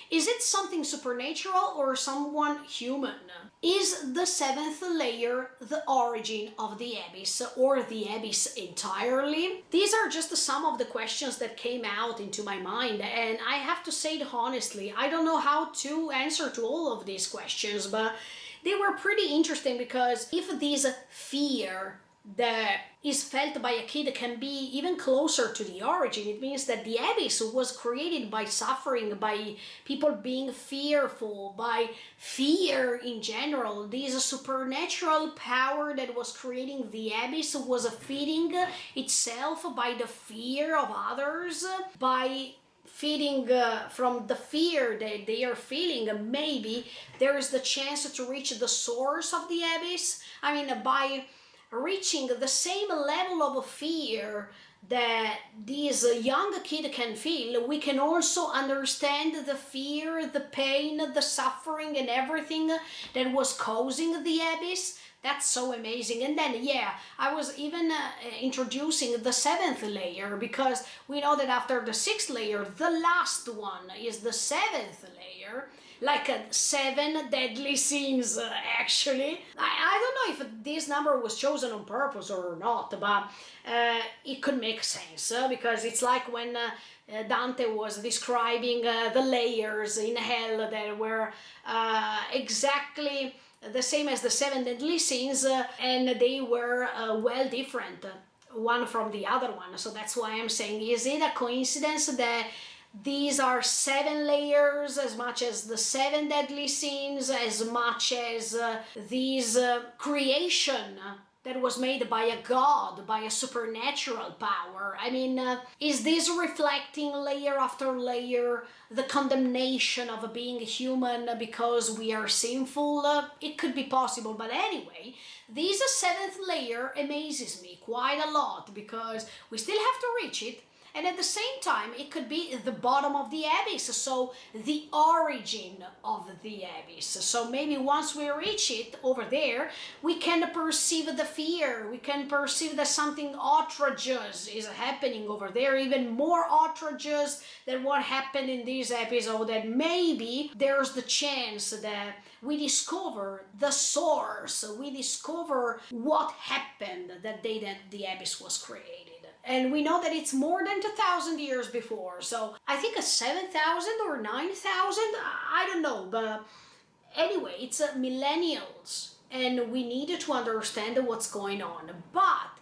Is it something supernatural or someone human? Is the 7th layer the origin of the abyss or the abyss entirely? These are just some of the questions that came out into my mind, and I have to say it honestly, I don't know how to answer to all of these questions, but they were pretty interesting, because if this fear that is felt by a kid can be even closer to the origin, it means that the abyss was created by suffering, by people being fearful, by fear in general. This supernatural power that was creating the abyss was feeding itself by the fear of others, by feeding from the fear that they are feeling. Maybe there is the chance to reach the source of the abyss. I mean, by reaching the same level of fear that this young kid can feel, we can also understand the fear, the pain, the suffering, and everything that was causing the abyss. That's so amazing. And then, yeah, I was even introducing the 7th layer, because we know that after the 6th layer, the last one is the 7th layer. Like 7 deadly sins, actually. I don't know if this number was chosen on purpose or not, but it could make sense, because it's like when Dante was describing the layers in hell that were exactly the same as the 7 deadly sins, and they were well different. one from the other one. So that's why I'm saying, is it a coincidence that these are 7 layers, as much as the 7 deadly sins, as much as these creation that was made by a god, by a supernatural power? I mean, is this reflecting layer after layer the condemnation of being human because we are sinful? It could be possible, but anyway, this 7th layer amazes me quite a lot, because we still have to reach it, and at the same time it could be the bottom of the abyss, so the origin of the abyss. So maybe once we reach it over there, we can perceive the fear, we can perceive that something outrageous is happening over there, even more outrageous than what happened in this episode, that maybe there's the chance that we discover the source, we discover what happened that day that the abyss was created. And we know that it's more than 2,000 years before, so I think a 7,000 or 9,000, I don't know, but anyway, it's millennials, and we need to understand what's going on. But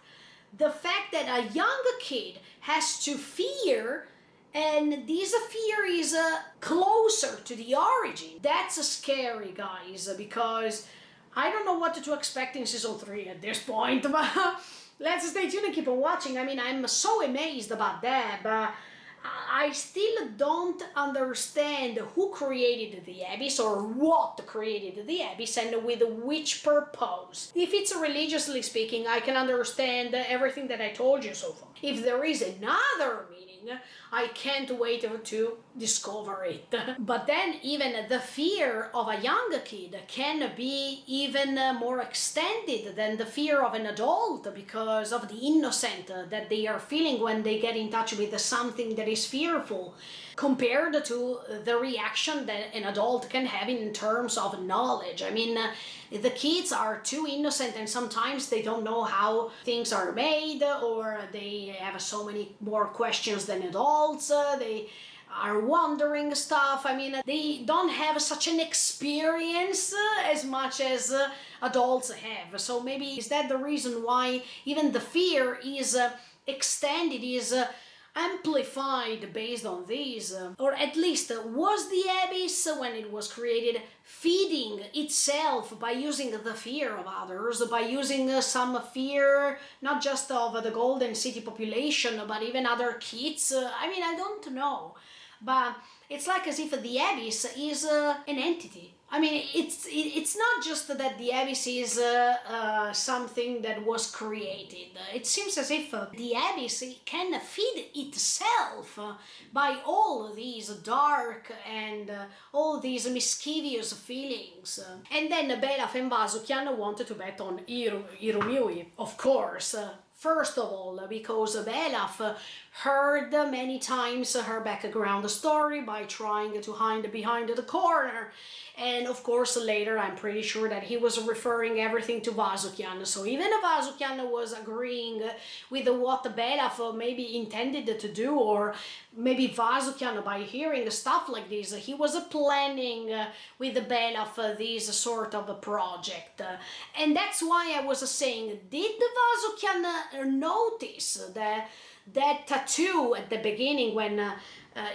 the fact that a young kid has to fear, and this fear is closer to the origin, that's scary, guys, because I don't know what to expect in season 3 at this point, but let's stay tuned and keep on watching. I mean, I'm so amazed about that, but I still don't understand who created the abyss, or what created the abyss, and with which purpose. If it's religiously speaking, I can understand everything that I told you so far. If there is another meaning, I can't wait to discover it. But then even the fear of a young kid can be even more extended than the fear of an adult, because of the innocent that they are feeling when they get in touch with something that is fearful, compared to the reaction that an adult can have in terms of knowledge. I mean, the kids are too innocent, and sometimes they don't know how things are made, or they have so many more questions than adults. They are wondering stuff. I mean, they don't have such an experience as much as adults have. So maybe is that the reason why even the fear is extended, is amplified based on these? Or at least, was the abyss, when it was created, feeding itself by using the fear of others, by using some fear not just of the Golden City population, but even other kids? I mean, I don't know, but it's like as if the abyss is an entity. I mean, it's not just that the abyss is something that was created. It seems as if the abyss can feed itself by all these dark and all these mischievous feelings. And then Belaf and Vasukian wanted to bet on Irumyuui, of course. First of all, because Belaf heard many times her background story by trying to hide behind the corner. And of course, later I'm pretty sure that he was referring everything to Vasukian. So even if Vasukian was agreeing with what Belaf maybe intended to do, or maybe Vasukian, by hearing stuff like this, he was planning with Belaf this sort of a project. And that's why I was saying, did Vasukian notice that tattoo at the beginning when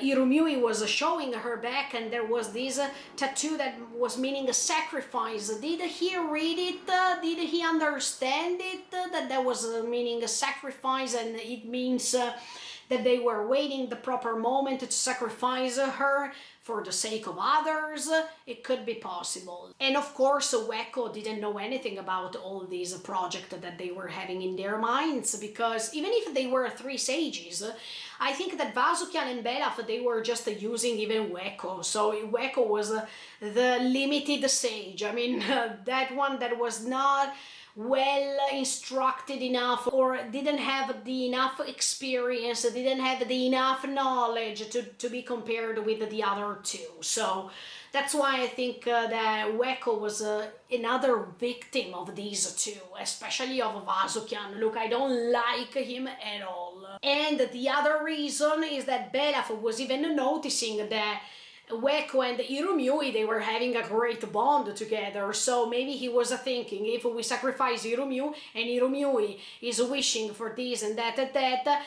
Irumyuui was showing her back, and there was this tattoo that was meaning a sacrifice? Did he read it? Did he understand it? That was meaning a sacrifice, and it means that they were waiting the proper moment to sacrifice her for the sake of others? It could be possible. And of course, Weko didn't know anything about all these projects that they were having in their minds, because even if they were 3 sages, I think that Vasukian and Belaf, they were just using even Weko. So Weko was the limited sage. I mean, that one that was not well instructed enough, or didn't have the enough experience, didn't have the enough knowledge to be compared with the other 2. So that's why I think that Weko was another victim of these 2, especially of Vasukian. Look, I don't like him at all. And the other reason is that Belaf was even noticing that Ueko and Irumyui, they were having a great bond together, so maybe he was thinking, if we sacrifice Irumyui and Irumyui is wishing for this and that,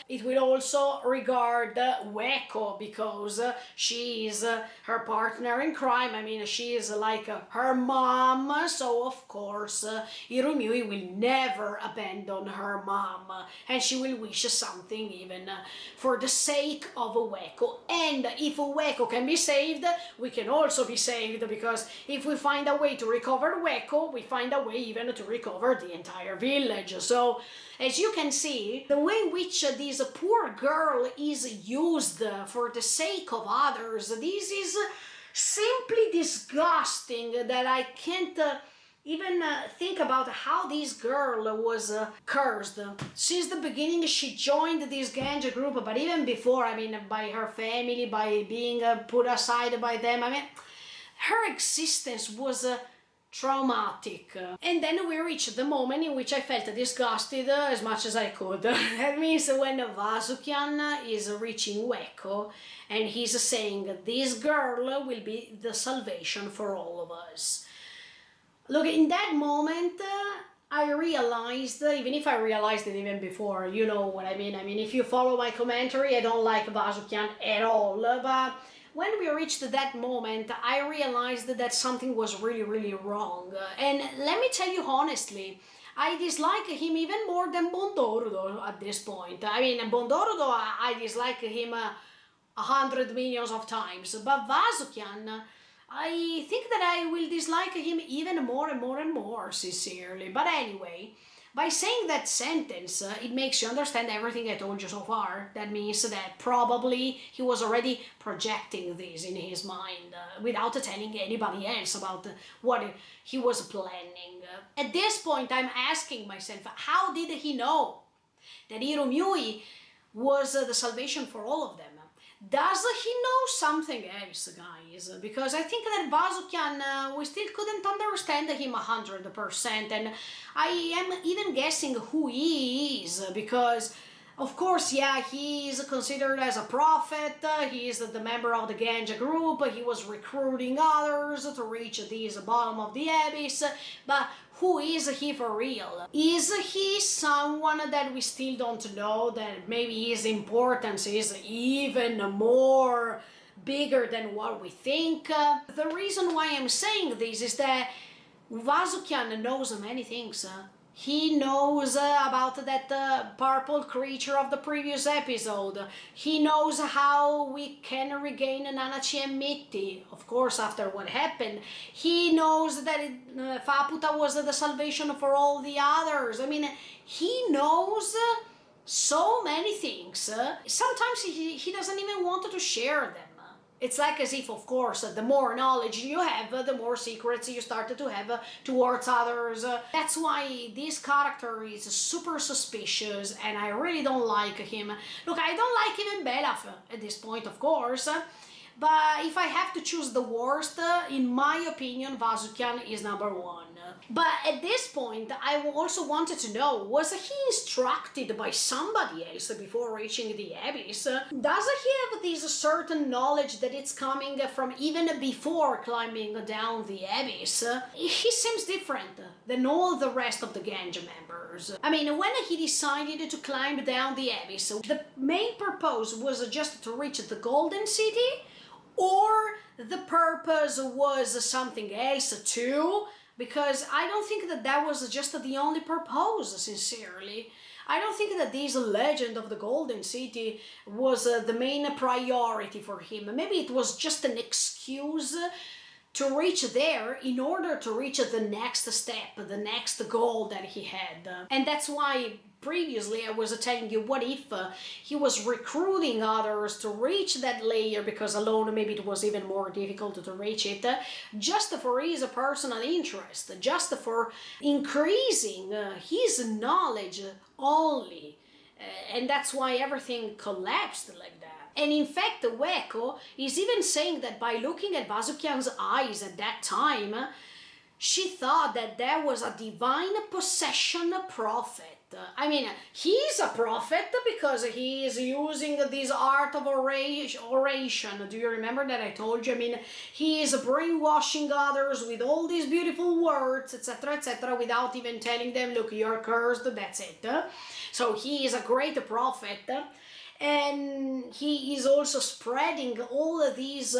it will also regard Ueko, because she is her partner in crime. I mean, she is like her mom, so of course Irumyui will never abandon her mom, and she will wish something even for the sake of Ueko. And if Ueko can be saved, we can also be saved, because if we find a way to recover Ueko, we find a way even to recover the entire village. So, as you can see, the way in which this poor girl is used for the sake of others, this is simply disgusting, that I can't even think about how this girl was cursed. Since the beginning she joined this ganja group, but even before, I mean, by her family, by being put aside by them, I mean, her existence was traumatic. And then we reached the moment in which I felt disgusted as much as I could. That means when Vasukian is reaching Ueko and he's saying, this girl will be the salvation for all of us. Look, in that moment, I realized, even if I realized it even before, you know what I mean. I mean, if you follow my commentary, I don't like Vasukian at all. But when we reached that moment, I realized that something was really, really wrong. And let me tell you honestly, I dislike him even more than Bondorudo at this point. I mean, Bondorudo, I dislike him 100 millions of times. But Vasukian, I think that I will dislike him even more and more and more, sincerely. But anyway, by saying that sentence, it makes you understand everything I told you so far. That means that probably he was already projecting this in his mind without telling anybody else about what he was planning. At this point, I'm asking myself, how did he know that Irumyui was the salvation for all of them? Does he know something else, guys? Because I think that Vasukian, we still couldn't understand him 100%, and I am even guessing who he is, because of course, yeah, he is considered as a prophet, he is the member of the Ganja group, he was recruiting others to reach this bottom of the abyss, but who is he for real? Is he someone that we still don't know, that maybe his importance is even more bigger than what we think? The reason why I'm saying this is that Vasukian knows many things. He knows about that purple creature of the previous episode. He knows how we can regain Nanachi and Mitti, of course, after what happened. He knows that Faputa was the salvation for all the others. I mean, he knows so many things. Sometimes he doesn't even want to share them. It's like as if, of course, the more knowledge you have, the more secrets you start to have towards others. That's why this character is super suspicious, and I really don't like him. Look, I don't like even Belaf at this point, of course, but if I have to choose the worst, in my opinion, Vasukian is number one. But at this point, I also wanted to know, was he instructed by somebody else before reaching the abyss? Does he have this certain knowledge that it's coming from even before climbing down the abyss? He seems different than all the rest of the Ganja members. I mean, when he decided to climb down the abyss, the main purpose was just to reach the Golden City, or the purpose was something else too? Because I don't think that that was just the only purpose, sincerely. I don't think that this legend of the Golden City was the main priority for him. Maybe it was just an excuse to reach there in order to reach the next step, the next goal that he had. And that's why previously I was telling you, what if he was recruiting others to reach that layer, because alone maybe it was even more difficult to reach it, just for his personal interest, just for increasing his knowledge only. And that's why everything collapsed like that. And in fact, Ueko is even saying that by looking at Vasukian's eyes at that time, she thought that there was a divine possession prophet. I mean, he's a prophet because he is using this art of oration. Do you remember that I told you? I mean, he is brainwashing others with all these beautiful words, etc., without even telling them, look, you're cursed, that's it. So he is a great prophet, and he is also spreading all of these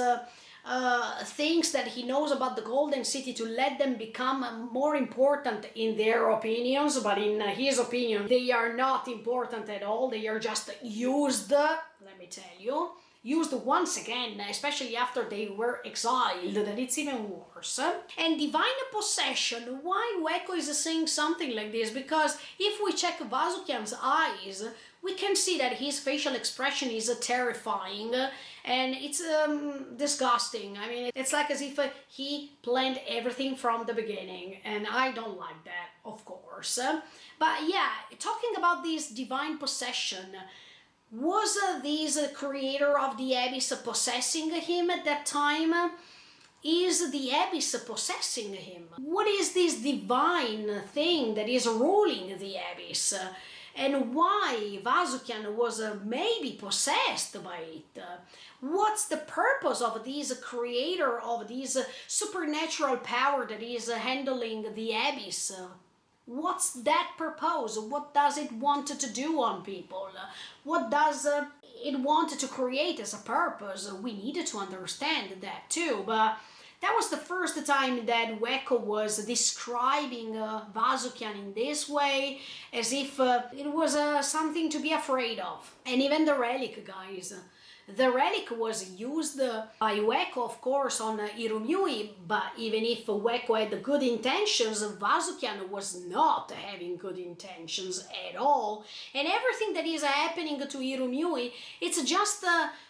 things that he knows about the Golden City to let them become more important in their opinions, but in his opinion, they are not important at all. They are just used, let me tell you, used once again, especially after they were exiled, that it's even worse. And divine possession, why Ueko is saying something like this? Because if we check Vasukian's eyes, we can see that his facial expression is terrifying and it's disgusting. I mean, it's like as if he planned everything from the beginning, and I don't like that, of course. But yeah, talking about this divine possession, was this creator of the Abyss possessing him at that time? Is the Abyss possessing him? What is this divine thing that is ruling the Abyss? And why Vasukian was maybe possessed by it? What's the purpose of this creator of this supernatural power that is handling the Abyss? What's that purpose? What does it want to do on people? What does it want to create as a purpose? We needed to understand that too, but that was the first time that Ueko was describing Vasukian in this way, as if it was something to be afraid of. And even the relic, guys. The relic was used by Ueko, of course, on Irumyuui, but even if Ueko had good intentions, Vasukian was not having good intentions at all. And everything that is happening to Irumyuui, it's just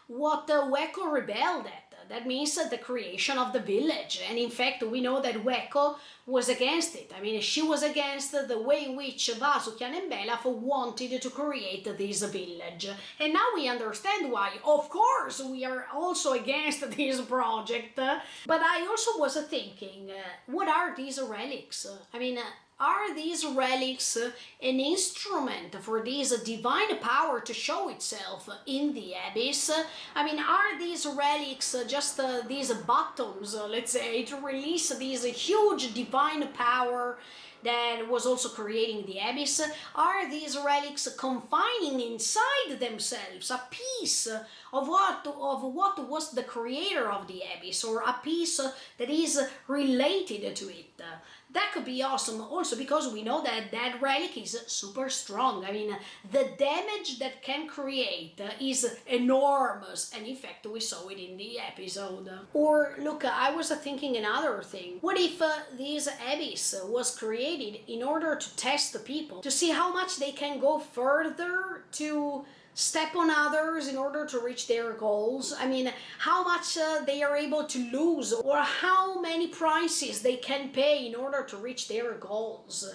what Ueko rebelled at. That means the creation of the village, and in fact we know that Ueko was against it. I mean, she was against the way in which Vasukian and Belaf wanted to create this village. And now we understand why. Of course, we are also against this project. But I also was thinking, what are these relics? I mean, are these relics an instrument for this divine power to show itself in the Abyss? I mean, are these relics just these buttons, let's say, to release this huge divine power that was also creating the Abyss? Are these relics confining inside themselves a piece of what was the creator of the Abyss, or a piece that is related to it? That could be awesome also because we know that that relic is super strong. I mean, the damage that can create is enormous, and in fact we saw it in the episode. Or look, I was thinking another thing. What if this Abyss was created in order to test the people, to see how much they can go further to step on others in order to reach their goals? I mean, how much they are able to lose, or how many prices they can pay in order to reach their goals.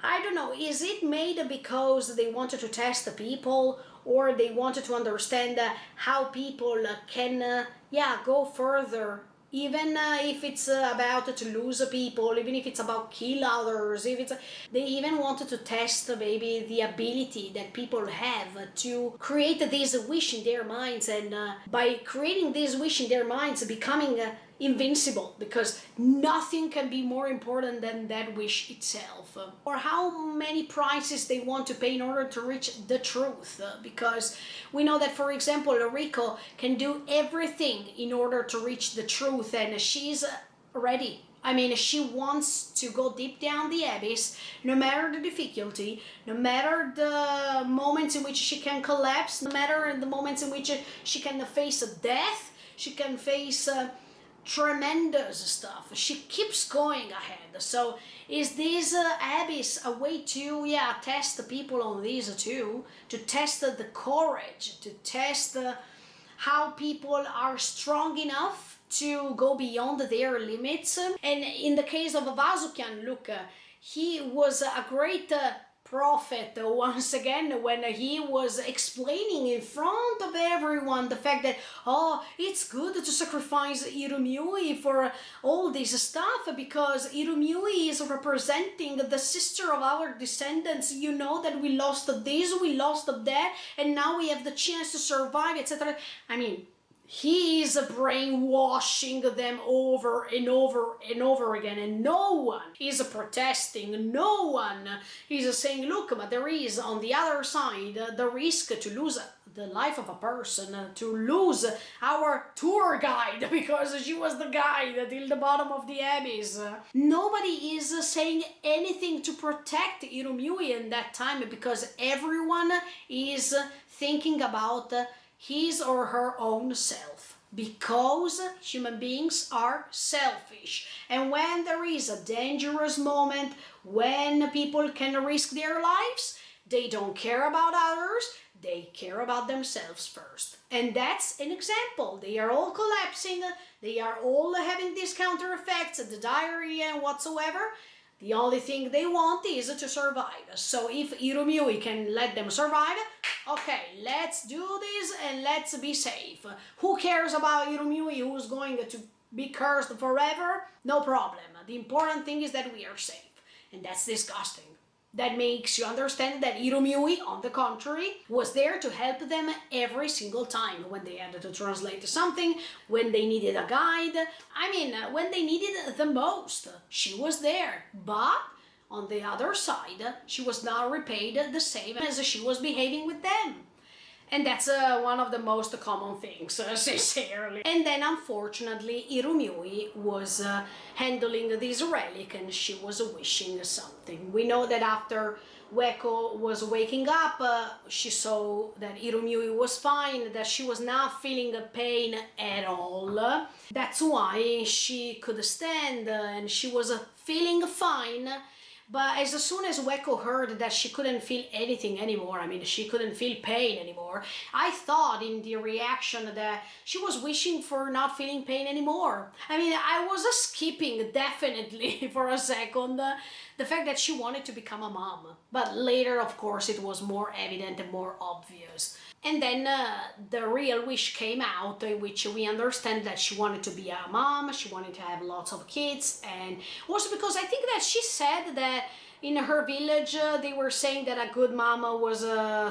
I don't know, is it made because they wanted to test the people, or they wanted to understand how people can go further, even if it's about to lose people, even if it's about kill others, if it's they even wanted to test maybe the ability that people have to create this wish in their minds, and by creating this wish in their minds, becoming invincible, because nothing can be more important than that wish itself. Or how many prices they want to pay in order to reach the truth, because we know that, for example, Riko can do everything in order to reach the truth, and she's ready. I mean, she wants to go deep down the Abyss, no matter the difficulty, no matter the moments in which she can collapse, no matter the moments in which she can face death, she can face tremendous stuff. She keeps going ahead. So is this Abyss a way to test the people on these too, to test the courage, to test how people are strong enough to go beyond their limits? And in the case of Vasukian, look, he was a great prophet once again when he was explaining in front of everyone the fact that, oh, it's good to sacrifice Irumyuui for all this stuff because Irumyuui is representing the sister of our descendants. You know that we lost this, we lost that, and now we have the chance to survive, etc. I mean, he is brainwashing them over and over and over again, and no one is protesting, no one is saying, look, but there is on the other side the risk to lose the life of a person, to lose our tour guide because she was the guide till the bottom of the abyss. Nobody is saying anything to protect Irumyuui in that time because everyone is thinking about his or her own self, because human beings are selfish. And when there is a dangerous moment, when people can risk their lives, they don't care about others, they care about themselves first. And that's an example. They are all collapsing, they are all having these counter effects, the diarrhea and whatsoever. The only thing they want is to survive. So if Irumyuui can let them survive, okay, let's do this and let's be safe. Who cares about Irumyuui, who's going to be cursed forever? No problem. The important thing is that we are safe. And that's disgusting. That makes you understand that Irumyuui, on the contrary, was there to help them every single time when they had to translate something, when they needed a guide. I mean, when they needed the most, she was there. But on the other side, she was not repaid the same as she was behaving with them. And that's one of the most common things, sincerely. And then, unfortunately, Irumyuui was handling this relic and she was wishing something. We know that after Ueko was waking up, she saw that Irumyuui was fine, that she was not feeling pain at all. That's why she could stand and she was feeling fine. But as soon as Ueko heard that she couldn't feel anything anymore, I mean, she couldn't feel pain anymore, I thought in the reaction that she was wishing for not feeling pain anymore. I mean, I was skipping definitely for a second the fact that she wanted to become a mom. But later, of course, it was more evident and more obvious. And then the real wish came out, in which we understand that she wanted to be a mom, she wanted to have lots of kids, and also because I think that she said that in her village they were saying that a good mama was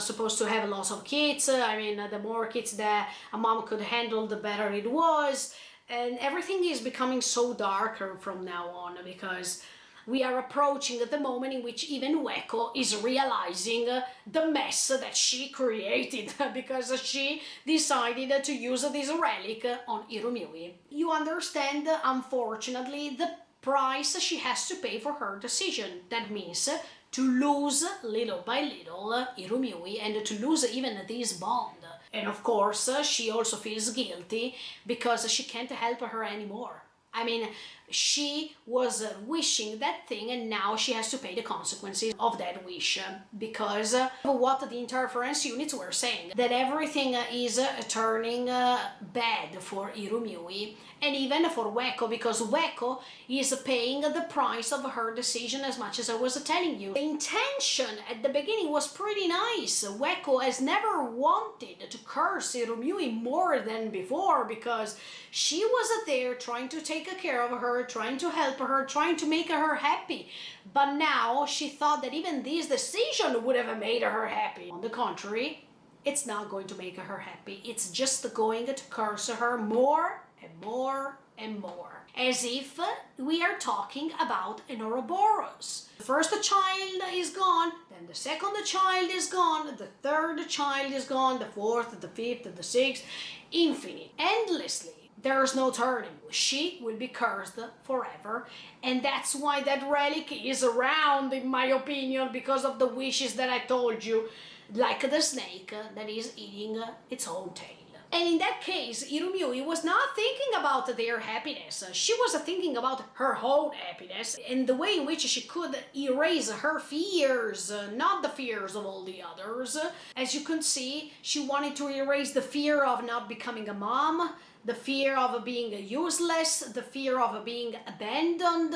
supposed to have lots of kids. I mean, the more kids that a mom could handle, the better it was. And everything is becoming so darker from now on because we are approaching the moment in which even Ueko is realizing the mess that she created because she decided to use this relic on Irumyuui. You understand, unfortunately, the price she has to pay for her decision. That means to lose little by little Irumyuui and to lose even this bond. And of course, she also feels guilty because she can't help her anymore. I mean, she was wishing that thing and now she has to pay the consequences of that wish because of what the interference units were saying, that everything is turning bad for Irumyuui and even for Ueko, because Ueko is paying the price of her decision, as much as I was telling you. The intention at the beginning was pretty nice. Ueko has never wanted to curse Irumyuui more than before because she was there trying to take care of her, trying to help her, trying to make her happy. But now she thought that even this decision would have made her happy. On the contrary, it's not going to make her happy. It's just going to curse her more and more and more. As if we are talking about an Ouroboros. The first child is gone, then the second child is gone, the third child is gone, the fourth, the fifth, the sixth, infinite, endlessly. There's no turning. She will be cursed forever, and that's why that relic is around, in my opinion, because of the wishes that I told you, like the snake that is eating its own tail. And in that case, Irumyuui was not thinking about their happiness. She was thinking about her own happiness and the way in which she could erase her fears, not the fears of all the others. As you can see, she wanted to erase the fear of not becoming a mom, the fear of being useless, the fear of being abandoned,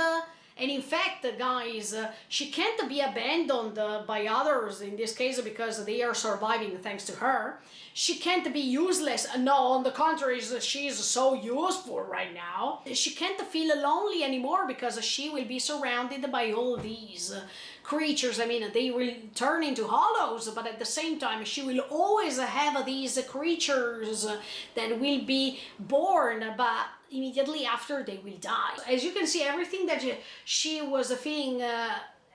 And in fact, guys, she can't be abandoned by others, in this case, because they are surviving thanks to her. She can't be useless. No, on the contrary, she's so useful right now. She can't feel lonely anymore because she will be surrounded by all these creatures. I mean, they will turn into hollows, but at the same time, she will always have these creatures that will be born, but immediately after they will die. As you can see, everything that she was feeling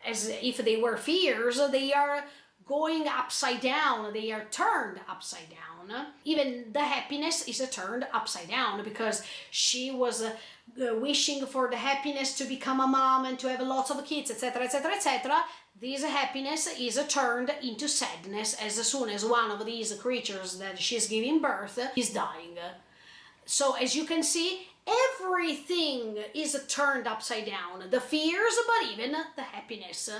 as if they were fears, they are going upside down, they are turned upside down. Even the happiness is turned upside down because she was wishing for the happiness to become a mom and to have lots of kids, etc., etc., etc. This happiness is turned into sadness as soon as one of these creatures that she's giving birth is dying. So as you can see, everything is turned upside down. The fears, but even the happiness.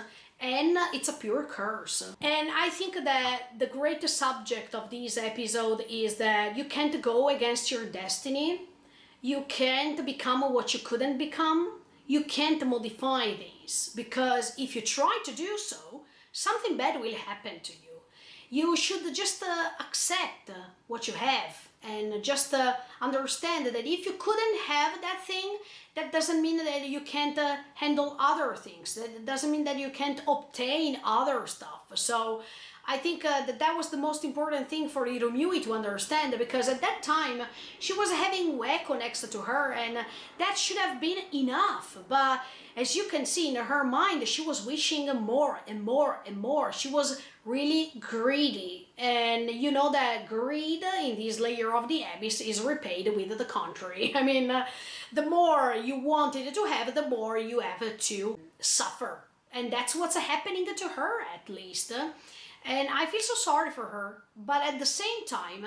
And it's a pure curse. And I think that the great subject of this episode is that you can't go against your destiny. You can't become what you couldn't become. You can't modify these, because if you try to do so, something bad will happen to you. You should just accept what you have and just understand that if you couldn't have that thing, that doesn't mean that you can't handle other things. That doesn't mean that you can't obtain other stuff. So I think that was the most important thing for Hiromyui to understand, because at that time she was having Ueko next to her, and that should have been enough. But as you can see, in her mind, she was wishing more and more and more. She was really greedy, and you know that greed in this layer of the abyss is repaid with the contrary. I mean, the more you wanted to have, the more you have to suffer, and that's what's happening to her, at least. And I feel so sorry for her, but at the same time,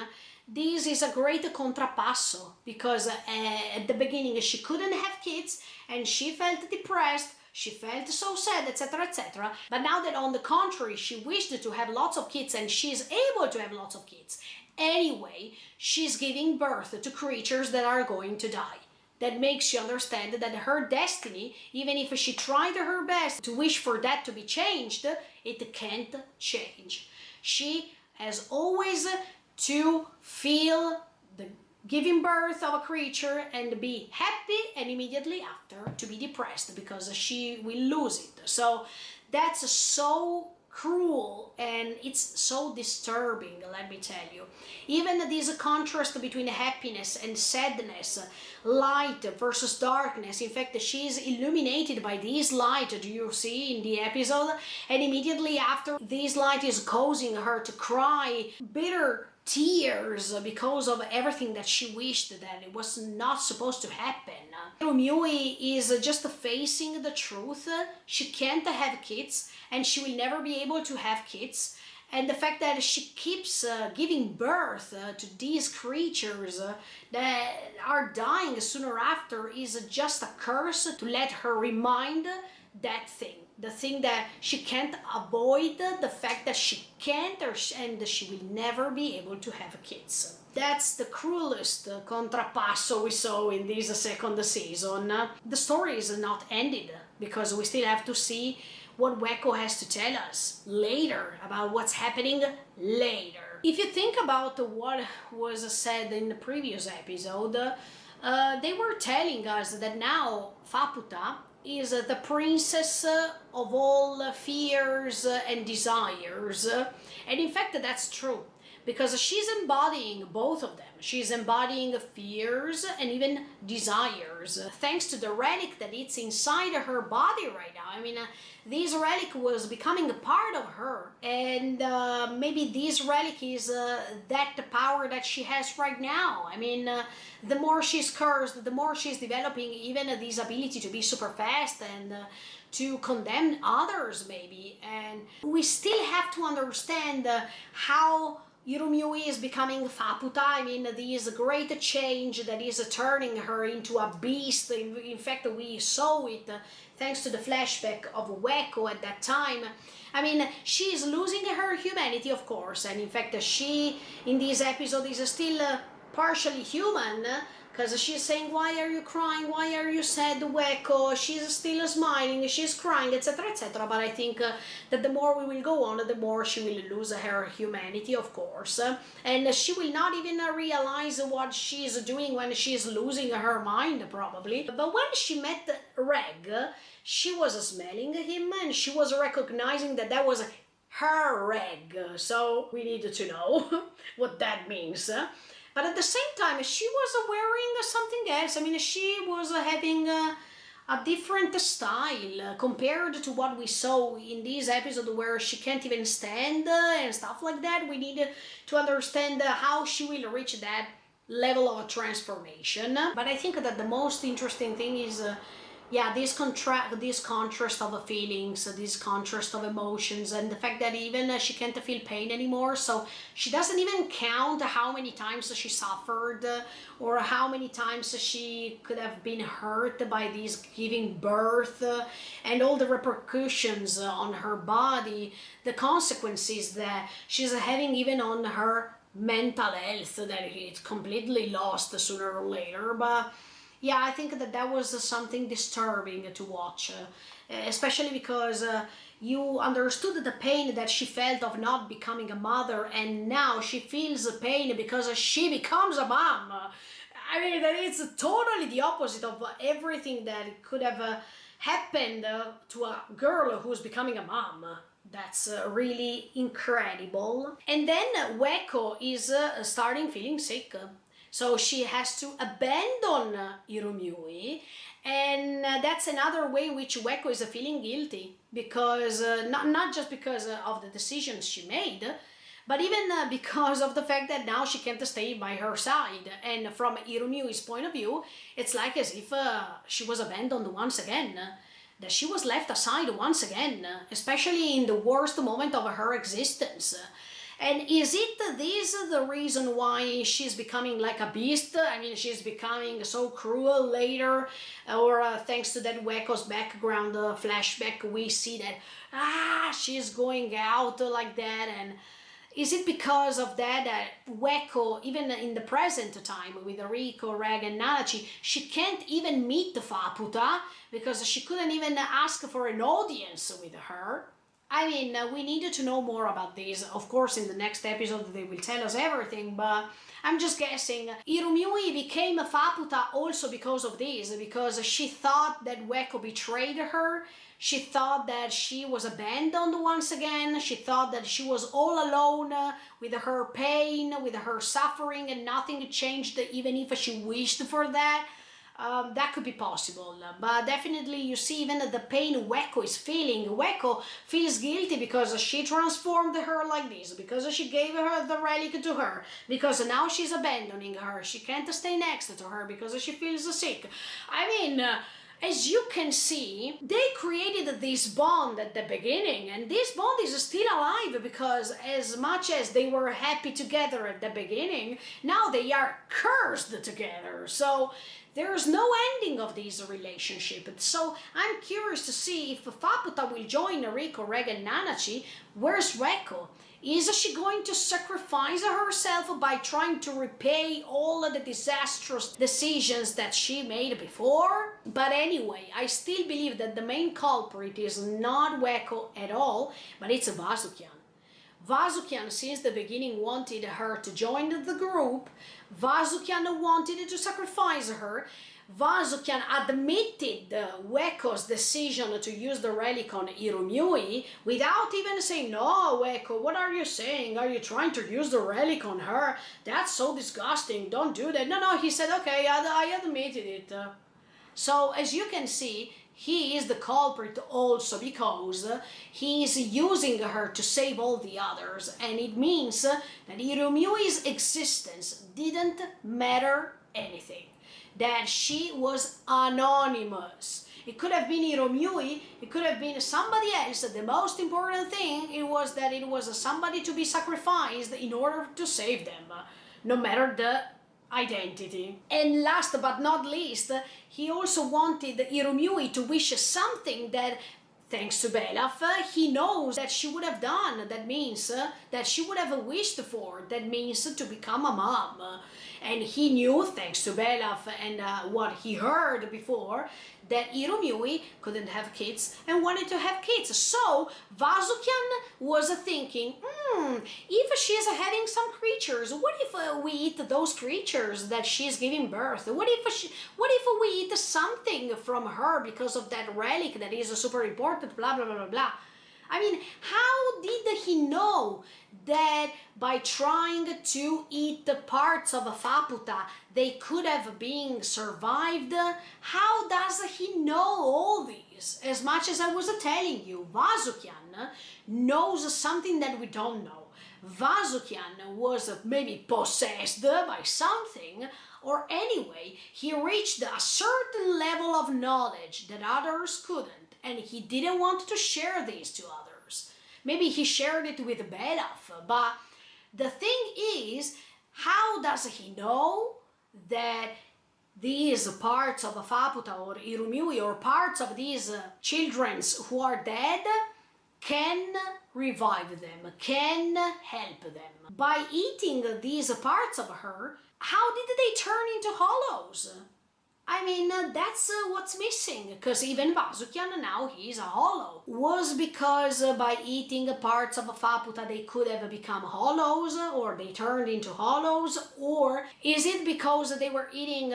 this is a great contrapasso, because at the beginning she couldn't have kids and she felt depressed, she felt so sad, etc., etc. But now that on the contrary, she wished to have lots of kids and she's able to have lots of kids, anyway, she's giving birth to creatures that are going to die. That makes you understand that her destiny, even if she tried her best to wish for that to be changed, it can't change. She has always to feel the giving birth of a creature and be happy, and immediately after to be depressed because she will lose it. So that's so cruel and it's so disturbing, let me tell you. Even this contrast between happiness and sadness, light versus darkness. In fact, she is illuminated by this light, do you see in the episode? And immediately after, this light is causing her to cry bitter tears because of everything that she wished that it was not supposed to happen. Hiromyui is just facing the truth. She can't have kids and she will never be able to have kids. And the fact that she keeps giving birth to these creatures that are dying sooner or after is just a curse to let her remind that thing. The thing that she can't avoid, the fact that she can't, and she will never be able to have kids. That's the cruelest contrapasso we saw in this second season. The story is not ended, because we still have to see what Ueko has to tell us later about what's happening later. If you think about what was said in the previous episode, they were telling us that now Faputa is the princess of all fears and desires. And in fact, that's true, because she's embodying both of them. She's embodying fears and even desires, thanks to the relic that it's inside her body right now. I mean, this relic was becoming a part of her, and maybe this relic is that power that she has right now. I mean, the more she's cursed, the more she's developing even this ability to be super fast and to condemn others, maybe. And we still have to understand how Hiromyui is becoming Faputa. I mean, this great change that is turning her into a beast. In fact, we saw it thanks to the flashback of Ueko at that time. I mean, she is losing her humanity, of course, and in fact, she, in this episode, is still partially human, because she's saying, why are you crying, why are you sad, Weko? She's still smiling, she's crying, etc., etc. But I think that the more we will go on, the more she will lose her humanity, of course, and she will not even realize what she's doing when she's losing her mind, probably. But when she met Reg, she was smelling him and she was recognizing that that was her Reg, so we needed to know what that means. But at the same time, she was wearing something else. I mean, she was having a different style compared to what we saw in this episode where she can't even stand and stuff like that. We need to understand how she will reach that level of transformation. But I think that the most interesting thing is yeah, this contrast of feelings, this contrast of emotions, and the fact that even she can't feel pain anymore, so she doesn't even count how many times she suffered or how many times she could have been hurt by this giving birth and all the repercussions on her body, the consequences that she's having even on her mental health that it's completely lost sooner or later. But yeah, I think that that was something disturbing to watch, especially because you understood the pain that she felt of not becoming a mother, and now she feels the pain because she becomes a mom. I mean, that it's totally the opposite of everything that could have happened to a girl who's becoming a mom. That's really incredible. And then Weko is starting feeling sick. So she has to abandon Irumyui, and that's another way in which Weko is feeling guilty, because not just because of the decisions she made, but even because of the fact that now she can't stay by her side. And from Irumyui's point of view, it's like as if she was abandoned once again, that she was left aside once again, especially in the worst moment of her existence. And is it this the reason why she's becoming like a beast? I mean, she's becoming so cruel later, or thanks to that Weko's background flashback, we see that she's going out like that. And is it because of that Weko, even in the present time with Riko, Reg, and Nanachi, she can't even meet Faputa because she couldn't even ask for an audience with her? I mean, we needed to know more about this. Of course, in the next episode they will tell us everything, but I'm just guessing. Irumyui became a Faputa also because of this, because she thought that Weko betrayed her. She thought that she was abandoned once again. She thought that she was all alone with her pain, with her suffering, and nothing changed even if she wished for that. That could be possible, but definitely you see even the pain Weko is feeling. Weko feels guilty because she transformed her like this, because she gave her the relic to her, because now she's abandoning her. She can't stay next to her because she feels sick. I mean, as you can see, they created this bond at the beginning, and this bond is still alive because as much as they were happy together at the beginning, now they are cursed together. So there's no ending of this relationship. So I'm curious to see if Faputa will join Riko, Reg, and Nanachi. Where's Weko? Is she going to sacrifice herself by trying to repay all of the disastrous decisions that she made before? But anyway, I still believe that the main culprit is not Weko at all, but it's Vasukian. Vasukian, since the beginning, wanted her to join the group. Vasukian wanted to sacrifice her. Vasukian admitted Weko's decision to use the relic on Irumyui without even saying, "No, Weko, what are you saying? Are you trying to use the relic on her? That's so disgusting, don't do that." No, he said, "Okay, I admitted it." So, as you can see, he is the culprit also because he is using her to save all the others, and it means that Irumyui's existence didn't matter anything, that she was anonymous. It could have been Irumyui, it could have been somebody else. The most important thing it was that it was somebody to be sacrificed in order to save them, no matter the identity. And last but not least, he also wanted Irumyui to wish something that thanks to Belaf, he knows that she would have done. That means that she would have wished for. That means to become a mom. And he knew, thanks to Belaf and what he heard before, that Hiromiui couldn't have kids and wanted to have kids. So Vasukian was thinking, if she's having some creatures, what if we eat those creatures that she's giving birth? What if we eat something from her because of that relic that is super important, blah, blah, blah, blah, blah. I mean, how did he know that by trying to eat the parts of a Faputa, they could have been survived? How does he know all these? As much as I was telling you, Vasukian knows something that we don't know. Vasukian was maybe possessed by something, or anyway, he reached a certain level of knowledge that others couldn't, and he didn't want to share these to others. Maybe he shared it with Belaf, but the thing is, how does he know that these parts of a Faputa or Hiromiui or parts of these children who are dead can revive them, can help them? By eating these parts of her, how did they turn into hollows? I mean, that's what's missing, because even Vasukian now, he's a hollow. Was because by eating parts of a Faputa they could have become hollows, or they turned into hollows, or is it because they were eating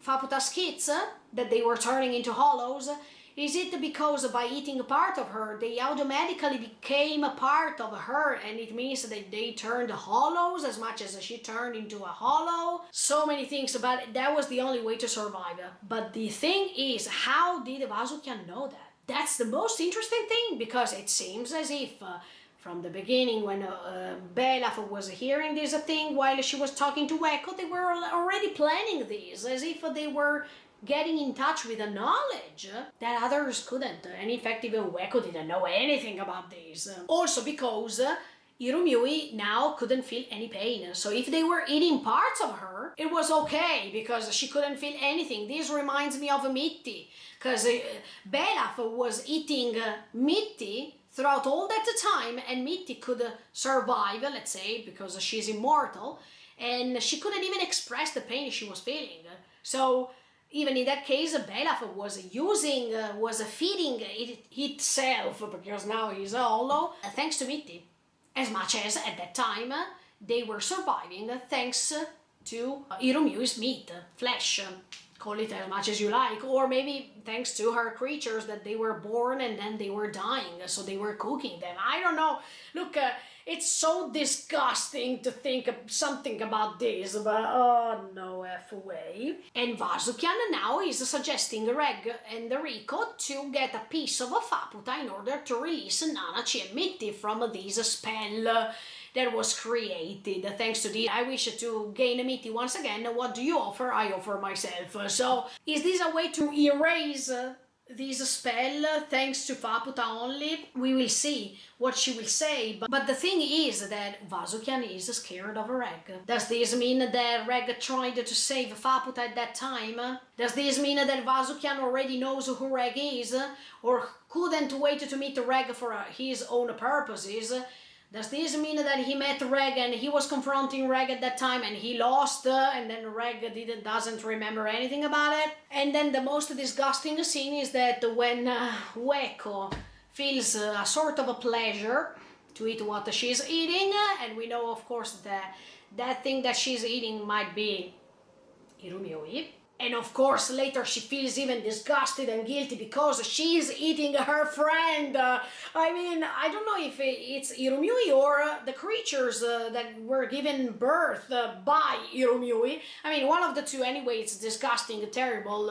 Faputa skits that they were turning into hollows? Is it because by eating a part of her, they automatically became a part of her, and it means that they turned hollows as much as she turned into a hollow? So many things, but that was the only way to survive. But the thing is, how did Vasukian know that? That's the most interesting thing, because it seems as if from the beginning, when Belaf was hearing this thing while she was talking to Weko, they were already planning this, as if they were getting in touch with a knowledge that others couldn't. And in fact, even Weko didn't know anything about this. Also because Hiromiui now couldn't feel any pain. So if they were eating parts of her, it was okay, because she couldn't feel anything. This reminds me of Mitti, because Belaf was eating Mitti throughout all that time, and Mitti could survive, let's say, because she's immortal, and she couldn't even express the pain she was feeling. So even in that case, Belaf was feeding it itself, because now he's a hollow, thanks to Mitti. As much as at that time they were surviving thanks to Hiromiui's meat, flesh, call it as much as you like, or maybe thanks to her creatures that they were born and then they were dying, so they were cooking them. I don't know. Look, it's so disgusting to think of something about this, but oh no F way. And Vasukian now is suggesting Reg and Rico to get a piece of a Faputa in order to release Nanachi and Mitti from this spell that was created thanks to the I wish to gain Mitti once again. What do you offer? I offer myself. So is this a way to erase this spell thanks to Faputa only? We will see what she will say, but the thing is that Vasukian is scared of Reg. Does this mean that Reg tried to save Faputa at that time? Does this mean that Vasukian already knows who Reg is, or couldn't wait to meet Reg for his own purposes? Does this mean that he met Reg and he was confronting Reg at that time and he lost and then Reg doesn't remember anything about it? And then the most disgusting scene is that when Weko feels a sort of a pleasure to eat what she's eating, and we know of course that that thing that she's eating might be Hiromiui. And of course later she feels even disgusted and guilty because she's eating her friend. I mean, I don't know if it's Hiromiui or the creatures that were given birth by Hiromiui. I mean, one of the two anyway. It's disgusting, terrible.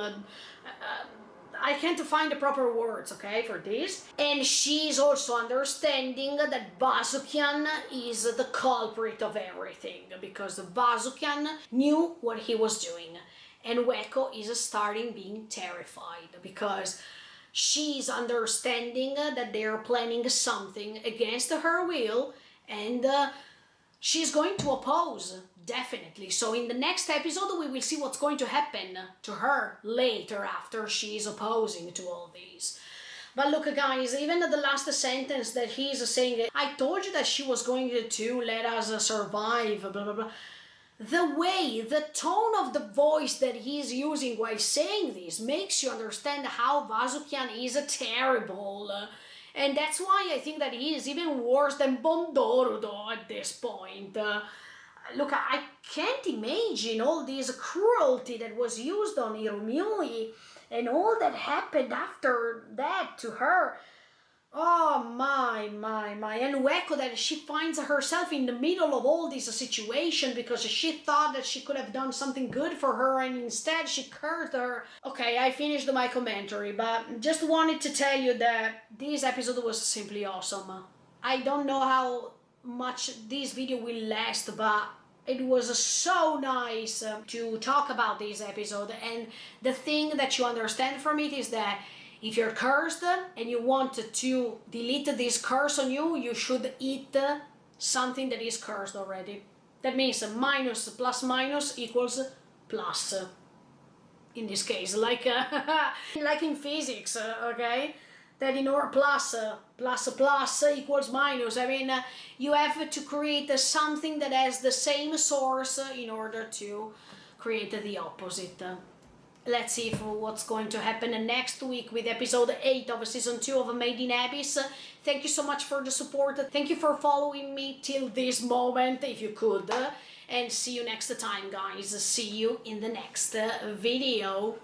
I can't find the proper words, okay, for this. And she's also understanding that Vasukian is the culprit of everything, because Vasukian knew what he was doing. And Weko is starting being terrified because she's understanding that they're planning something against her will, and she's going to oppose, definitely. So in the next episode we will see what's going to happen to her later after she's opposing to all these. But look, guys, even at the last sentence that he's saying, I told you that she was going to let us survive, blah, blah, blah. The way, the tone of the voice that he's using while saying this makes you understand how Vasukian is terrible. And that's why I think that he is even worse than Bondorudo at this point. Look, I can't imagine all this cruelty that was used on Irumyuui and all that happened after that to her. Oh my. And Ueko, that she finds herself in the middle of all this situation because she thought that she could have done something good for her and instead she cursed her. Okay, I finished my commentary, but just wanted to tell you that this episode was simply awesome. I don't know how much this video will last, but it was so nice to talk about this episode. And the thing that you understand from it is that if you're cursed and you want to delete this curse on you, you should eat something that is cursed already. That means minus plus minus equals plus. In this case, like like in physics, okay? That in order plus equals minus. I mean, you have to create something that has the same source in order to create the opposite. Let's see what's going to happen next week with episode 8 of season 2 of Made in Abyss. Thank you so much for the support. Thank you for following me till this moment, if you could. And see you next time, guys. See you in the next video.